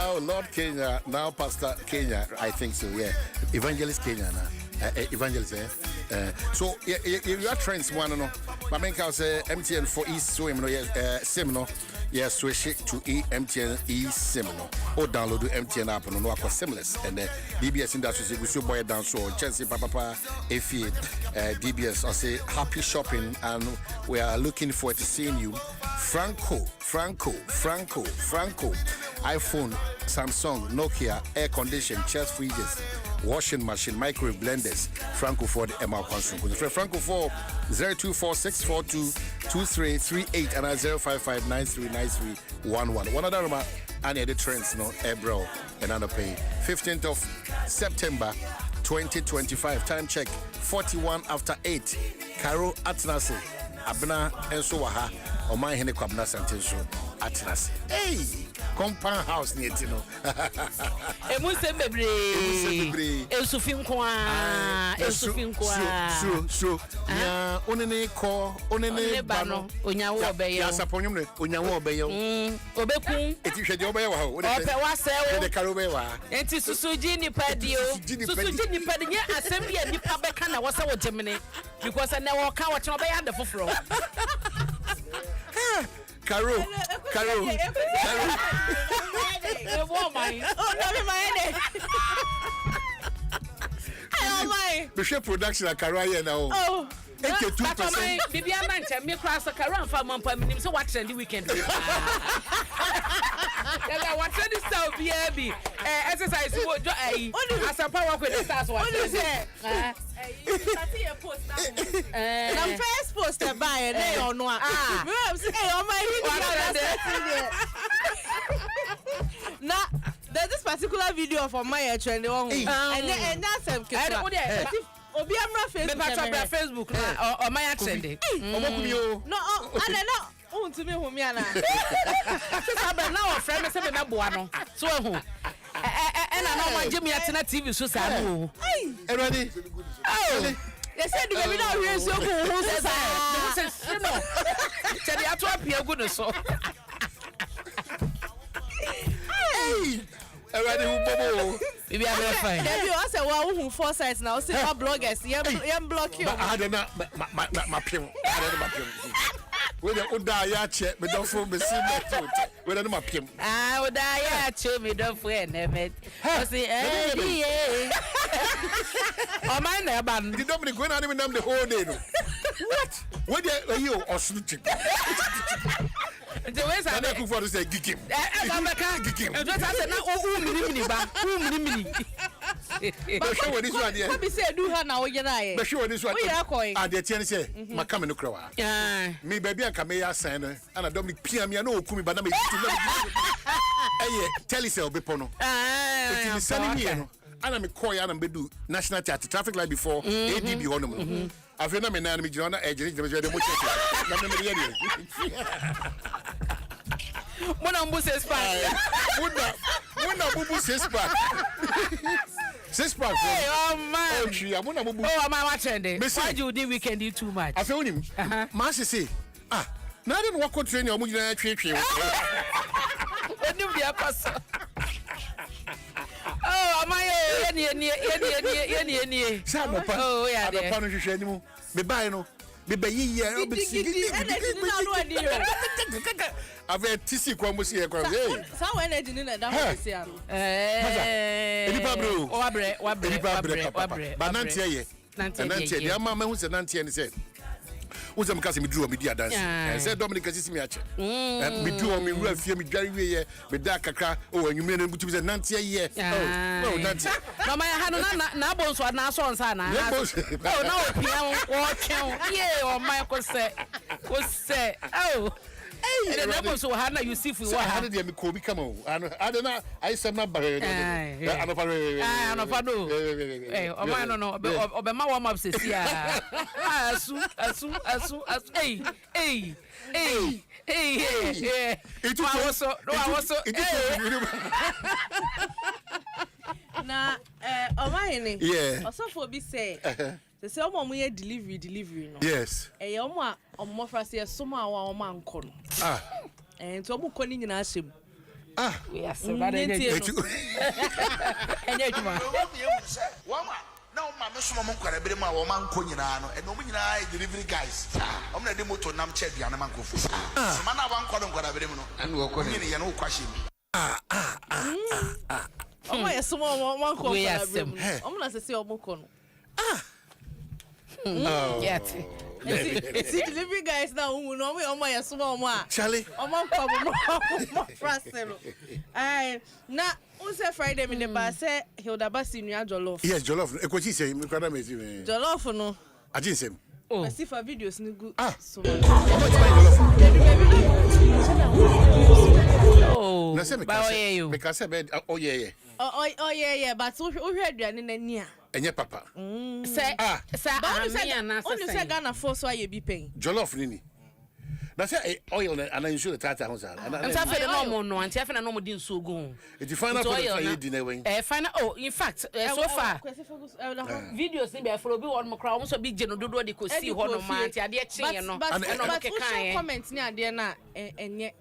Speaker 1: Oh, Lord Kenya, now Pastor Kenya, I think so, yeah. Evangelist Kenya now. Evangelist, so, you are trends one, no. But I say MTN for East Swim, no, SIM, no. Yes, switch it to MTN eSIM, no. Or download the MTN app, no, aqua seamless. And DBS industry, we should boy down so Chelsea, Papa, Effie, DBS, I say happy shopping, and we are looking forward to seeing you. Franco, iPhone, Samsung, Nokia, air condition, chest freezers, washing machine, microwave blenders, Franco for the MR Consum. Franco for 0246422338 and 055939311. One other remark, and the trends, no, Ebro, and another pay. 15th of September 2025. Time check 41 after 8. Caro Atnase, Abna Ensowaha, or my Hene Kwabna Santenso Atnase. Hey! Compound house near Tino.
Speaker 21: Emusebebre. Esufinkwa.
Speaker 1: So. Ya onene ko onene bano.
Speaker 21: Onyawo obeyo.
Speaker 1: Ya saponyum onyawo obeyo.
Speaker 21: Obekun.
Speaker 1: Eti hwede obeyo wa.
Speaker 21: Ope wase wo.
Speaker 1: Hwede karo obeyo wa.
Speaker 21: Enti susuji ni padio. Susuji ni padio nye assembly ni pa beka na wase wo gemene. Because na wo ka wo che obeyo ande foforo.
Speaker 1: Caro.
Speaker 21: Oh, no, my head. Oh, my.
Speaker 1: The production at Caro now.
Speaker 21: Oh.
Speaker 1: 82%.
Speaker 21: Bibi Amancha, me cross a Caro and farm on so watch the weekend. What's this stuff, BB? Exercise, as a power with the stars. What is it?
Speaker 12: I'm first post to buy a day or no. Now, there's this particular video for my trend, and that's a
Speaker 21: Facebook or my trending.
Speaker 12: No, I don't know. Oh, to me, Homiana.
Speaker 21: Now, a friend is a buano. So, and I know my Jimmy at TV, so sad.
Speaker 1: Ready?
Speaker 12: Oh, they said the baby now is so good. Who says that?
Speaker 21: Tell you to appear good so.
Speaker 1: Hey, ready?
Speaker 21: Maybe I'm very fine.
Speaker 12: Debbie, I said, well, who 4 sites now? See, our bloggers, you block you.
Speaker 1: I don't know, my pim. When the Udaya check, but don't fool me, see me. When I'm a pim.
Speaker 21: Ah, Udaya check me, don't fool me. I say, eh, oh, my neighbor,
Speaker 1: the Dominic went on even the whole day. What? What are you or snitching?
Speaker 21: The ways I
Speaker 1: make for to say, gig him.
Speaker 21: I'm a car, gig him. Just I said, no,
Speaker 1: but show what this one here.
Speaker 12: Let me say, do her now, you're right.
Speaker 1: But show this one.
Speaker 12: We are going.
Speaker 1: And the tennis say, my coming to crow. Me, baby, I come here, sign, and I don't make PM, you know, Kumi, but I'm tell yourself, Bepono. It's sending me, and I'm a coy and do national traffic light before ADB on. I've been a man, John, agent,
Speaker 21: When I'm Buses back,
Speaker 1: when I'm Buses back.
Speaker 21: Oh man! Oh, am I watching this? Why do you do weekend you too much?
Speaker 1: I feel him. Master say, now I didn't walk on train or moving a tree.
Speaker 21: Oh, am I?
Speaker 1: Oh, yeah, I'm a punish anymore. Me buy no. Me buy ye. I've had TC Quambus here.
Speaker 12: Some energy in that house.
Speaker 1: But Nancy, the mamma who's a Nancy and said, who's a Cassim drew a media dance. I said, Dominic, assist me at you. And me do me real fear me very way with dark crack. Oh, and you mean to be a Nancy, yes. Oh, Nancy.
Speaker 21: Mama, I had no bones or now songs. Oh, no, piano watching. Yeah, or Michael said, was said, oh. Hey, the numbers so hard you see if we want.
Speaker 1: How did you come on? I don't know. I said not buried. I don't know.
Speaker 21: Hey, oh, I don't know. But my warm up says, yeah. Hey. It was so.
Speaker 12: Nah, oh, my name.
Speaker 1: Yeah.
Speaker 12: Also, for be say. The same one we delivery no.
Speaker 1: Yes.
Speaker 12: Omo omo frase so ma wa omo anko no. And so omo koni nyina asem.
Speaker 21: We are so bad at it.
Speaker 17: Wama na o ma me so mo kwara bere ma wo ma anko nyina no. E no mo nyina delivery guys. Omo na de moto nam che aduane man ko fu. So ma na wa anko no kwara bere mu no. Anu wo ko ni ye no kwahye mi.
Speaker 12: Omo ye so mo anko kwara bere mu. Omo na se omo ko no.
Speaker 21: Yeah.
Speaker 12: See delivery guys now who know me on my small one.
Speaker 1: Charlie.
Speaker 12: On my frasel. Na on say Friday me the say Hilda Basi nua jollof.
Speaker 1: Yes, jollof. E ko chi say me kwada me see.
Speaker 12: Jollof no.
Speaker 1: Ajin sem.
Speaker 12: Oh. I see for videos ni good. So
Speaker 21: oh.
Speaker 1: Na say me ka say. Me ka say bed oh yeah.
Speaker 12: Oh yeah, but so we aduane na ni a.
Speaker 1: Enye papa.
Speaker 21: Say
Speaker 12: only say Ghana for so aye bi pen.
Speaker 1: Jollof nini. Na say oil and I ensure the tata house.
Speaker 21: I'm say no no anti afena no mo din so go.
Speaker 1: It final for the di na wen.
Speaker 21: Final in fact so far videos ni be follow bi one mo kra mo so bi je no dodo de ko see ho no ma anti ade chin no.
Speaker 12: But comment ni ade na enye.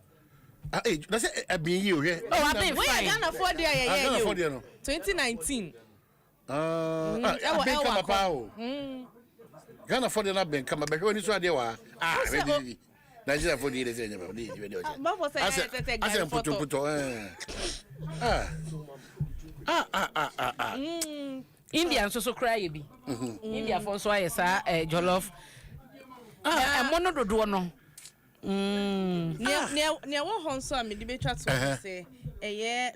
Speaker 1: That's a being you here.
Speaker 12: Oh, I've been fine. Ghana for there, yeah. 2019.
Speaker 1: Ghana for the not been come back when you saw there. Ready. Nigeria for the I said, put
Speaker 21: Indian so cry be. India for so I say jollof. And one of the no.
Speaker 12: Near one honso me be try to say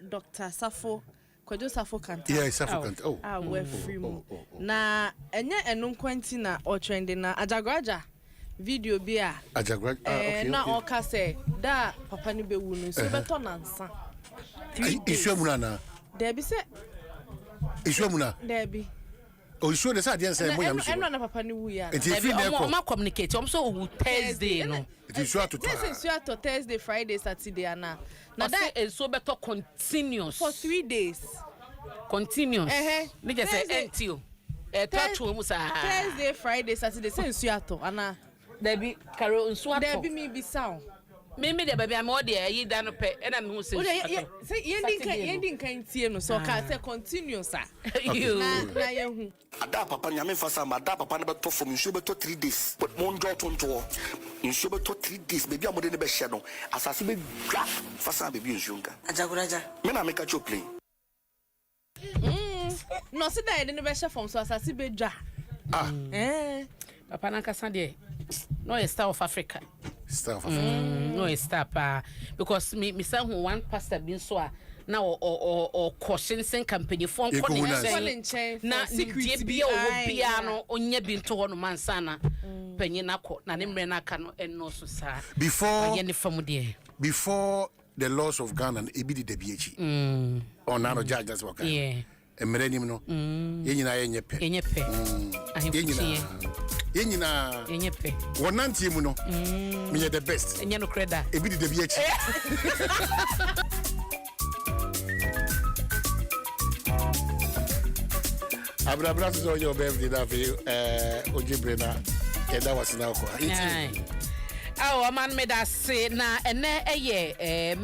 Speaker 12: Dr. Safo Kojo Safo Kanta.
Speaker 1: Yeah, Safo Kanta.
Speaker 12: We free mo. Na enye enun kwanti na o trending na ajagraja video bi a.
Speaker 1: Ajagraja okay.
Speaker 12: Na o ka say da papa ni be wu no so beto na nsa. 3 days.
Speaker 1: Iswamuna na.
Speaker 12: There be say
Speaker 1: Iswamuna.
Speaker 12: There be.
Speaker 1: Oh, you sure the side didn't say
Speaker 12: I'm not a papa ni wu ya.
Speaker 21: It is free there. Communicate. I'm so Thursday no.
Speaker 1: It is sure to
Speaker 12: Thursday, Friday, Saturday, and now
Speaker 21: that is so better continuous
Speaker 12: for 3 days.
Speaker 21: Continuous. Me just say until
Speaker 12: Thursday, Friday, Saturday. Say Suato, Anna.
Speaker 21: There be Carol Suato.
Speaker 12: There be me be sound.
Speaker 21: Maybe the baby I'm all there, you done a pet, and I'm who says,
Speaker 12: Ending kind no so can say continue, sir.
Speaker 21: You
Speaker 13: Ada papa nyame fasa ma da papa ne beto from nsuo beto 3 days but mon do tonto nsuo beto 3 days baby amode ne be hye no asase be dwa fasa baby nsuo nka ajaguraja me na make cho play
Speaker 12: no se da ne be hye from so asase be dwa
Speaker 21: papa na kasa de no a star of Africa no a star pa because me say one pastor bin so a now or caution sen company for connection na secret bi o bia no onye bi nto ho no mansana panyin akọ na ne mre na aka no enno so sa
Speaker 1: before the laws of Ghana e bi di debiachi on na no judge that's what emre nim no yenyina yenyepe
Speaker 21: yenyepe
Speaker 1: wonantie mu no me the best
Speaker 21: enye no creda
Speaker 1: e bi di debiachi Abra so your birthday that Ojibrena that was now
Speaker 21: man me that say na ene eye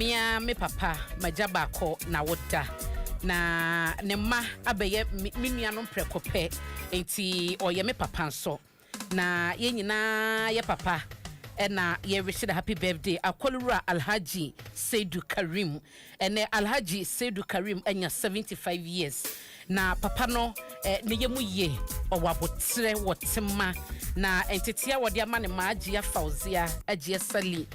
Speaker 21: me papa majaba ko na wota na ne ma abeye me nuanom prekope enti oye me papa nso na ye nyina ye papa ena ye wish the happy birthday akolura Alhaji Seidu Karim ene Alhaji Seidu Karim enya 75 years na papa no ne yemu ye owabotre wotima na entitia wode ama ne maagia Fauzia agia Sali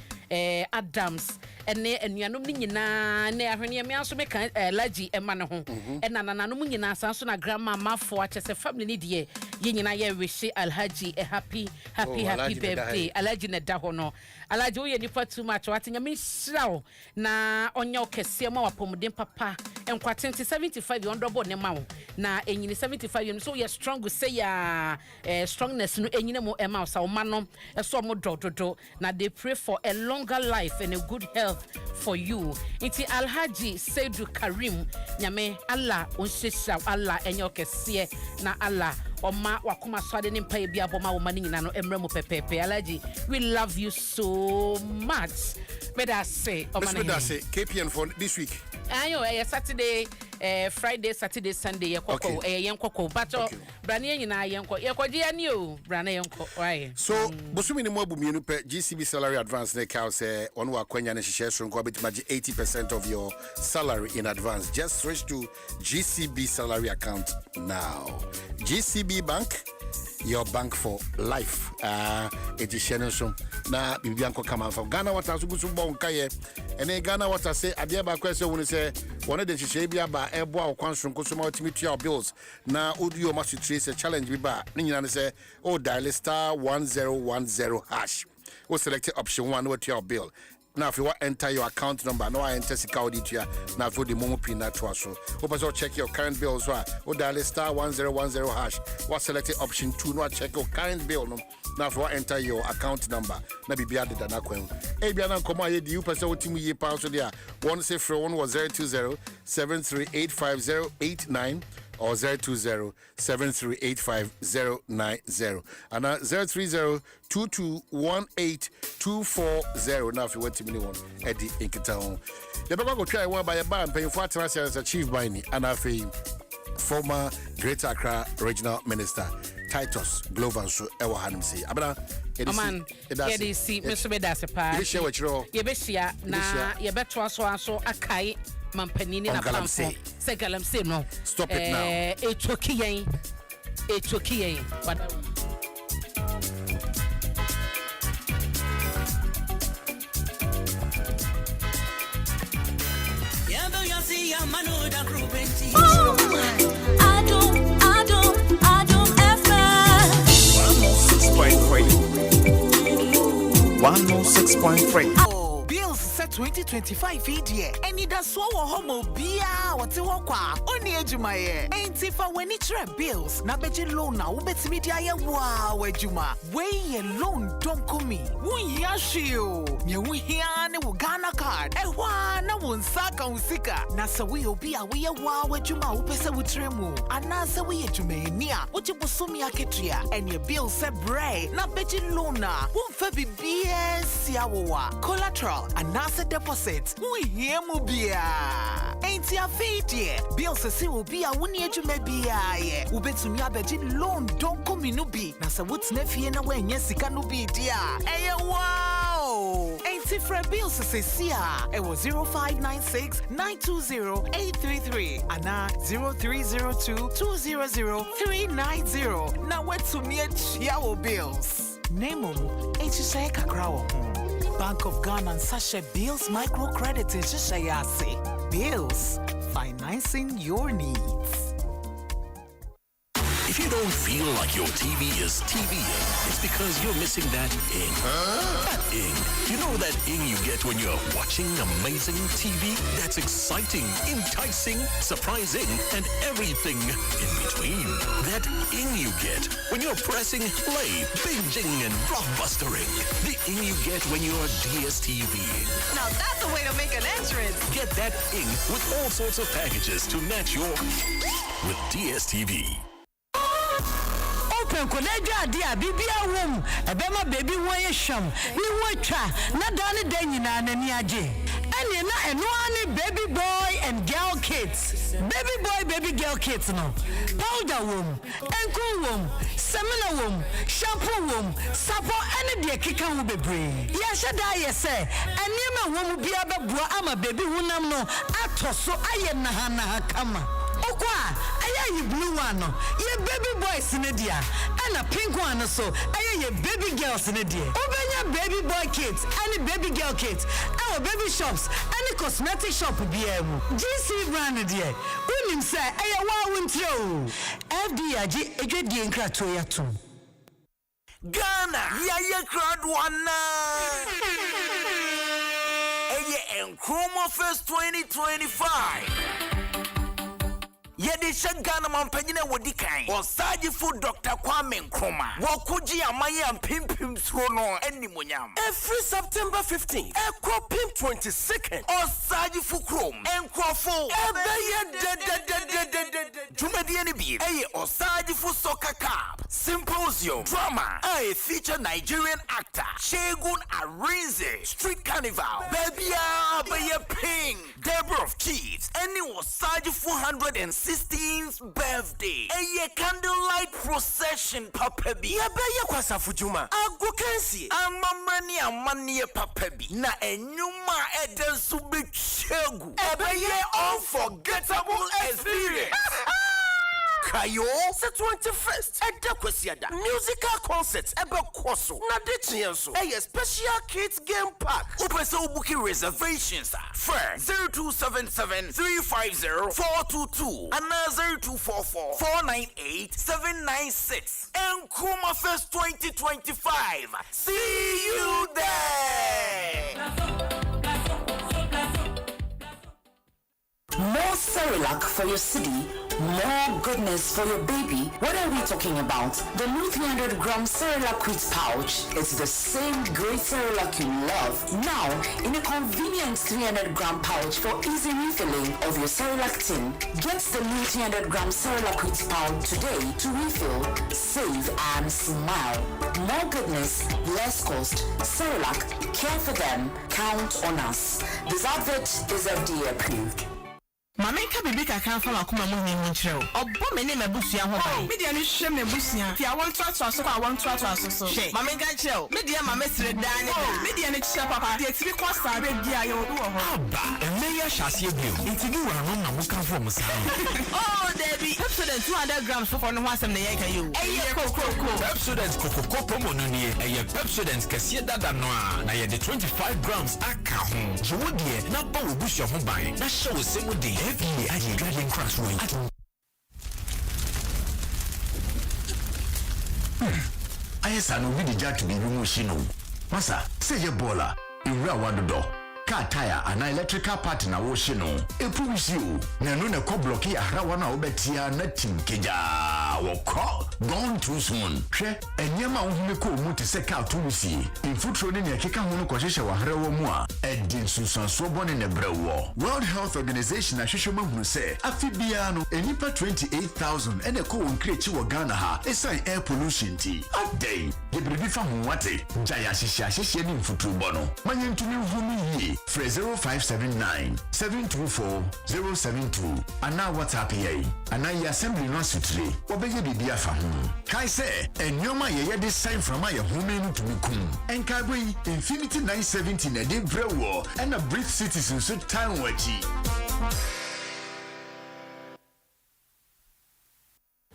Speaker 21: Adams ene enuanom ni nyina na ahwene me aso me kan Alhaji ema ne ho ena nananom nyina sanso na grandma mafo achese family ni de ye nyina ye wish Alhaji a happy birthday Alhaji ne da ho no Alhaji wo ye nipa too much watenya me hirawo na onya okese ma wapomden papa enkwate 75 yondrobo ne ma wo na enyini 75 yom so ye strong say ya strongness no enyine mo ema so ma no so mo dododo na they pray for a longer life and a good health for you iti Alhaji Seidu Karim nyame Allah onhyehya Allah enyo kese na Allah Oma wakuma swade ni mpa bia boma wo mani nyina no emre mo pepepe Alhaji we love you so much better say
Speaker 1: KPN for this week
Speaker 21: ayo Saturday Friday Saturday Sunday yekoko yenkoko bato brane nyina yekoje ani o brane yenko why
Speaker 1: so bosumi ni mo abumienu pe GCB salary advance ne ka say on wa kwanya ne hihye so nko betima 80% of your salary in advance just switch to GCB salary account now GCB Bank, your bank for life. Edition so na bibianko kama from Ghana water subusu bon kaye. Ene Ghana water say adia ba kwese woni say one de hihye bia ba ebo a kwanso nko so ma ultimate your bills na audio must trace a challenge bi ba ni nyina ne say oh dial *1010 hash. O select option 1 what your bill. Now if you want enter your account number, no I enter security here. Now for the momo pin that was so. Also check your current bill as well. O dial *1010 hash. What select option 2? No check your current bill. No. Now if you want enter your account number, na be added na kwen. E bia na nkoma ye di you person otimu ye pa so there. One say for one was 020-7385089 or 020-7385090 and 030-2218-240. Now if you want to me one Eddie Inkitown. You better go try one by a band paying for as achieved by me and I feel former Greater Accra Regional Minister Titus Glover so ewa hanum say abana
Speaker 21: Aman edisi Mr. Bedase pa
Speaker 1: ye share wachiro
Speaker 21: ye be share na ye beto aso akai mampanini na pamfo se galamse no
Speaker 1: stop it now
Speaker 21: etoki yen but
Speaker 18: Adom FM
Speaker 3: 106.3 Bills set 2025 year. Any da so wo homo bia wote wo kwa oni ejuma ye enti fa weni chere bills na beji loan na wo betimi dia ye wa ejuma we ye loan don komi wo hia hwe o nye wo hia ne wo Ghana card. Ewa na wo nsaka usika. Na se we obi a we wa wadwuma wo pese wo tremu. Ana se we adwumani a wo je bosomi aketua. Ene bill se bray na beji loan wo mfa bibie sia wo wa. Collateral ana se deposit. Wo hie mu bia. Enti afidie. Bill se si obi a wo ne adwuma bia ye. Wo betumi abeji loan don kominu bi. Na se wo tena fie na wo enye sika no bi dia. Eye wow. Enti fra bill se sia. E was 0596-920-833 ana 0302-200-390. Na wetumi achia wo bills. Name HSA kakra wo. Bank of Ghana and Sasha Bills Microcredit is Shayase. Bills, financing your needs.
Speaker 14: If you don't feel like your TV is TVing, it's because you're missing that ing. That ing. You know that ing you get when you're watching amazing TV? That's exciting, enticing, surprising, and everything in between. That ing you get when you're pressing play, binging, and blockbustering. The ing you get when you're DSTVing.
Speaker 22: Now that's a way to make an entrance.
Speaker 14: Get that ing with all sorts of packages to match your with DSTV.
Speaker 23: Open koneja dia bibia wom ebema baby won ye sham ni wotwa na dane dan nyina nani age ene na eno ani baby boy and girl kits baby boy baby girl kits no powder wom enko wom semina wom shampoo wom sapo ene de keka wo bebre ya sheda ye se ene ma wom bia bebua ama baby hunam no atoso aye na ha kama okwa aya yi blue one no ye baby boys ne dia and a pink one so aya ye baby girls ne dia obenya baby boy kids and baby girl kids our baby shops and cosmetic shop bia mu GC brand dia unim say aya wa wuntro FDAG edwedie nkrato ya to
Speaker 3: Ghana ya crowd one eye Nkrumah Fest 2025. Yedi Shagana Mampagina Wodikai, or Sajifu Dr. Kwame Nkrumah, Wakuji Amaya and Pimpim Throno, and Nimunyam. Every September 15th, Ekro Pimp 22nd, or Sajifu Chrome, and Crofo, Jumadiani Beat, or Sajifu Soccer Cup, Symposium, Drama, I feature Nigerian actor, Shegun Arinze, Street Carnival, Babia, Baya Ping, Deborah of Chiefs, and it was Sajifu 116th birthday. A candlelight procession, Papa B. Yabaya Kwasafujuma, Agukensi, Amamani, Amani, Papa B. Na Enuma Eden Subi Chegu. Ebeye unforgettable experience. Kayo, the 21st, at Dakwesiada. Musical concerts, Ebe Kwaso, Nadetianso, a special kids game park. Upeso booking reservations, first 0277-350-422, and 0244-498-796. Nkrumah Fest 2025. See you there!
Speaker 24: More Cerelac for your city, more goodness for your baby. What are we talking about? The new 300-gram Cerelac Wheat pouch. It's the same great Cerelac you love. Now, in a convenient 300-gram pouch for easy refilling of your Cerelac tin. Get the new 300-gram Cerelac Wheat pouch today to refill, save, and smile. More goodness, less cost. Cerelac, care for them, count on us. This advert is FDA approved.
Speaker 23: Mamenka bibi kakran fa makoma mu hin nkyerɛ o. Obbo me ne mabusua ho ban. Me de no hwɛ me busua. Fi awon to aso so kwa awon to aso so. Mamenka kyerɛ o. Me de ma mesere dan ne da. Me de no kyerɛ papa. De tiri kwasa be bia ye wo ho.
Speaker 14: Aba, emme ya hyase bio. Intigi wa no na wo kan fo mo sa.
Speaker 23: Oh, Debbie. Pepsodent 200 grams for no ho asem na ye kan you. Eye kokoko.
Speaker 14: Pepsodent kokoko promo no nie. Eye Pepsodent kase dada no a. Na ye de 25 grams aka ho. Je wo de na ba wo busua ho ban. Na hye wo semu de. FDA aje grading crash way.
Speaker 5: Ayesa no bi di jack bi mu shino. Masa, say ye bola. Iwura wadodo. Car tire and electrical part na wo shino. Epu wisi o. Na no na ko block ya hrawa na obetia na tim keja. awokɔ gone too soon hwɛ enyema ohumi ko mu te sɛ ka to musi infutro ne ne keka ho no kɔhyehyɛ wahrewa mu a ɛdi nsunsuanso bɔne ne brɛwɔ World Health Organization ahwehwɛ mahunu sɛ afibia no enipa 28,000 ɛna kɔ wɔn krechi wɔ Ghana ha ɛsan air pollution ti adɛn yɛbiribi fa ho wate gya ahyehyɛ ne infutro bɔ no manyentumi nhumi yie frɛ 0579 724 072 ana WhatsApp yɛi ana yɛ assembly no asutire wɔbɛyɛ biribi afa ho kai sɛ ɛnneɔma yɛyɛ de sign from ayɛ home no tumi kum ɛnkaabo yi Infinity 970 na de brɛ wɔ ɛna Brit Citizens so time wachi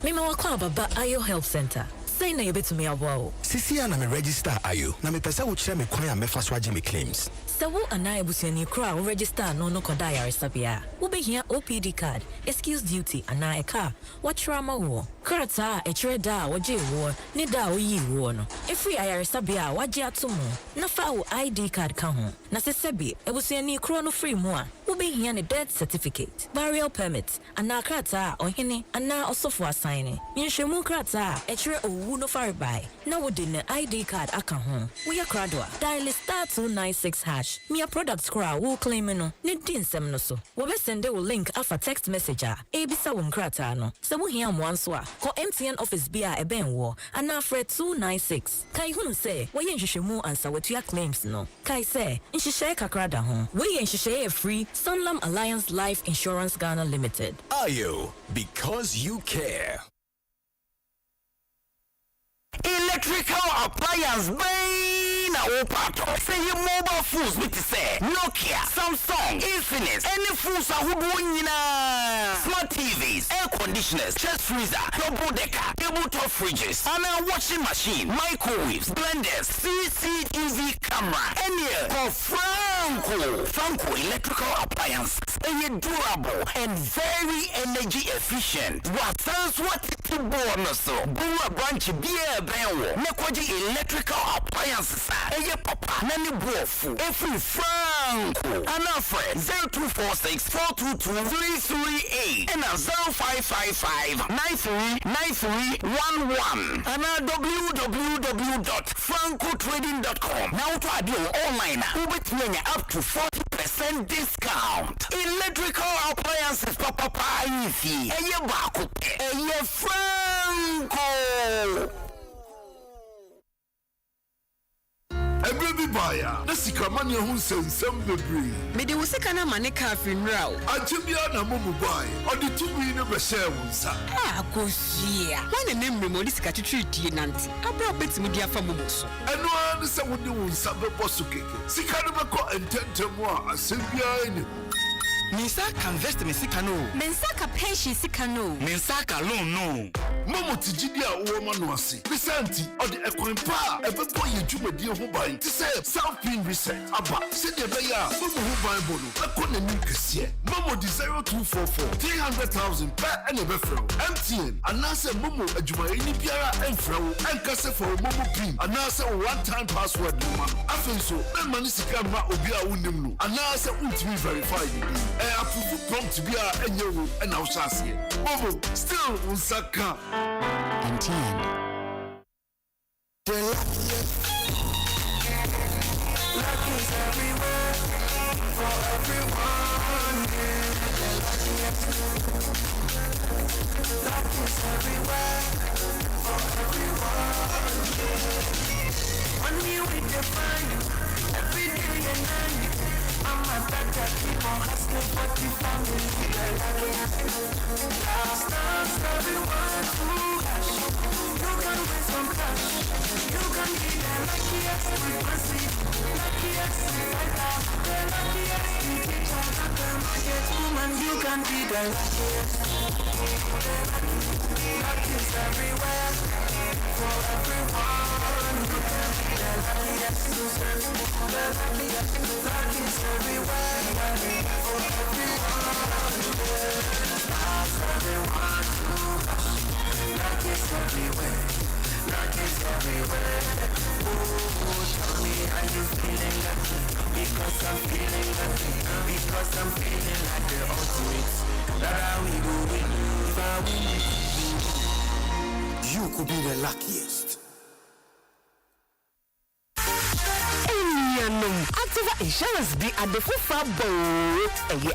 Speaker 4: Mima wakwa baba Ayo Health Center. Say na yebe to me awo.
Speaker 8: Sisi na me register Ayo. Na me pesa wo kire me kwan a me fa so agye me claims.
Speaker 4: Sawo ana ebusuani kra wo register no koda yaresa bia. Wo be hia OPD card, excuse duty ana e car. What trauma wo? Krata e kire da wo je wo, ni da wo yi wo no. E free ayaresa bia waje atomo. Na fa wo ID card ka ho. Na se sebi ebusuani kra no free mo a. Wo be hia ne death certificate, burial permit, ana krata ohene ana osofo assign. Yinhwemu krata e kire owu no far by. Na wo de ne ID card aka ho. Wo ya kradwa. Dial *296#. Mia products kra wo claim no. Ne din nsem no so. Wo be send wo link afa text message a. Ebisa wo krata no. Se wo hia mo anso a. Ko MTN office bia e ben wo. Ana frɛ 296. Kai hunu se wo ye nhwehwemu ansa watua claims no. Kai se nhwehwɛ kakra da ho. Wo ye nhwehwɛ free Sunlam Alliance Life Insurance Ghana Limited.
Speaker 14: Ayo, because you care.
Speaker 15: Electrical appliance na opato. Say your mobile phones with say Nokia, Samsung, Infinix, any phones ahodoɔ nyinaa. Smart TVs, air conditioners, chest freezer, double decker, tabletop fridges, and a washing machine, microwaves, blenders, CCTV camera, any Franco electrical appliances. Are durable and very energy efficient. What sounds what to bonus so. Bua branch beer benwo. Nekwaji electrical appliances. Eye papa nani brofu. Every Franco. Anafre 0246 422 338 and 0555 939311 and www.francotrading.com. Now to add online. Ubet up to 40% discount. Electrical appliances papa ifi. Eye bakote. Eye Franco.
Speaker 16: Baby buyer, the Sikamania who sends some debris.
Speaker 25: Mede wo sika na mane ka finra o.
Speaker 16: Ajibia na mumu buy, or the 2 million be share unsa.
Speaker 25: Ah, kosia. When the name mo sika twitwi nanti. Abra betimi dia fa mumu so.
Speaker 16: Eno an se wodi unsa be bosu keke. Sika no be ko ententemu a asembia eni.
Speaker 25: Minsa can invest me sika no. Minsa ka pension sika no.
Speaker 16: Minsa ka loan no. Momo tijidi a wo ma no ase. Bisanti or the ekwan pa e be boy dwumadi ho ban. Ti say South Pin reset aba. Se de be ya momo ho ban bonu. E ko na nim kese. Momo di 0244 300,000 per and e be fro. MTN anase momo adwuma eni biara enfra wo. Enkase for momo pin. Anase one time password no ma. Afen so be mani sika ma obi a wonim no. Anase untimi verify it. Approve prompt be a enyewu and now shasi. Momo still unsaka.
Speaker 24: MTN.
Speaker 18: Luck is everywhere for everyone. Luck is everywhere for everyone. Money we define every day and night. I'm a better keep on hustling for the family. Last times everyone through cash. You can win some cash. You can be the luckiest frequency. Luckiest fighter. The luckiest teacher. Not the market woman. You can be the luckiest. Luck is everywhere for everyone. You can be the luckiest. The luckiest. Luck is everywhere for everyone. Stars everyone to rush. Luck is everywhere. Luck is everywhere. Oh, tell me how you feeling lucky. Because I'm feeling lucky. Because I'm feeling like the ultimate. That how we go win. If I win it, You could be the luckiest.
Speaker 23: Activa Insurance be at the full boat.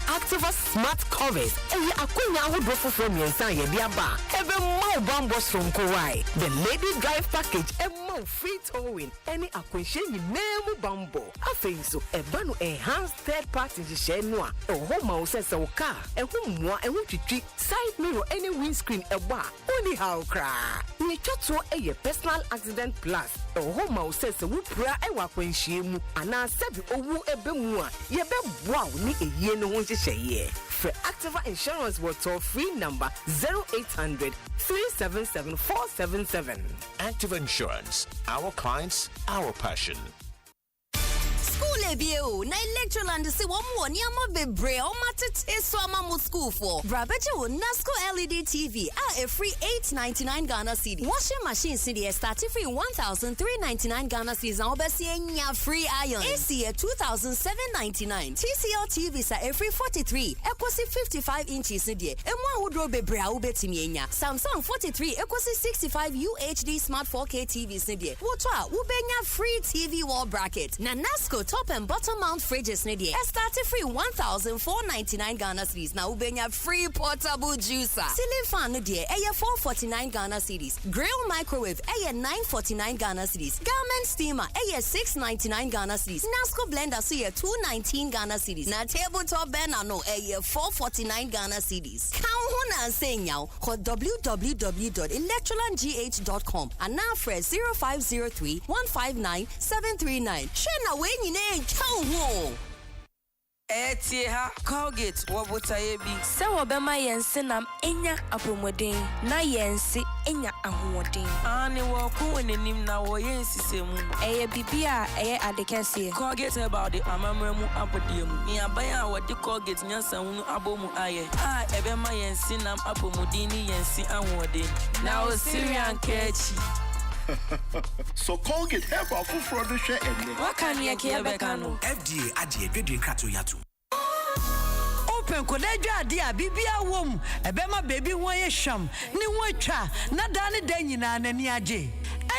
Speaker 23: Activa Smart Covers. Akunya Hudofu from Yansaya Diaba. Every more bambos from Kauai. The Lady Drive Package. A more free towing. Any acquisition you name bambo. A face a banu enhanced third party share noa. A home says a car. A home moi and won't treat side mirror any windscreen a bar. Only how cry. Ni chatso a personal accident plus. A home says a whoopra a wakwenshim. Ana sabi owu ebemua ye be boa ni eyi no ho nhye for Activa Insurance was toll free number 0800 377 477.
Speaker 14: Activa Insurance, our clients, our passion.
Speaker 6: School ebio na electroland se wo mo ni ama bebre o matete so ama mo school for brabeje wo Nasco LED TV a free 899 Ghana cedi washing machine cedi start free 1399 Ghana cedis and obesi enya free iron AC 2799 TCL TV sa free 43 ekosi 55 inches cedi emu awodro bebre a obetimi enya Samsung 43 ekosi 65 UHD smart 4K TV cedi woto a ubenya free TV wall bracket na Nasco top and bottom mount fridges ne dey started free 1499 Ghana cedis na ubenya free portable juicer ceiling fan no dey 449 Ghana cedis grill microwave 949 Ghana cedis garment steamer 699 Ghana cedis Nasco blender so 219 Ghana cedis na tabletop burner no 449 Ghana cedis kan ho na senya ko www.electrolandgh.com and now for 0503 159 739 shena we nyine
Speaker 7: Etieha Colgate wobutaye bi
Speaker 9: se wobema yense nam enya apomodin na yense enya ahoodin
Speaker 7: ani wo ku enenim na wo yensisemu
Speaker 9: eye bibia eye adekese
Speaker 7: Colgate about the amamremu apodiemu nyabaya wodi Colgate nyansa hunu abomu aye ebema yense nam apomodin ni yense ahoodin na o Syrian kechi
Speaker 16: So Colgate help our food for the share and
Speaker 7: what can you care bekano
Speaker 8: FDA adie dwedwe krato yato
Speaker 23: Open kodedwa ade a bibia wom ebema baby ho ye hwam ni ho atwa na da ne da nyina nani age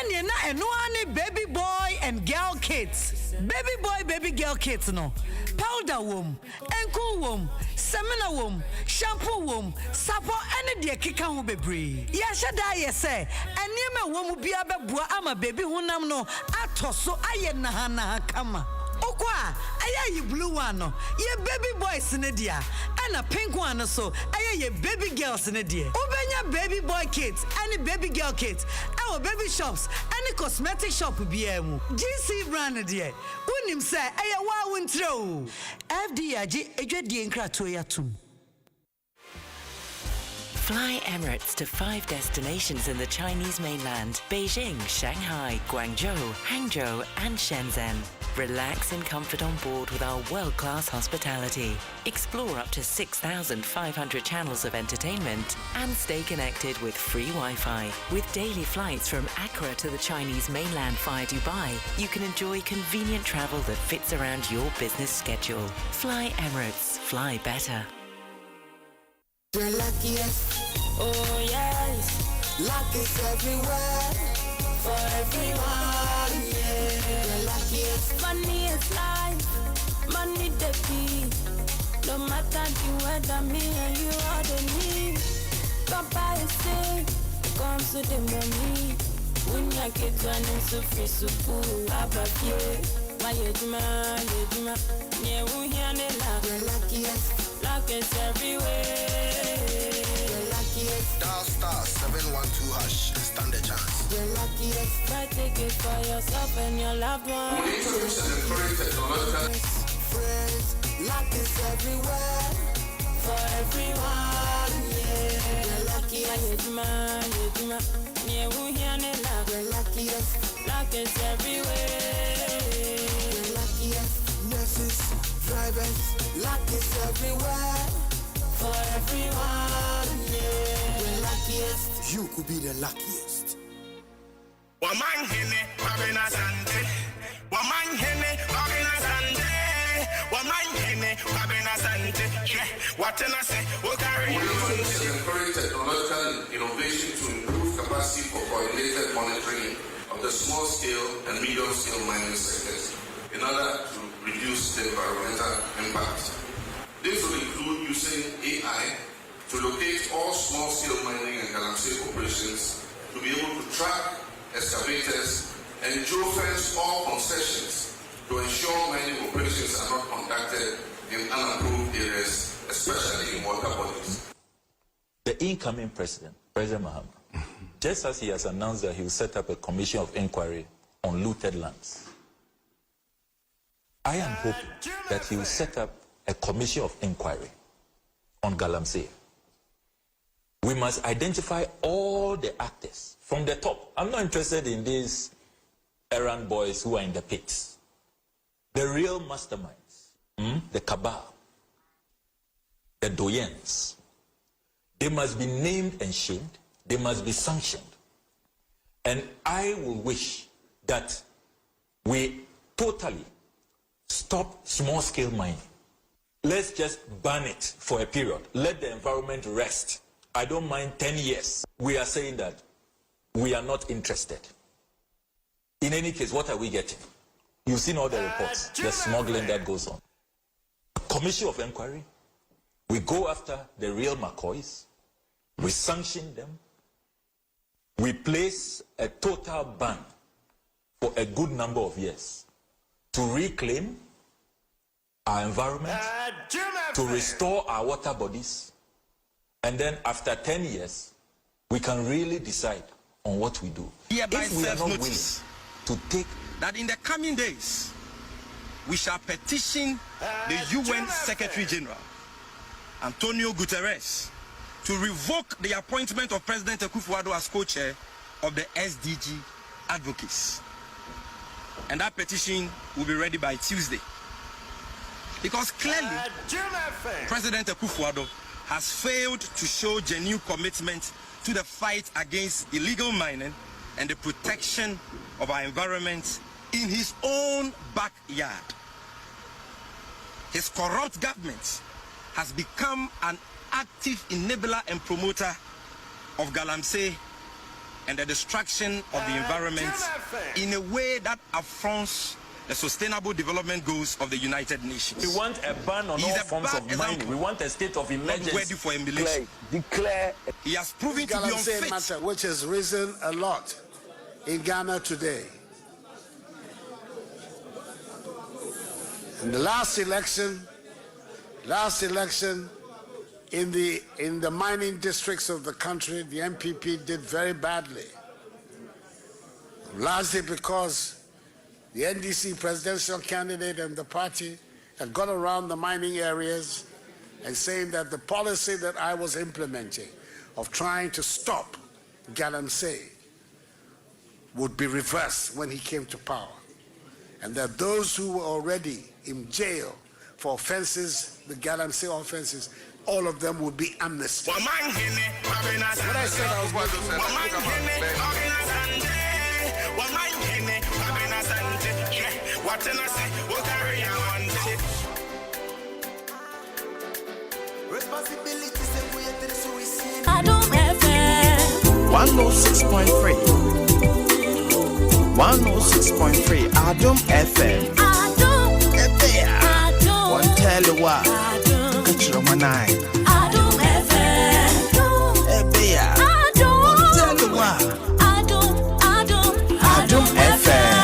Speaker 23: ene na eno ani baby boy and girl kids baby boy baby girl kids no powder wom enko wom semina wom shampoo wom sapo ene de keka ho bebre ya hyeda ye se eniema wom bia beboa ama baby honam no atoso aye na hana kama okwa aye blue one no ye baby boys ne dia and a pink one so aye ye baby girls ne dia obenya baby boy kids and baby girl kids our baby shops and cosmetic shop bia mu GC brand dia unim say aye wa wontreo FD age edwadie nkrato yatum.
Speaker 19: Fly Emirates to 5 destinations in the Chinese mainland: Beijing, Shanghai, Guangzhou, Hangzhou, and Shenzhen. Relax in comfort on board with our world-class hospitality. Explore up to 6,500 channels of entertainment and stay connected with free Wi-Fi. With daily flights from Accra to the Chinese mainland via Dubai, you can enjoy convenient travel that fits around your business schedule. Fly Emirates. Fly better.
Speaker 18: The luckiest, oh yes, luck is everywhere, for everyone, yeah. The luckiest,
Speaker 22: money is life, money the key. No matter the weather, me and you are the need. Papa is sick, comes to the money. When you get running so free, so cool, abapie. My yedima, yeah, we hear the luck.
Speaker 18: The luckiest,
Speaker 22: luck is everywhere.
Speaker 18: Dial *712# and stand a chance.
Speaker 22: The luckiest. Buy ticket for yourself and your loved ones.
Speaker 18: Friends, luck is everywhere, for everyone, yeah. The luckiest,
Speaker 22: yeah, we hear the luck.
Speaker 18: The luckiest,
Speaker 22: luck is everywhere.
Speaker 18: The luckiest, nurses, drivers, luck is everywhere, for everyone, yeah. The luckiest, you could be the luckiest.
Speaker 15: Waman hene, wabena sante. Waman hene, wabena sante. Waman hene, wabena sante. Yeah, what can I say? We'll carry you.
Speaker 1: Encourage technological innovation to improve capacity
Speaker 2: capacity for coordinated monitoring of the small-scale and medium-scale mining sectors in order to reduce the environmental impact. This will include using AI to locate all small-scale mining and galamsey operations, to be able to track excavators and geofence all concessions to ensure mining operations are not conducted in unapproved areas, especially in water bodies.
Speaker 10: The incoming president, President Mahama, just as he has announced that he will set up a commission of inquiry on looted lands, I am hoping that he will set up a commission of inquiry on galamsey. We must identify all the actors from the top. I'm not interested in these errand boys who are in the pits. The real masterminds, the cabal, the doyens, they must be named and shamed. They must be sanctioned. And I will wish that we totally stop small-scale mining. Let's just ban it for a period. Let the environment rest. I don't mind 10 years. We are saying that we are not interested. In any case, what are we getting? You've seen all the reports, the smuggling that goes on. Commission of inquiry. We go after the real McCoys. We sanction them. We place a total ban for a good number of years to reclaim our environment, to restore our water bodies, and then after 10 years, we can really decide on what we do. If we are not willing to take
Speaker 8: that in the coming days, we shall petition the UN Secretary General, Antonio Guterres, to revoke the appointment of President Akufo-Addo as co-chair of the SDG Advocates. And that petition will be ready by Tuesday. Because clearly, President Akufo-Addo has failed to show genuine commitment to the fight against illegal mining and the protection of our environment in his own backyard. His corrupt government has become an active enabler and promoter of galamsey and the destruction of the environment in a way that affronts the sustainable development goals of the United Nations.
Speaker 10: We want a ban on all forms of mining. We want a state of emergency.
Speaker 8: Ready for emulation.
Speaker 10: Declare.
Speaker 8: He has proven to be unfit.
Speaker 11: Matter, which has risen a lot in Ghana today. In the last election in the mining districts of the country, the MPP did very badly. Largely because the NDC presidential candidate and the party had got around the mining areas and saying that the policy that I was implementing of trying to stop galamsey would be reversed when he came to power, and that those who were already in jail for offenses, the galamsey offenses, all of them would be amnesty. What I said I was going to
Speaker 22: Adom FM
Speaker 17: 106.3 106.3 Adom FM One tell you what Catch your one eye
Speaker 22: Adom FM
Speaker 17: One tell you what
Speaker 22: Adom FM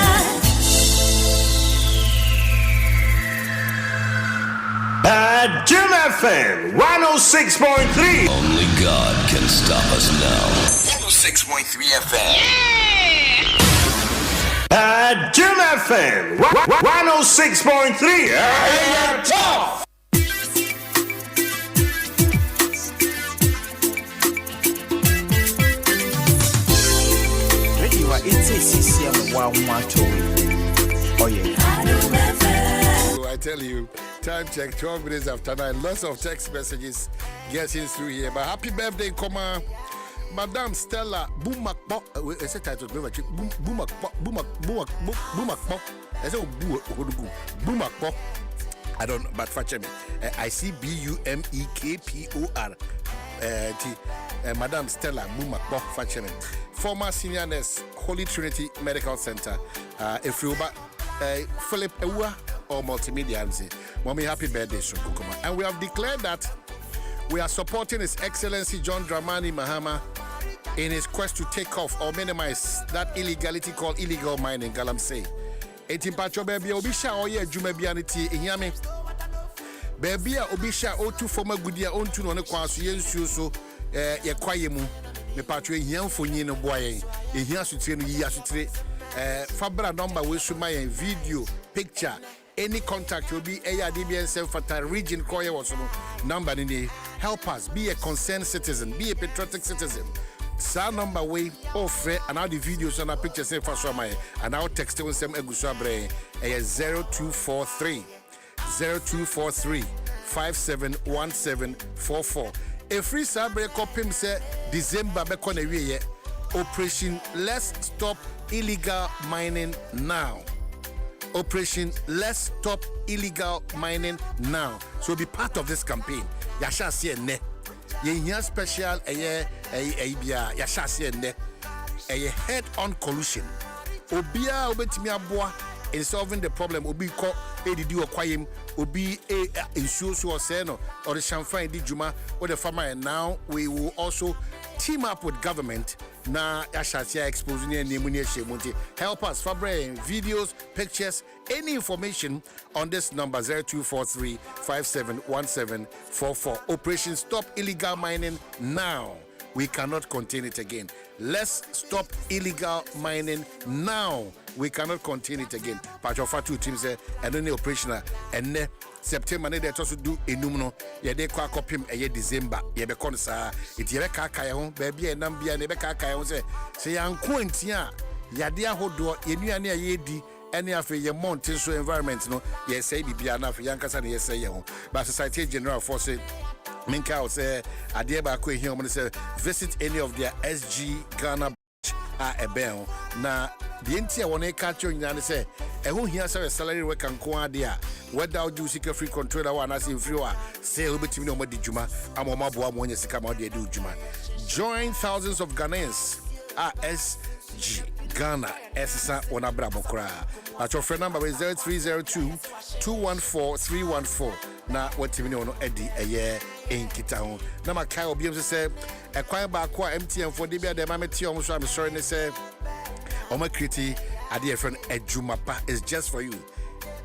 Speaker 20: Adom FM 106.3.
Speaker 14: Only God can stop us now.
Speaker 20: 106.3 FM. Adom FM 106.3. Hey, tough.
Speaker 17: Radio ATCC oh yeah.
Speaker 1: I tell you, time check 12 minutes after 9. Lots of text messages getting through here. But happy birthday, comma, Madame Stella Boumakpo. It's a title. Boumakpo. I say Boumakpo. I don't know, but fetch me. I see BUMEKPOR. Madame Stella Boumakpo fetch me. former senior nurse, Holy Trinity Medical Center, Ifruba, Philip Ewa, or Multimedia. Mommy, happy birthday, Sukukuma. And we have declared that we are supporting His Excellency John Dramani Mahama in his quest to take off or minimize that illegality called illegal mining, Galamsey. Etimpacho baby obisha oye jumebianity inyame. Baby obisha o2 former goodia on to no kwasu yensu so ye kwayemu. Me patro ehia mfonyi no boye. Ehia sutire no yi asutire. Fabra number we show my video, picture, any contact will be ARDBN Fata region Koye was number in the help us be a concerned citizen, be a patriotic citizen. Sa number way offer and all the videos and pictures say for so my and I'll text you some egusabre 0243 571744. A free sabre copy say December bekone wiye Operation Let's Stop Illegal Mining Now. Operation Let's Stop Illegal Mining Now. So be part of this campaign. Yasha see ne. Ye here special yasha see ne. Head-on collusion. Obia obetimi aboa in solving the problem. Obi ko edidi okwayem. Obi insuo or seno or the champagne di juma or the farmer. And now we will also team up with government. Na Ashasia exposing help us Fabre videos, pictures, any information on this number 0243 571744. Operation Stop Illegal Mining Now. We cannot contain it again. Let's stop illegal mining now. We cannot contain it again. Pachofatu teams and only operational and September they also do enumno ye de kwa kopim eye December ye be kon sa it ye be kaka ye ho ba bia nam bia ne be kaka ye ho se yanko antia ye de ahodo ye nuane ye di ene afi ye mountain so environment no ye say bibia na afi yankasa ne ye say ye ho but Society General Force Minka say ade ba ko here say visit any of their SG Ghana ebel na the entire one catch you and say who here say salary work and ko ade a whether you seek free control that one as in free say obetimi no madi juma amomaboa mo nya sika ma de do juma. Join thousands of Ghanaians SG Ghana SSA on Abrabokra. At your friend number is 0302 214 314. Na watimi no edi eye in Kitao. Na makai obi say e kwan ba ko MTN for de bia de mameti om so am sorry ne say Oma Kriti ade friend Ejumapa is just for you.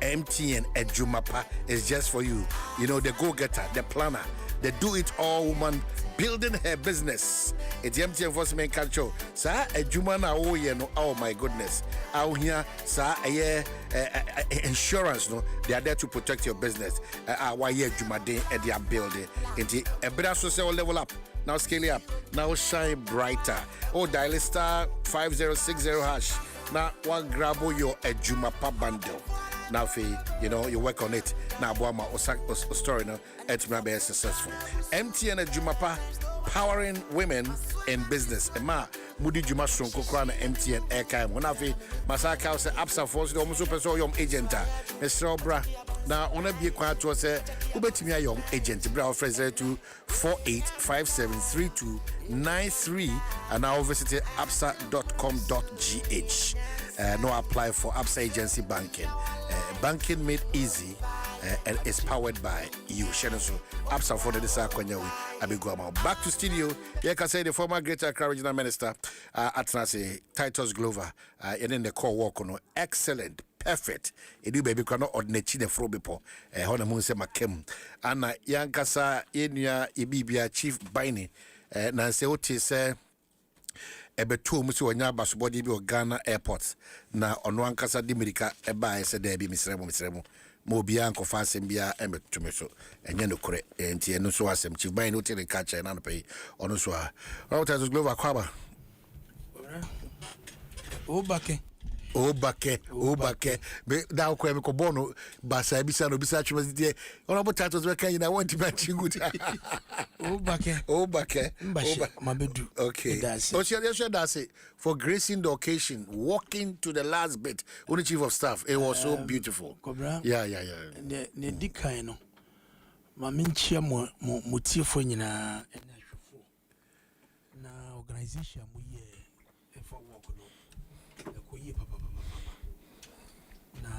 Speaker 1: MTN Ejumapa is just for you. You know, the go-getter, the planner, the do-it-all woman building her business. It's MTN Enforcement Culture. Sa Ejuma na oh yeah no. Oh my goodness. Out here, sa insurance no. They are there to protect your business. Why yeah Juma day and they are building. It's a better social level up. Now scale it up. Now shine brighter. Oh, dial star 5060 hash. Now one grab your Ejumapa bundle. Now, you know, you work on it. Now, Boama or story now, it's be successful. MTN Ejumapa powering women in business. Emma Mudi Juma Strong Kokran MTN Airtime. One of the Masaka say Absa Force, the almost super so young agent. Mr. Obra. Now, on a be quiet to say, Ubetimi a young agent. Brow Fraser to 48573293 and now visit absa.com.gh. No apply for Absa Agency Banking. Banking made easy and is powered by you. Sheneso Absa for the Sakonyawi Abiguama. Back to studio. Here can say the former Greater Accra Regional Minister Atnase Titus Glover and then the core work on excellent. Perfect. Edu baby cannot ordinate the frobipo. Honamun se makem. Anna Yankasa Enya Ibibia Chief Bini. Nancy Oti say Ebetu Musu Wanya Basubodi bi Ghana Airport. Na Onwankasa Dimirika Eba se debi misremo. Mobia nko fa sembia emetume so. Enye no kore. Enti eno so asem Chief Bini Oti Rekacha na no pay. Ono so a. Titus Glover kwaba.
Speaker 3: Obake. Be da ko em ko bono basa bisa no bisa chuma die ona bo tatos we kan na want ba chinguti Obake mabedu.
Speaker 1: Okay. That's it. For gracing the occasion, walking to the last bit, only Chief of Staff, it was so beautiful. Yeah.
Speaker 3: Ne dikai no ma menchia mo tiefo nyina na organization mo ye
Speaker 4: for work no ko ye papa na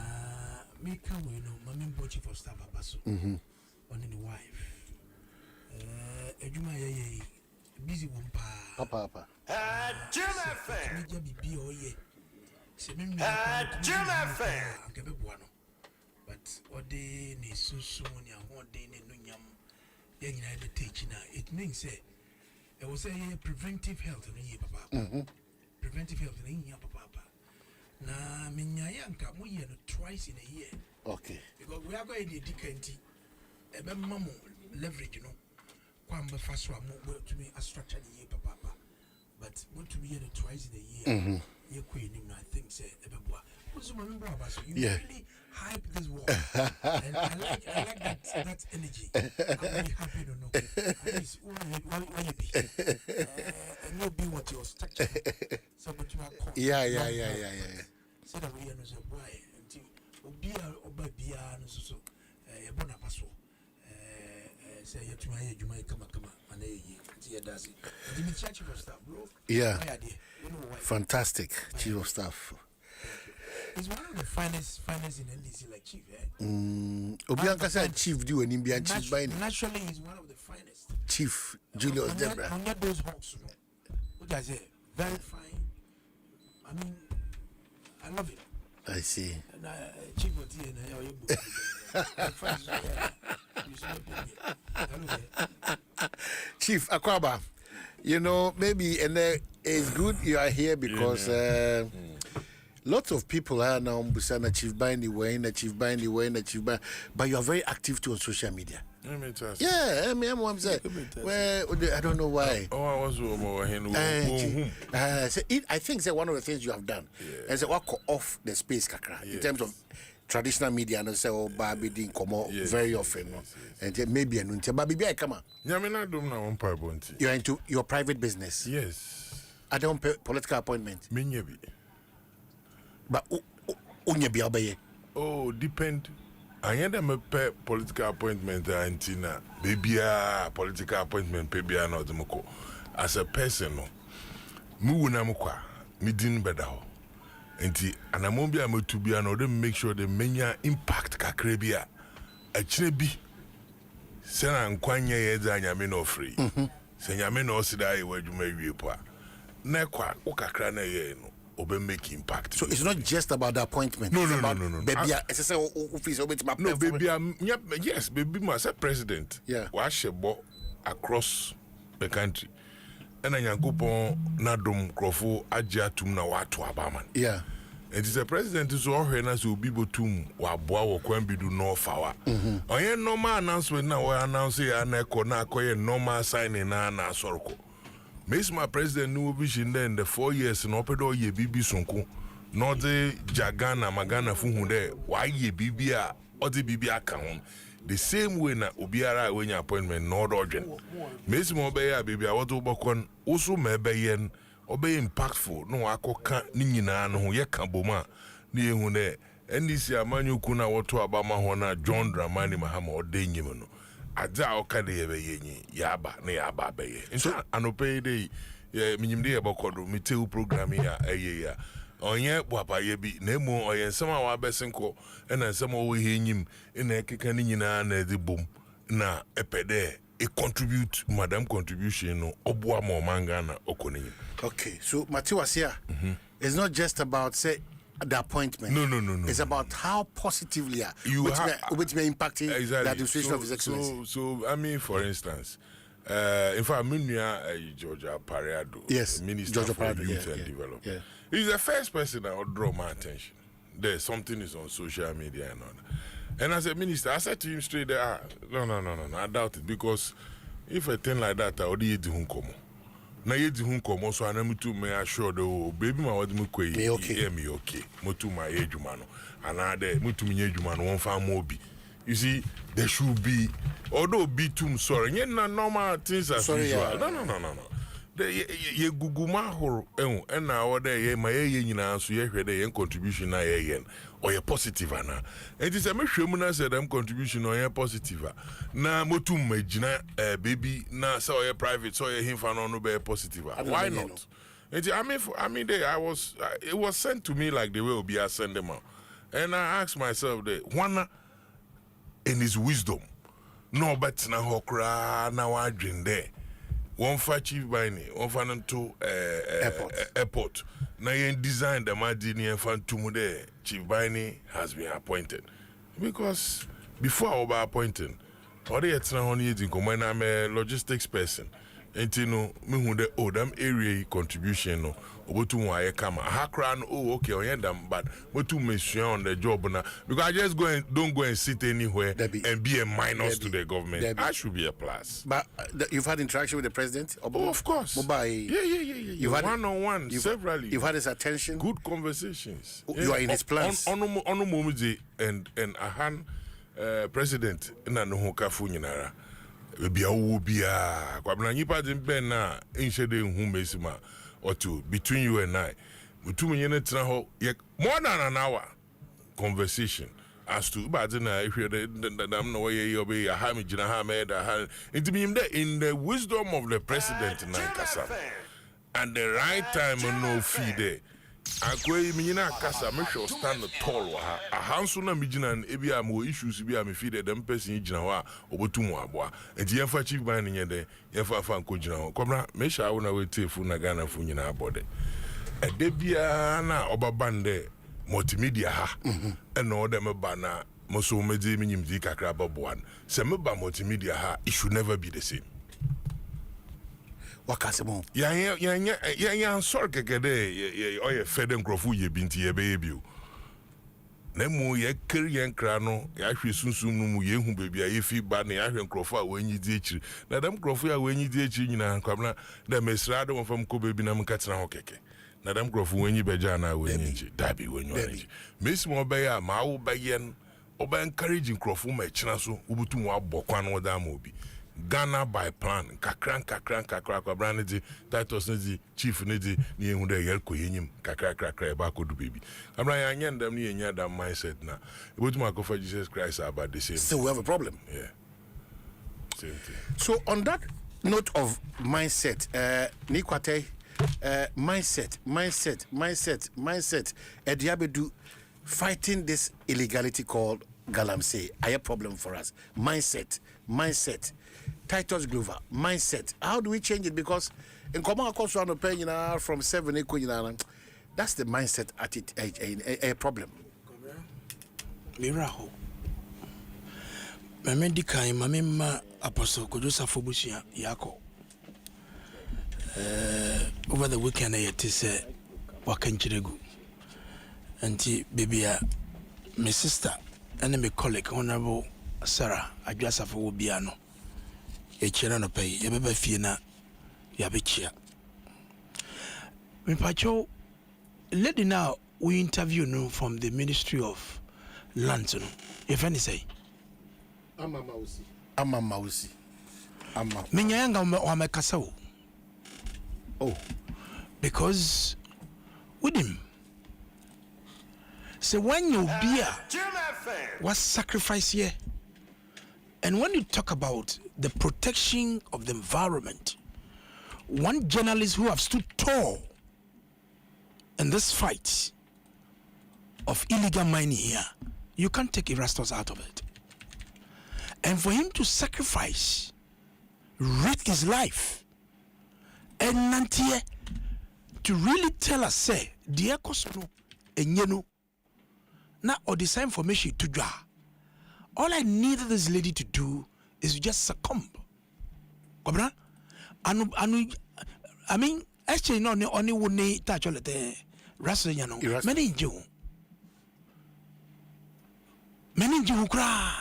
Speaker 4: me come you know my main chief of staff abaso on the wife ejuma ye busy wumpa
Speaker 3: papa
Speaker 20: Jim FM
Speaker 4: media bibi oye se me
Speaker 20: Jim FM
Speaker 4: akebe boano but ode ne susu ne ahode ne nunyam ye nyina de teach na it means say it was a preventive health no ye papa preventive health no ye papa na minya yanka mo ye no twice in a year
Speaker 3: okay
Speaker 4: because we are going to decant e be mamo leverage no kwamba faso mo to me a structure the year papa but want to be here twice in a year you queen I think say e be boa so remember about so you really hype this wall and I like that energy I'm really happy to know at least why you be and you be what your structure so but you are
Speaker 3: yeah
Speaker 4: so that we know so why until oba bia no so e bona paso say you to my juma kama and you does it the church of staff bro
Speaker 3: fantastic chief of staff.
Speaker 4: He's one of the finest in NDC like chief
Speaker 3: Obianka said chief do an Indian chief by
Speaker 4: naturally he's one of the finest
Speaker 3: chief Julius Debra
Speaker 4: on those hawks which I say very fine I mean I love it
Speaker 3: I see
Speaker 4: and chief of tea and
Speaker 3: Chief Akwaba, you know, maybe and it's good you are here because lots of people are now Busana Chief Bindy Wayne, but you are very active too on social media. Yeah, I mean, I'm saying, well, I don't know why.
Speaker 5: Oh, I was over
Speaker 3: I think that one of the things you have done is walk off the space, Kakra, in terms of traditional media and say, oh, Baby didn't come out very often. And maybe an until Baby, come on. You're into your private business.
Speaker 5: Yes.
Speaker 3: I don't pay political appointment. But
Speaker 5: oh, depend. I had a political appointment antina baby political appointment baby not moko as a person no mu na mokwa me din beda ho enti anamobia metubia no dem make sure the menya impact kakra bia a kire bi se na nkwanye ye za nyame no free se nyame no sida ye wadwuma wie po a na kwa wo kakra na ye no obe make impact.
Speaker 3: So it's not just about the appointment.
Speaker 5: No.
Speaker 3: Baby, no,
Speaker 5: baby, yes, baby, my president.
Speaker 3: Yeah.
Speaker 5: Washebo across the country. And I yankupon nadum krofo ajatum na watu abaman.
Speaker 3: Yeah.
Speaker 5: And it's a president who's all here so bibo tum wa boa wa kwambidu no fawa. Oye normal announcement na we announce ya na ko na akoye normal signing na soroko. Miss my president new vision then the 4 years no pedo ye bibi sonko no de jagana magana fuhu de why ye bibia or the bibia kan the same way na obiara when your appointment no dodgen Miss mo be ya bibia what obakon also mebe yen obey impactful no akoka ni nyina no ye ka boma ni ehu de NDC amanyoku na woto abama ho na John Dramani Mahama odenyim no Aja okade yebenyi yaba na yaba beye. So anope dey minyimde yebokodo miteu program ya ya. Onye papa ye bi na emu oye nsema wa besenko na nsema wo henyim na ekeka ni nyina na edibom na epede e contribute madam contribution no oboa ma omanga na okonenyim.
Speaker 3: Okay, so Matthew was here. It's not just about say the appointment.
Speaker 5: No.
Speaker 3: It's about how positively which may impact the administration of His Excellency.
Speaker 5: So I mean, for instance, in fact, Georgia Pareado, Minister for Youth and Development, he's the first person that would draw my attention. There's something is on social media and all that. And as a minister, I said to him straight there, no, I doubt it because if a thing like that, I would eat the hunkomo. Na yedi hun komo so anamitu me assure the baby ma wadi mukwe me okay motu ma ejuma no anade mutu me ejuma no won fa mo bi you see there should be although be too sorry yen na normal things as usual no ye guguma horo na wode ye ma ye nyina so ye hwede ye contribution na ye yen or ye positive ana and it is a me hwemu na say them contribution or ye positive na motu magina baby na so ye private so ye himfa no be positive why not It was sent to me like the way Obi send them out. And I asked myself, one in his wisdom, no but na hokra na wadrin there. One for chief bini, one for to airport. Na yen design the madini and fan to there. Chief bini has been appointed. Because before I was appointed, already it's not only I'm a logistics person. And you know, me who the them area contribution no. Obotu why come Hakran okay on them but what to mention on the job now because I just don't go and sit anywhere and be a minus to the government. I should be a plus.
Speaker 3: But you've had interaction with the president?
Speaker 5: Of course.
Speaker 3: Yeah.
Speaker 5: You've had one-on-one severally.
Speaker 3: You've had his attention.
Speaker 5: Good conversations.
Speaker 3: You are in his plans.
Speaker 5: On Momiji and Ahan president na no kafu nyinara. Bia wo bia kwabna nyipa din ben na inhede hu mesima or two between you and I. Mutu mnyene tena ho more than an hour conversation as to badina if you them no way you be a ham jina ha me da ha in the wisdom of the president na kasa and the right time no feed there. Akwe minyina kasa me sure stand tall wa a hanso na mijina ebi am wo issues bi am feed them person jina wa obotum aboa enti yefa chief ban nye de yefa fa nko jina ho kobra me sha wo na we tefu na Ghana fu nyina abode ede bia na obabande multimedia ha eno de me ba na mo so meje minyim di kakra baboan se me ba multimedia ha it should never be the same.
Speaker 3: Wakasemo.
Speaker 5: Yeah, sorry, kekede, oye fed and crofu ye binti ye baby. Nemu ye Korean crano, Yashi Sunsum, ye who baby, a fi bani, Yashi crofa when you ditch. Now, them crofu when you ditch in and Kamna, the Mesrado from Kobe Binam Katsina Hokeke. Now, them crofu when you bejana when you dabi when you Miss Mobaya, Mao Bayan, Oba encouraging crofu, my chinaso, Ubutu Bokwan Damobi. Ghana by plan kakran branded Titus Nidi chief Nidi ni hunde yelko yenyim kakra ba ko do baby amra yanyen them ni yenya that mindset na ebotu for Jesus Christ about the same.
Speaker 3: So we have a problem.
Speaker 5: Yeah, same thing.
Speaker 3: So on that note of mindset, Nikwate, mindset Ediabedu fighting this illegality called Galamsey are a problem for us. Mindset Titus Glover, mindset. How do we change it? Because in common course one opinion from 7 that's the mindset at it a problem.
Speaker 4: Miraho. Mamedika mamima apostle Kojosa Fobusia Yako. Over the weekend I had to say Wakanchiregu. Auntie baby my sister and my colleague Honorable Sarah Adwasa Fobiano. A channel no pay, a baby fiena, Yabichia. Mipacho, lady now we interview no from the Ministry of Lands, if any say.
Speaker 3: Ama Mausi.
Speaker 4: Minyanga Wamekasao.
Speaker 3: Oh,
Speaker 4: because with him. So when you be what sacrifice here? And when you talk about the protection of the environment, one journalist who have stood tall in this fight of illegal mining here, you can't take Erastus out of it. And for him to sacrifice, risk his life, and Nantie to really tell us, say, dear Cosmo, and you know, now all this information to draw. All I needed this lady to do is to just succumb. I mean, actually, no, only one touch all the Russell, you know, many cry.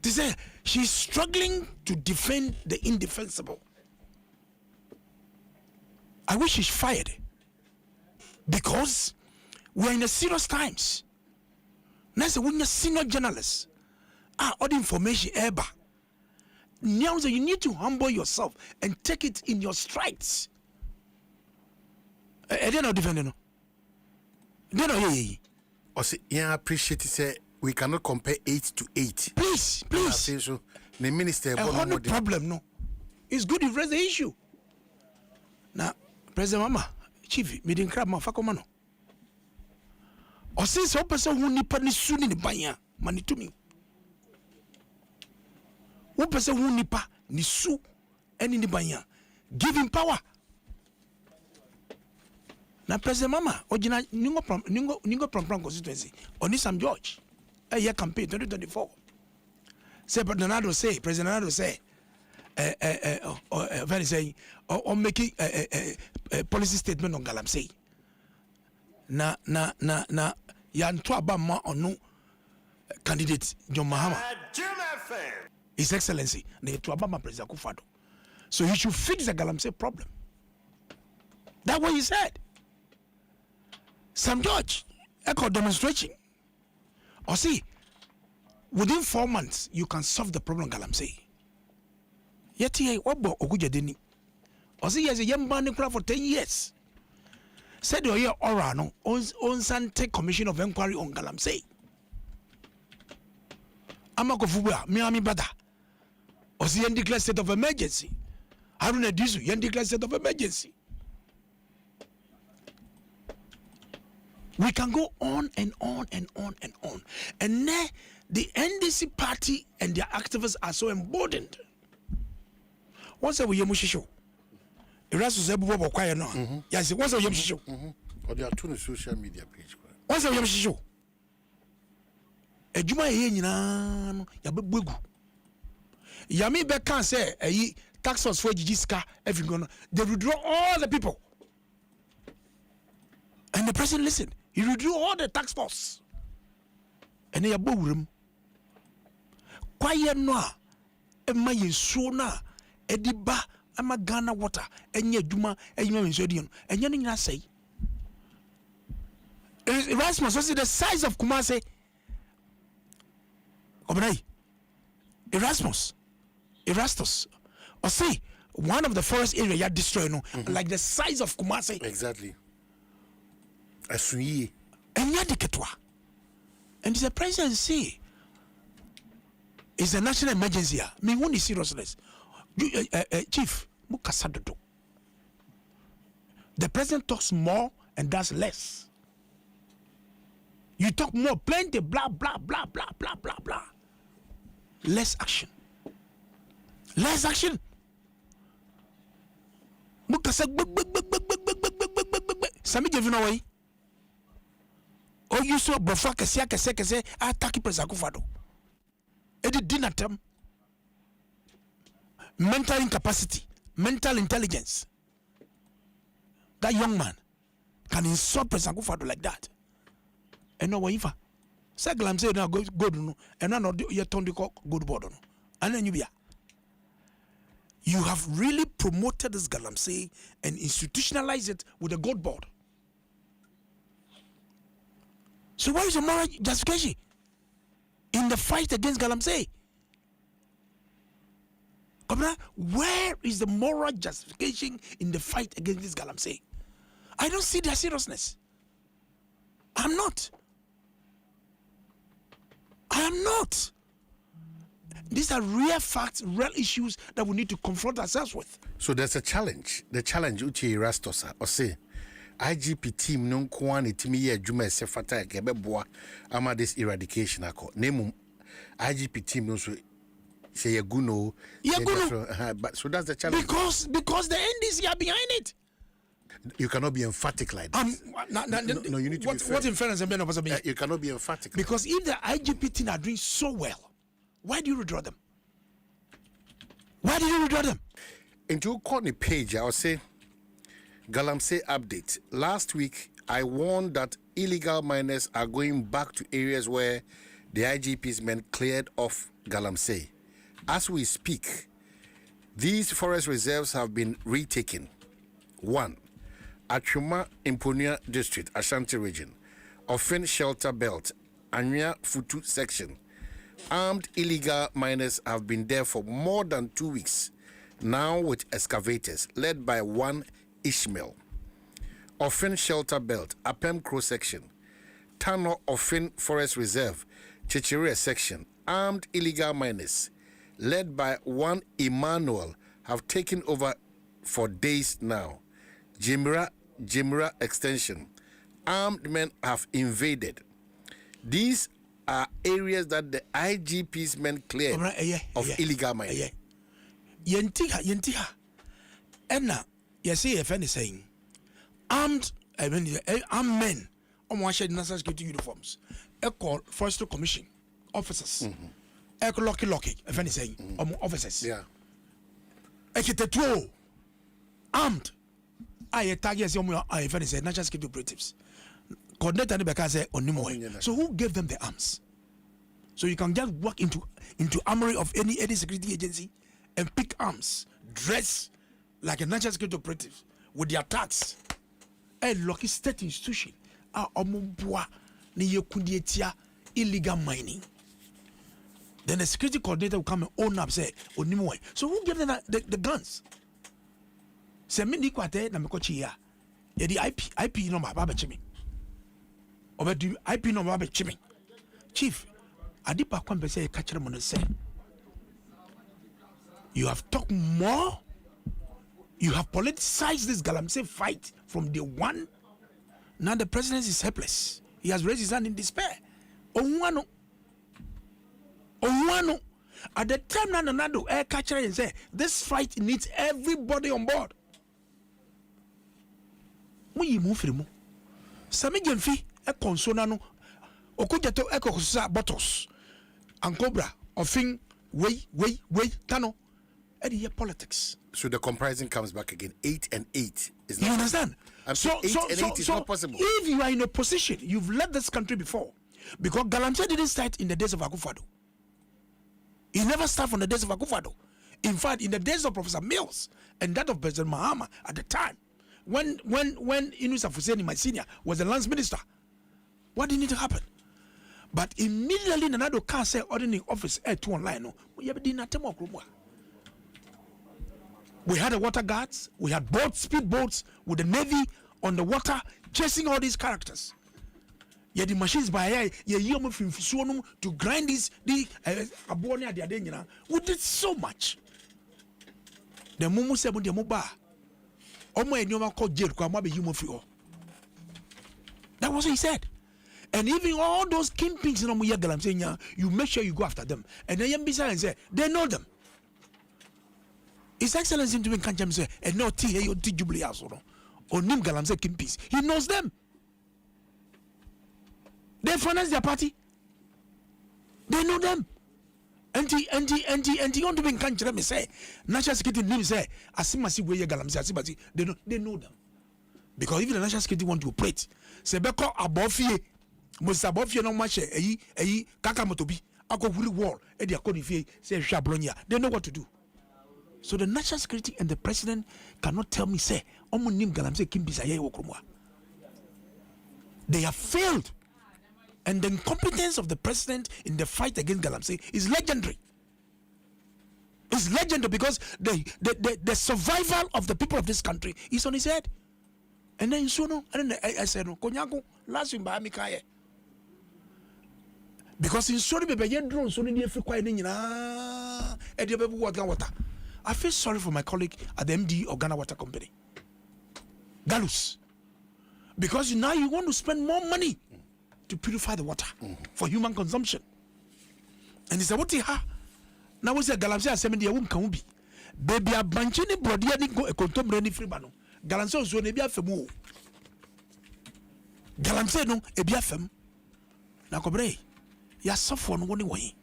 Speaker 4: They say she's struggling to defend the indefensible. I wish she's fired because we're in a serious times. Now, when you're senior journalists, all the information ever. Now, you need to humble yourself and take it in your strides. They're not defending. They're not here.
Speaker 3: I appreciate it. We cannot compare 8 to 8.
Speaker 4: Please.
Speaker 3: So, the minister,
Speaker 4: no problem, no. It's good you've raised the issue. Now, President Mama, Chief, me didn't crab my fakomano. Or since a person who nipa ni soon in the banya, money to me. One person who nipa ni su and in the banya, give him power. Now, President Mama, original Ningo Pram constituency, on Sam George, a year campaign 2024. Say, but Donado say, President Donado say, very saying, or making a policy statement on Galamsey. Na, yan to abama or no candidate, John Mahama. His Excellency, the to Abama President Kufado. So he should fix the Galamsey problem. That's what he said. Sam George, echo demonstration. Or see, within 4 months, you can solve the problem, Galamsey. Yet, Obo Ogujadini. Or see, as a young man for 10 years. Said your year Orano on Sante Commission of Inquiry on Galamsey. Amakofuba, Miami Bada. Or see, yen declare state of emergency. Haruna Dizu, yen declare state of emergency. We can go on and on and on and on. And now the NDC party and their activists are so emboldened. Once a we show. Erasmus Ebubo quiet now. Yes, once a show.
Speaker 3: Or they are two social media page.
Speaker 4: Once a show. A Juma Yen Yabugu. Yami Bekan say a tax force for Jiska everyone. They withdraw all the people. And the president listened. He withdrew all the tax force. And they are boom. Quiet no. Emma Yensona. Ediba. Ama Ghana water. Enye Juma. Enye Insodium. And you say. Erasmus, what's the size of Kumase? Obray. Erasmus. Erastus. Or see, one of the forest area you destroy, no, like the size of Kumase.
Speaker 3: Exactly. Asuyi.
Speaker 4: And yadiketwa. And the president say, it's a national emergency. Me won't seriousness. Chief, Mukasadodo. The president talks more and does less. You talk more, plenty, blah, blah, blah, blah, blah, blah, blah. Less action. Less action. Sami Jevina way. Oh, you saw Bofa Kese, attack President Akufo-Addo. It did not term. Mental incapacity, mental intelligence. That young man can insult President Akufo-Addo like that. And no waifa. Say Galamsey now go no, and now you turn the good board no. And then you have really promoted this Galamsey and institutionalized it with a gold board. So what is the moral justification in the fight against Galamsey? Where is the moral justification in the fight against this Galamsey? I don't see their seriousness. I am not. These are real facts, real issues that we need to confront ourselves with.
Speaker 3: So there's a challenge. The challenge uchi Rastosa or say IGP team non kwani timi ye adwuma se fata kebeboa ama this eradication akọ. Name IGP team no so say Yaguno. But so that's the challenge.
Speaker 4: Because the NDC are behind it.
Speaker 3: You cannot be emphatic like this. No, you need to be fair.
Speaker 4: What in fairness and
Speaker 3: you cannot be emphatic.
Speaker 4: Because if the IGP team are doing so well, why do you withdraw them? Why did you withdraw them?
Speaker 3: Into Courtney page, I'll say Galamsey update. Last week, I warned that illegal miners are going back to areas where the IGP's men cleared off Galamsey. As we speak, these forest reserves have been retaken. 1. Achuma Imponia District, Ashanti Region, Offin Shelter Belt, Anya Futu Section. Armed illegal miners have been there for more than 2 weeks, now with excavators, led by one Ishmael. Offin Shelter Belt, Apem Crow Section, Tano Offin Forest Reserve, Chichire Section, armed illegal miners, led by one Emmanuel, have taken over for days now.
Speaker 1: Jimra extension. Armed men have invaded. These are areas that the IGP's men cleared of illegal mining.
Speaker 4: Yentiha. Enna, say if any saying, armed men on one shed national security uniforms. Call Forestry Commission officers. Lucky, if any saying, officers.
Speaker 1: Yeah.
Speaker 4: Armed. I target if any say national security operatives. Coordinator Nebeka onimo. So who gave them the arms? So you can just walk into armory of any security agency and pick arms, dress like a national security operative with their tags. A lucky state institution are omubwa ni yekundietia illegal mining. Then the security coordinator will come and own up say onimo. So who gave them the guns? Se me ni kwate na mekochi ya. Ye di IP number ba chimi. Obedu IP number ba chimi. Chief, adipa kwambe say catch them on say. You have talked more. You have politicized this Galamsey fight from day one. Now the president is helpless. He has raised his hand in despair. Onwano. At the time Nanado air catcher and say this fight needs everybody on board. Muyi mufrimu. Sami Gemfi e consonano. Okujato e kokusa bottles. And Cobra offing way tano. Eddie politics.
Speaker 1: So the comparison comes back again. 8 and 8 is
Speaker 4: not. You
Speaker 1: possible.
Speaker 4: understand?
Speaker 1: So 8 and 8 is not possible.
Speaker 4: If you are in a position, you've led this country before, because Galamsey didn't start in the days of Akufo-Addo. He never started from the days of Akufo-Addo. In fact, in the days of Professor Mills and that of President Mahama at the time, when Inusa Fuseni, my senior, was the lands minister, what did need to happen? But immediately Nanado can't say ordering office air to online. No, we had the water guards, we had boats, speed boats with the Navy on the water chasing all these characters. Yeah, the machines by air, to grind this, we did so much. The Mumu said, the Muba, that was what he said. And even all those kingpins in Omuyagal, saying, you make sure you go after them. And then Yambisa and say, they know them. His Excellency to me say, and no tea, you tea jubilee or Nim Galamsey Kimpis. He knows them. They finance their party. They know them. And he want to be in me say, national security name say, Asimasi Weye Galamsey, Asimasi, they know them. Because even the national security want to operate. Sebeko abofie, most abofie no match, kakamotobi, ako wuri wall, edi akoni fie, say Shabronia. They know what to do. So the national security and the president cannot tell me, say, Omunim Galamsey Kimbisaye Okrumwa. They have failed. And the incompetence of the president in the fight against Galamsey is legendary. It's legendary because the survival of the people of this country is on his head. And then I said, no, Konyago, last week by Mikaye. Because in sorry, baby, drone, so near for quiet in water. I feel sorry for my colleague at the MD of Ghana Water Company, Galus, because now you want to spend more money to purify the water for human consumption. And he said, what ha? Now we say Galamsey assembly a can be. Baby a banchini brodia ni go a contemporary free bano. Galamsey so ne bia femu. Galamsey no e bia fem. Na kobre ya suffer no woni way.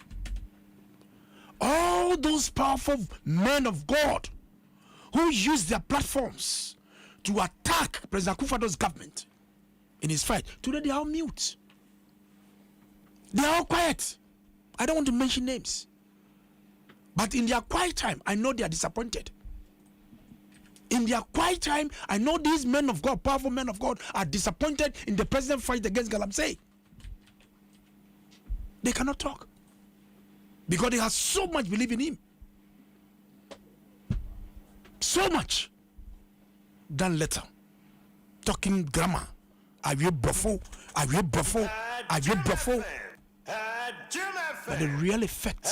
Speaker 4: All those powerful men of God who use their platforms to attack President Akufo-Addo's government in his fight, today they are all mute. They are all quiet. I don't want to mention names. But in their quiet time, I know they are disappointed. In their quiet time, I know these men of God, powerful men of God, are disappointed in the president's fight against Galamsey. They cannot talk. Because they have so much belief in him. So much. Than letter. Talking grammar. But the real effect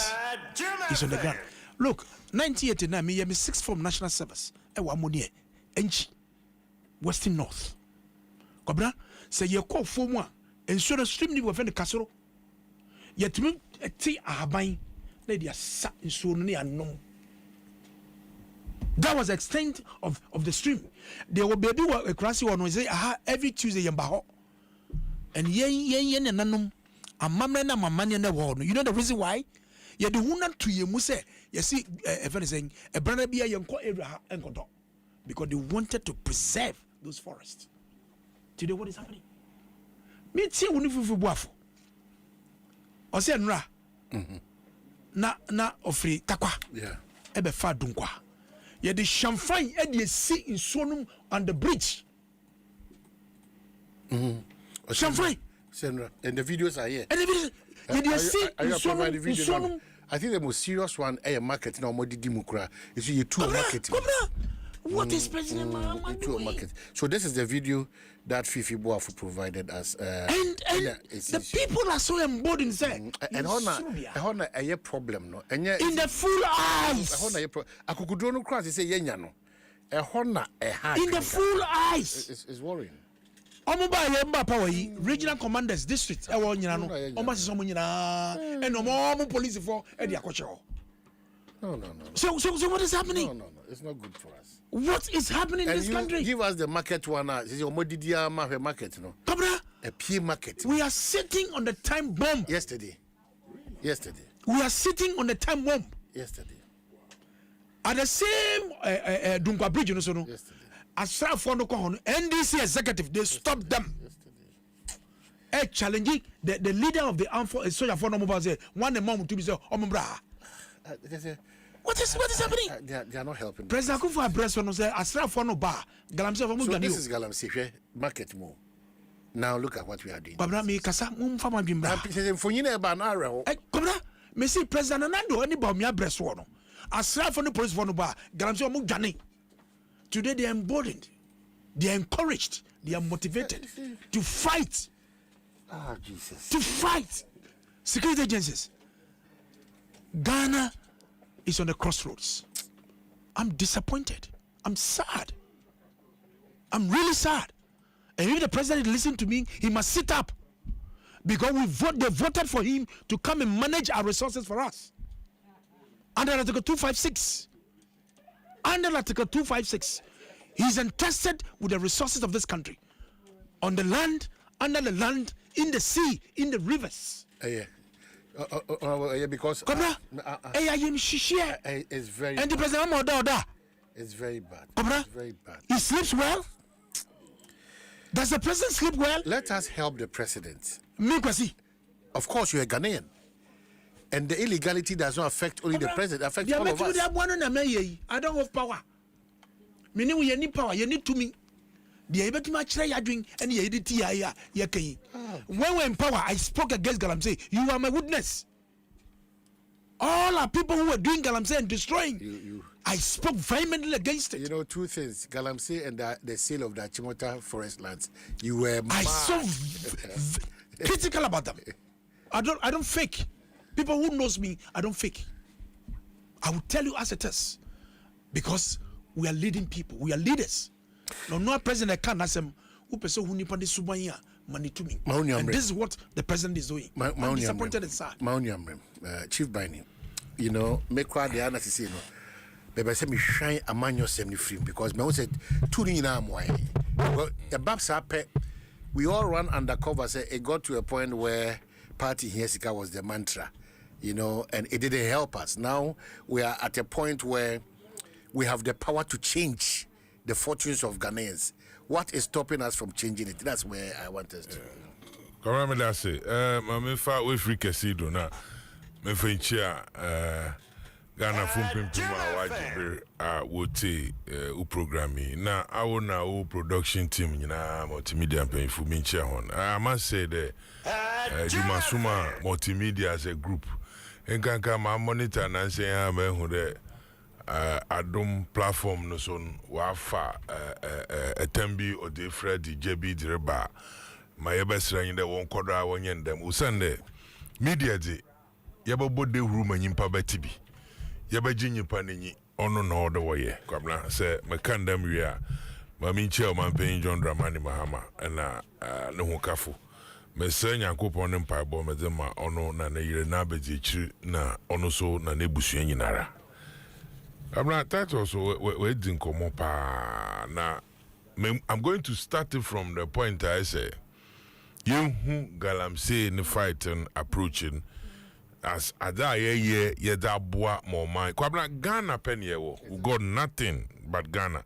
Speaker 4: is on the ground. Look, 1989, me 6th form national service. Western North. Kobra, say you call for one, and so the stream you within the castle. Yet to me, a tea a buying, lady a sat in so near no. That was the extent of the stream. There will be a crassy one, say, every Tuesday in Baho. And yen and nanum, a mamma, my money in the world. You know the reason why? You do not to you, Muse. You see, if anything, a brother be a young area and go because they wanted to preserve those forests. Today, what is happening? Me see when you buff. Or say, na ofri takwa.
Speaker 3: Yeah.
Speaker 4: Ebe fa dunkwa. You the champagne and you see in Sonum on the bridge. Champagne.
Speaker 3: Senra, and the videos are here.
Speaker 4: And the videos. You see in
Speaker 3: Sonum. I think the most serious one is marketing or more dimukra. You see, you two marketing.
Speaker 4: What is President
Speaker 3: market? So this is the video that Fifi Boafu provided us.
Speaker 4: And the people are so emboldened, sir.
Speaker 3: And hona a problem no. And
Speaker 4: in the full eyes.
Speaker 3: Akukudrono cross say yenya no. A hona a hard.
Speaker 4: In the full eyes.
Speaker 3: It's worrying.
Speaker 4: Omoba yemba power regional commanders district e wo nyina no omo se so mo nyina e no mo police for e dia kocho.
Speaker 3: No.
Speaker 4: So what is happening?
Speaker 3: No. It's not good for us.
Speaker 4: What is happening in this country?
Speaker 3: Give us the market one. This is Omodidia market, no?
Speaker 4: Kabra.
Speaker 3: A P market.
Speaker 4: We are sitting on the time bomb.
Speaker 3: Yesterday.
Speaker 4: We are sitting on the time bomb.
Speaker 3: Yesterday.
Speaker 4: At the same Dunkwa Bridge, you know, so no.
Speaker 3: Yesterday.
Speaker 4: Asra for no NDC executive, they stopped them. Challenging the leader of the armed forces, soldier for no mobile say one mom to be say Ombra. What is happening?
Speaker 3: They are not helping.
Speaker 4: President Kufu address one say Asra for no bar. Galamsey for
Speaker 3: so this is Galamsey market more. Now look at what we are doing.
Speaker 4: Babra me kasa mum fama bimbra.
Speaker 3: President Fonyina ba na areho.
Speaker 4: Kobra me see President Nando any ba me address one. Asra for no police for no bar. Galamsey omo dwane. Today they are emboldened, they are encouraged, they are motivated to fight.
Speaker 3: Jesus.
Speaker 4: To fight security agencies. Ghana is on the crossroads. I'm disappointed. I'm sad. I'm really sad. And if the president listen to me, he must sit up. Because they voted for him to come and manage our resources for us. Under Article 256. Under Article 256, he's entrusted with the resources of this country. On the land, under the land, in the sea, in the rivers.
Speaker 3: Yeah, because it's very
Speaker 4: and the president
Speaker 3: it's very bad.
Speaker 4: It's very bad. He sleeps well? Does the president sleep well?
Speaker 3: Let us help the president.
Speaker 4: Me kwasi.
Speaker 3: Of course, you're a Ghanaian. And the illegality does not affect only the president, it affects all of us.
Speaker 4: I don't have power. Meaning you need power, you need to me. The able to match you doing and you did when we're in power, I spoke against Galamsey. You are my witness. All our people who were doing Galamsey and destroying. I spoke vehemently against it.
Speaker 3: You know, two things: Galamsey and the sale of the Achimota forest lands. You were mad.
Speaker 4: I so critical about them. I don't fake. People who knows me, I don't fake. I will tell you as it is, because we are leading people. We are leaders. No president can ask him who person who nipa de subanya money to me. And this is what the president is doing. I'm disappointed and sad.
Speaker 3: Chief Binding, you know, make crowd the answer say no. But I say me shine a man your 73 because me said two in arm why. Well, the Babs we all run undercover. Say it got to a point where party Hiesika was the mantra, you know, and it didn't help us. Now we are at a point where we have the power to change the fortunes of Ghanaians. What is stopping us from changing it? That's where I want us to.
Speaker 5: Come on, that's it. I'm far away free Casido now. Me finchia Ghana Fumpim Puma wote u programming. Now our now production team na multimedia paying for me hon. I must say that Jumasuma multimedia as a group. And can come monitor and say I'm who Adom platform no son wafa Tembi or the Freddy JB Direba. My best friend that won't call our one them usande media de yababo de room and yimpa betibi yabaji yipa ni ono no the way kwabna say me kandam ria Mami Chairman paying John Dramani Mahama and no kafu. Me say Nyankopon empire bo me ma ono na ne yire na beji na ono so na ne busu nyinara. That also we didn't come up na I'm going to start it from the point I say you who Galamsey in the fighting approaching as ada ye da boa more mind. Kwabna Ghana penny we got nothing but Ghana.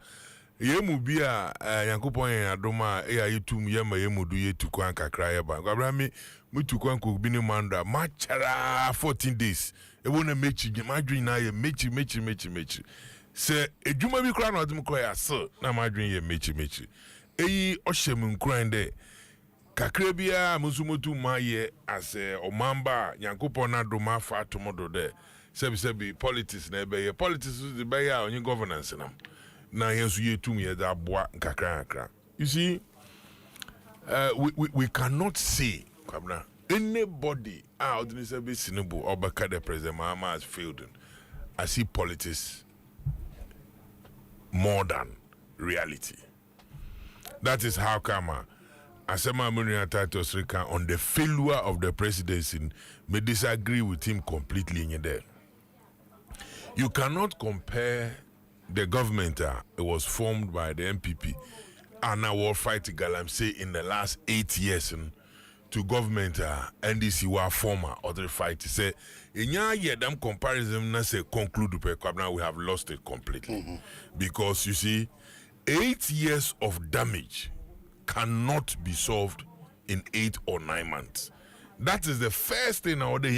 Speaker 5: Yemu bia Yankopon Adoma yitum yema yemu du ye tukwan kakra ye ba. Kwabna me tukwan ko bini manda machara 14 days. E wona mechi madwin na ye mechi. Se ejuma bi kra na odum kro ya so na madwin ye mechi. Eyi ohyem nkran de kakra bia musumotu maye ase omamba Yankopon Adoma fa tomodo de. Sebi politics na ebe ye politics de be ya onye governance na yensu yetum ye da boa kakra. You see, we cannot say kwabna anybody out in say be sinubu or the president Mahama has failed. I see politics more than reality. That is how come Asema Munia Titus Rika on the failure of the presidency may disagree with him completely in there. You cannot compare the government it was formed by the MPP and now will fight Galamsey in the last 8 years to government NDC were former other fight say in year them comparison na say conclude now we have lost it completely because you see 8 years of damage cannot be solved in 8 or 9 months. That is the first thing I order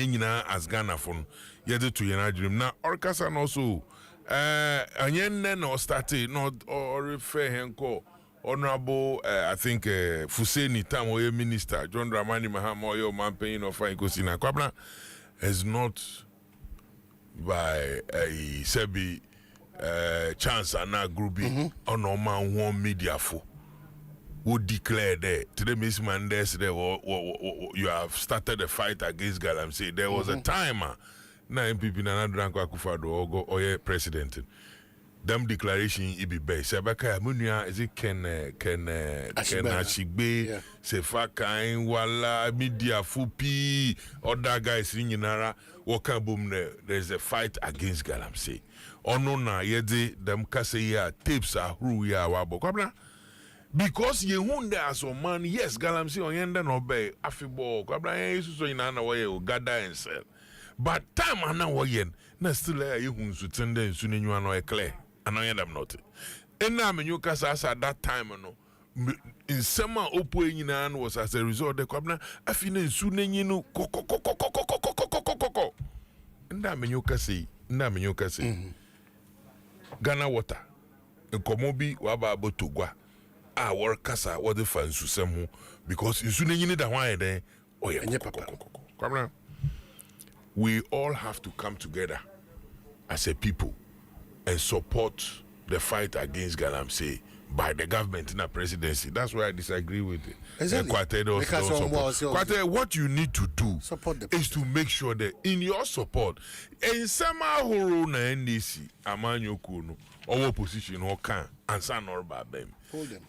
Speaker 5: as Ghana from yet to your dream. Now Orcas and also Anyen no started not or refer him call Honorable I think Fuseni Tam or Minister John Dramani Mahama or your man paying of fine Kosina Kwabna is not by a Sebi chance and now groupie on no man one media for would declare that today Miss Mendes there you have started a fight against Galamsey. There was a timer. Na MPP na drank Akufo-Addo or president. Them declaration it be base. Sebaka Munia is it Ken Ashigbe Sefaka Wala media fupi other guys in Yinara waka boom there's a fight against Galamsey. Ono na yede them kase ya tapes are who ya wabo. Kwabna because ye hunde as a man yes Galamsey on yenda no be afibo. Kwabna yesu so inana wa ye gather and sell. But time ana woyen na still you hunsu tende nsu nenyu ano e clear ana them not ena menyu kasa at that time no in summer opo enyina no was as a result the kwabna afi na nsu nenyi no kokokokokokokokokokokoko nda menyu kasa Ghana water nkomo bi waba abotogwa a wor kasa wode fa nsu semu because nsu nenyi ni da hwan den oye kwabna. We all have to come together as a people and support the fight against Galamsey by the government in the presidency. That's why I disagree with it. Exactly. Kwate, what you need to do is to make sure that in your support, in some horo na NDC, amanyo kuno, or opposition or can answer nor babem.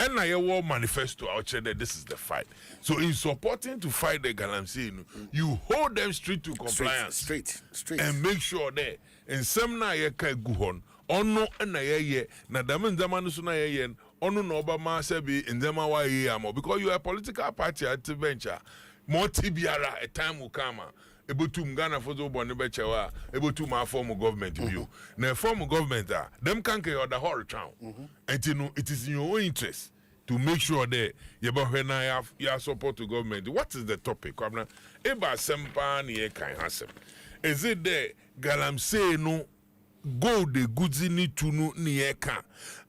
Speaker 5: And now your manifesto out that this is the fight. So in supporting to fight the Galamsey, you hold them straight to compliance. Straight. And make sure that in some na ye kai guhon, ono na ye na damen zamanu suna ye ono no Obama sebi in zama wa ye amo because you are a political party at venture. More tibiara a time will come. Able to Ghana for the one bechewa, able to my form of government view. Now form of government them can't get the whole town. And you know it is in your own interest to make sure that when I have your support to government. What is the topic? Eba sempa ni kai hasem. Is it there Galamsey no go the goods ni tunu ni eka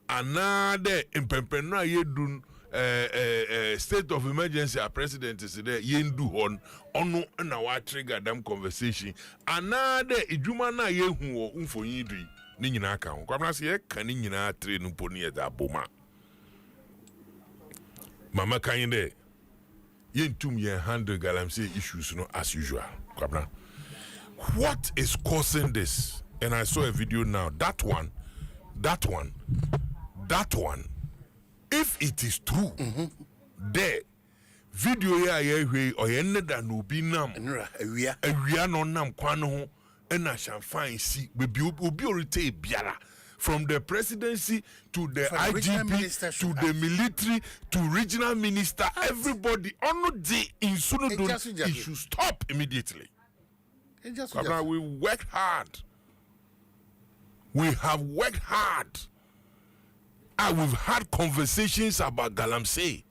Speaker 5: another impempena yedun state of emergency a president is there yendu hon ono na wa trigger them conversation another idwuma na yehu wo mfonyidri ni nyina aka ho kwamna se ye kan ni nyina tre no poni e da boma mama kan de yentum ye handle Galamsey issues no as usual kwamna. What is causing this? And I saw a video now. That one if it is true, there video here or that no be nam a no nam kwano and I shall find see be biara from the presidency to the IGP to the military to regional minister, everybody on the in Sunodun, it should stop immediately. We worked hard. We have worked hard. And we've had conversations about Galamsey.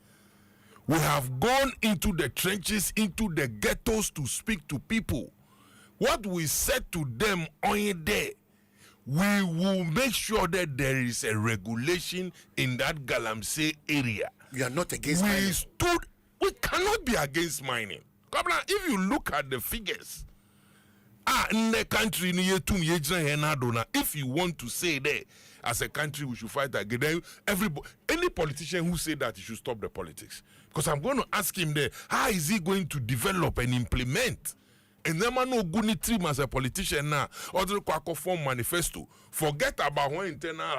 Speaker 5: We have gone into the trenches, into the ghettos to speak to people. What we said to them on there, we will make sure that there is a regulation in that Galamsey area.
Speaker 3: You are not against mining.
Speaker 5: We cannot be against mining. If you look at the figures, in the country, if you want to say that as a country we should fight again, everybody, any politician who say that he should stop the politics. Because I'm going to ask him there, how is he going to develop and implement? And then man no good trim as a politician now. Other kwako form manifesto. Forget about one internal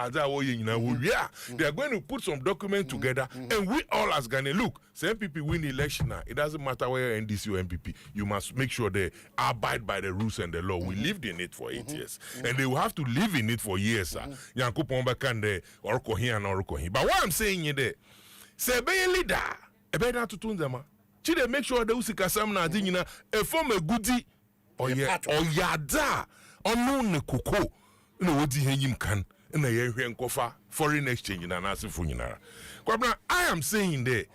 Speaker 5: yeah. They are going to put some document together, and we all as Ghana look. Some people win election now. It doesn't matter where NDC or MPP. You must make sure they abide by the rules and the law. We lived in it for 8 years, and they will have to live in it for years, sir. But what I'm saying is that say be a leader, a better to tune them. Chide make sure the usika sam na adinina e form a goodie oyada onu ne koko na wodi hanyim kan na ye hwe nkofa foreign exchange na asefo nyinara. Kwabna, I am saying there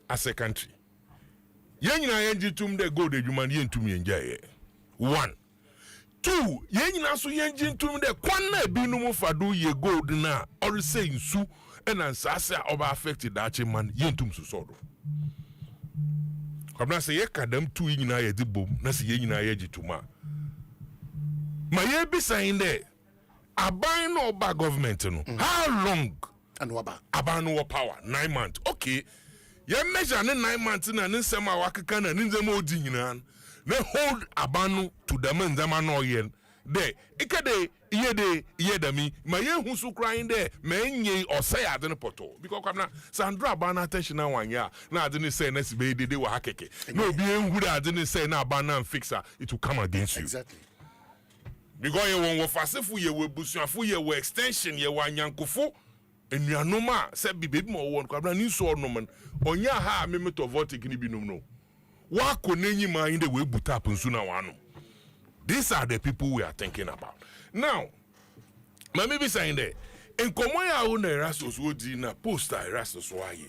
Speaker 5: as a country ye nyina ye njitum de gold adwuma ye ntum ye njaye. 1 2 ye nyina so ye njitum de kwan na binum fado ye gold na or say nsu and ansase oba affected that man ye ntum so sodo. I'm not saying kadam tu yina ye di bom na se yina ye jituma ma ye be saying there aban no ba government no how long
Speaker 3: and waba
Speaker 5: aban no power 9 months okay ye measure ne 9 months na ne nsema wakeka na ne nzema odi nyina na hold aban no to the man nzema no yen there ikade iye dami ma ye hu su crying there ma enye osay ade no poto because kwamna sandra abana attention na wanya na ade ne say na sibe dede wa hakeke no obi enhuru ade ne say na abana fixer it will come against you
Speaker 3: exactly
Speaker 5: because ye won wo fasefu ye we busuafo ye we extension ye wa nyankofo enuanoma say bibe mo won kwamna ni so onom onya ha memeto votic ni binom no wa ko nenyi ma inde we butap nsu na wano. These are the people we are thinking about. Now, my maybe saying that in Komoya own Erasmus would na poster Erasmus waye.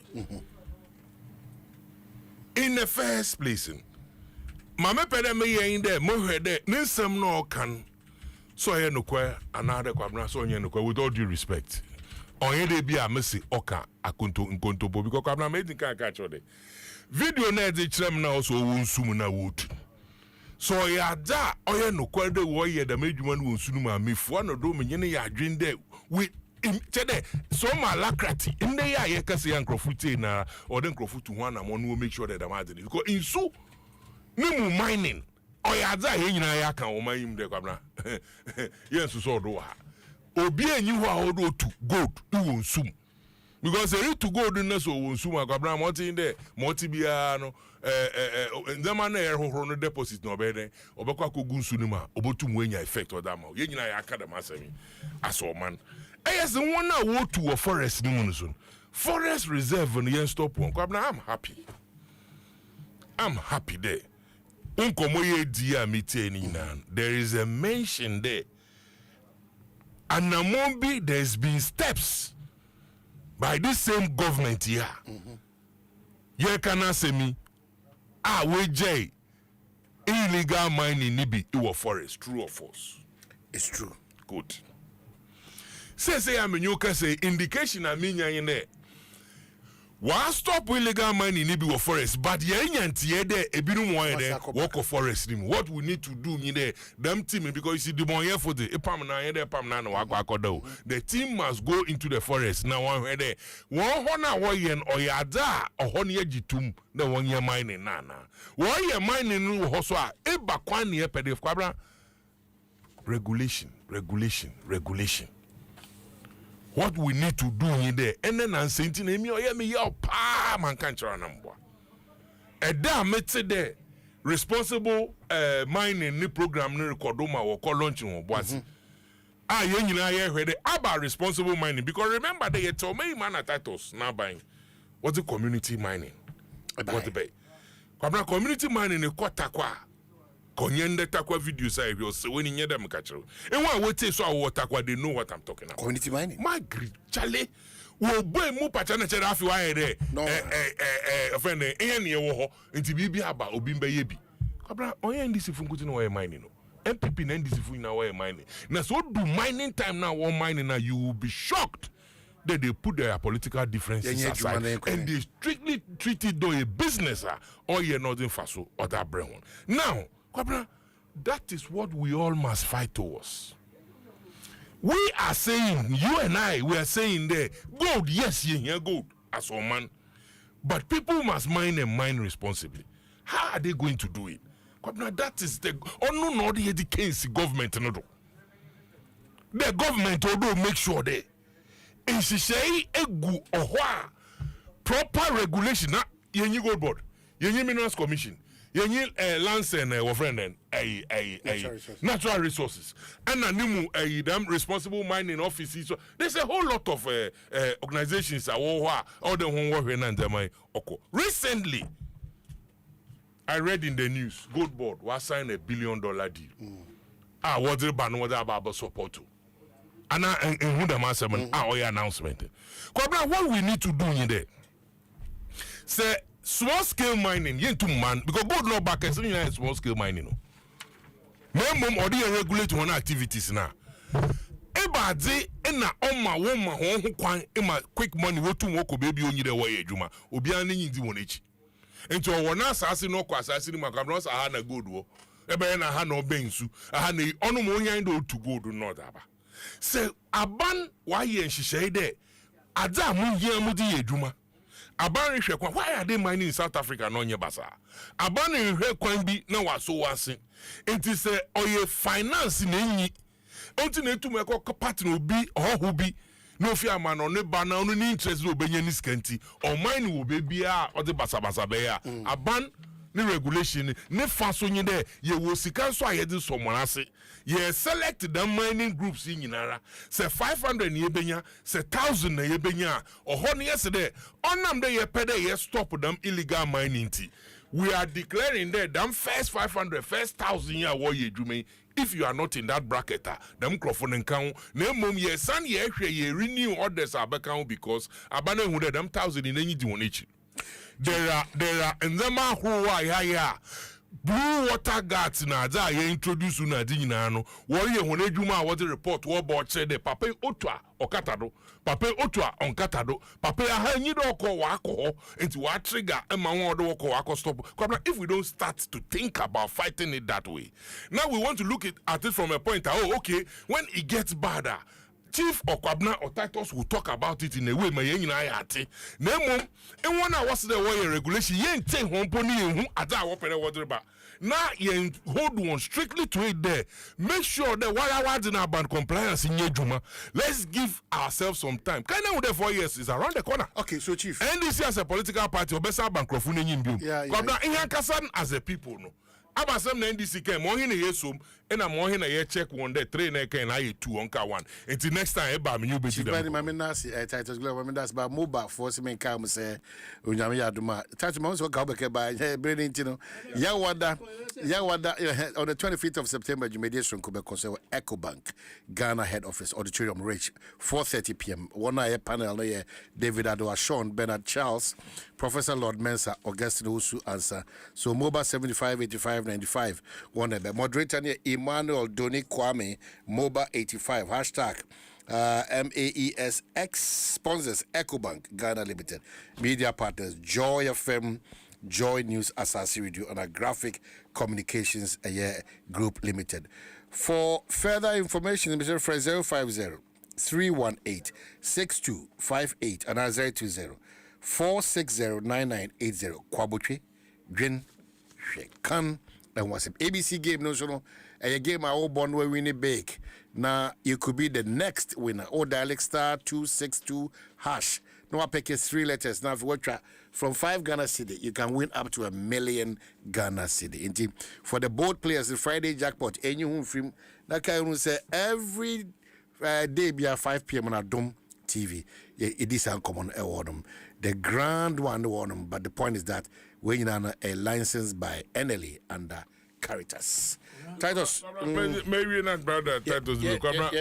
Speaker 5: In the first place, Mama Pede me in there, mo there, Nsem no can so ye no kwa another kwabna so ye no kwa with all due respect. Onye de bi a mesi oka akonto nkonto bo because kwabna me din kan catch ode. Video na de kyerem na also wonsum na wotu. So ya da oye no kwade wo ye da medwuma no wonsunu ma mefua no do menye ne ya adwen de we chede so ma lakrati inde ya ye kase ya nkrofuti na ode nkrofutu ho na mo no make sure that the margin because in so nimu mining oya da ye nyina ya kan o mayim de kwabna yes so do ha obi anyi ho a odo to gold wonsum because e to gold na so wonsum kwabna mo tin de mo ti bia no ndama na yer hohoro no deposit no be den obekwa kogu nsu ni ma obotum wenya effect oda ma ye nyina ya akada masemi aso man yes one na wo to forest ni mu so forest reserve no yen stop one kwabna I'm happy there unkomo ye di a meeting ni na there is a mention there and Namombi there's been steps by this same government here ye kana semi we jay illegal mining nibi iwo forest true or false?
Speaker 3: It's true.
Speaker 5: Good. Say I'm in your say indication I mean in there. Why stop illegal mining nibi iwo forest but ye nyantie there ebinu mo there walk of forest nim. What we need to do in there them team because you see the more for the pam na there pam na wakodo. The team must go into the forest now one there. One hona wo yen oyada ohon ye jitum na one year mining na one year mining no ho so a eba kwan ne pede kwabra regulation what we need to do in there, and then I'm saying to me, man can't try number. And that makes it there responsible mining new program new recordoma or call launching or was. You know, about responsible mining because remember they told me man at titles now buying what's the community mining? What the bay? Community mining a quartakwa. Konyende takwa video say so when you them catch you. And why we take so takwa they know what I'm talking about.
Speaker 3: Community mining.
Speaker 5: My great Charlie. Wo boy mu pachana che afi wa here. Friend eh ne wo ho nti bibi aba obi mba ye bi. Kabra onye ndisi funkuti no mining no. MPP na ndisi fu na wa mining. Na so do mining time now one mining now you will be shocked that they put their political differences aside and they strictly treat it though a business or you're nothing faso or that brain one. Now, Kabra, that is what we all must fight towards. We are saying, you and I, we are saying there, gold, yes, yeah, gold, as a man. But people must mine and mine responsibly. How are they going to do it? That is the no the case government. The government will make sure they say a good or proper regulation. Yenyi gold board, yenyi minerals commission. Yenyi lands and friend and natural resources and animu them responsible mining offices. So there's a whole lot of organizations all the one recently I read in the news Gold Board was signed $1 billion deal. What the ban what about support to and who the master announcement. What we need to do in there say small scale mining, man, because gold no back as small scale mining. Minimum or the regulate one activities now. Ebade na oma woma won kwan ema quick money wotu woko baby onyi de way adwuma. Obi an nyi di won echi. Enti o wona asase no kwa asase ni makabro sa ha na gold wo. Ebe na ha na obensu. Ha na onu mo onyan do to gold no da ba. Se aban wa ye nhihye de ada mu ye mu di adwuma. Aban hwe kwan why are they mining in South Africa no nye basa aban hwe kwan bi na waso wase enti se oye finance na nyi onti na etum ekọ partner obi oho bi no fi ama no ne ba na no ni interest no benye ni skanti o mine wo be bia o de basa be ya aban ni regulation ne fa so nyi de ye wo sika so aye de so monase ye select the mining groups in nyinara se 500 na ye benya se 1000 na ye benya oho ne yes de onam de ye pede ye stop them illegal mining ti we are declaring that them first 500 first 1000 year wo ye dwume if you are not in that bracket them microphone kan na mom ye san ye hwe ye renew orders abakan because abana hu them 1000 in enyi di won echi there are and them who are blue water guards na za ye introduce na di nyina no wo ye hon adwuma wo the report wo bo che de papa otwa okatado papa otwa onkatado papa aha nyi do ko wa akọ enti wa trigger ema won do ko wa akọ stop. If we don't start to think about fighting it that way, now we want to look at it from a point okay, when it gets badder Chief Okwabna or Titus will talk about it in a way my ati. Nemo, and one I was the way regulation, yen take home pony who ada wopere water ba. Now yen hold one strictly to it there. Make sure that while I was in our band compliance in Yejuma, let's give ourselves some time. Kind of the 4 years is around the corner.
Speaker 3: Okay, so Chief.
Speaker 5: And this is a political party, Obesa Bankrofune in Bium. Kasan as a people no. Abasem na NDC came mo hina yesum na mo hina ye check one day 3 na can I 2 onka 1 until next time e ba me you be see them.
Speaker 3: Mama na Titus Glove mama that's ba mobile force men come say onyame yaduma Titus mo so ka obeke ba brain ntino ya wada on the 25th of September Jumediation Kubeko say EcoBank Ghana head office auditorium reach 4:30 p.m. one eye panel no ye David Ado Sean Bernard Charles Professor Lord Mensa Augustine Usu answer so mobile 758595 one be moderator near Emmanuel Doni Kwame Moba 85 hashtag MAESX sponsors EcoBank Ghana Limited media partners Joy FM Joy News Asasi Radio and a Graphic Communications Group Limited. For further information, Mr. Fred 050 318 6258 and 020 460 9980 Kwabotwe Gwen Shekan and what's ABC game no so a game I all born where we need bake
Speaker 1: Now you could be the next winner. Or dial *262#. No, I pick 3 letters. Now if you watch from 5 Ghana cedi, you can win up to 1 million Ghana cedi. Indeed, for the board players, the Friday jackpot, and you film that can say every day be at 5 p.m. on Adom TV. It is uncommon award. The grand one award, but the point is that when you are a license by NLA under Caritas. Titus,
Speaker 5: maybe not brother Titus.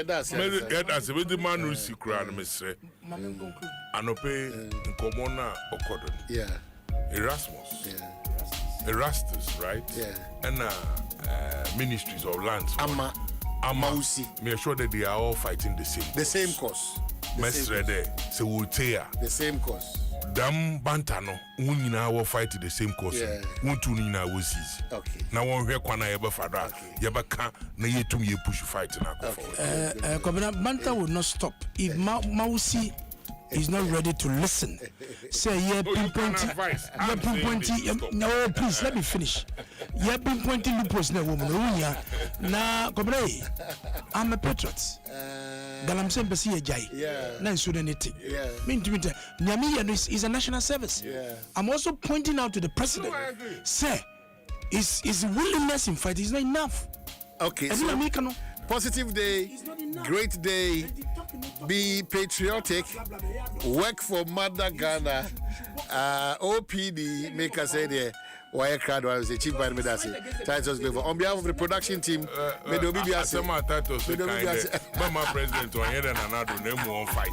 Speaker 1: That's
Speaker 5: with the man who see crown, Miss. Anope Nkomona Okodon.
Speaker 1: Yeah.
Speaker 5: Erasmus.
Speaker 1: Yeah.
Speaker 5: Erastus, right?
Speaker 1: Yeah.
Speaker 5: And ministries of lands.
Speaker 1: Amausi.
Speaker 5: Make sure that they are all fighting the same
Speaker 1: cause.
Speaker 5: Mestre there. So we'll tear.
Speaker 1: The same cause.
Speaker 5: Dam Bantano, Unina will fight the same cause.
Speaker 1: Yeah.
Speaker 5: Untunina will seize.
Speaker 1: Okay.
Speaker 5: Now one here kwana yeba fada. Yeba can na yetum ye push fight na go forward.
Speaker 4: Governor Banta will not stop if Mausi is not ready to listen. Say pinpointing. No, please let me finish. Pinpointing loopholes na woman. Na Governor, I'm a patriot. Galamsem Basi Jai. Nan Sudanity. Mean to me, Nyami is a national service. I'm also pointing out to the president. Say, his willingness in fight is not enough.
Speaker 1: Okay, so positive day, great day, be patriotic, work for Mother Ghana, OPD, make us say there. Why crowd was a chief by Medasi. Titus Glover. On behalf of the production team, may the be
Speaker 5: my president to hear another name one fight.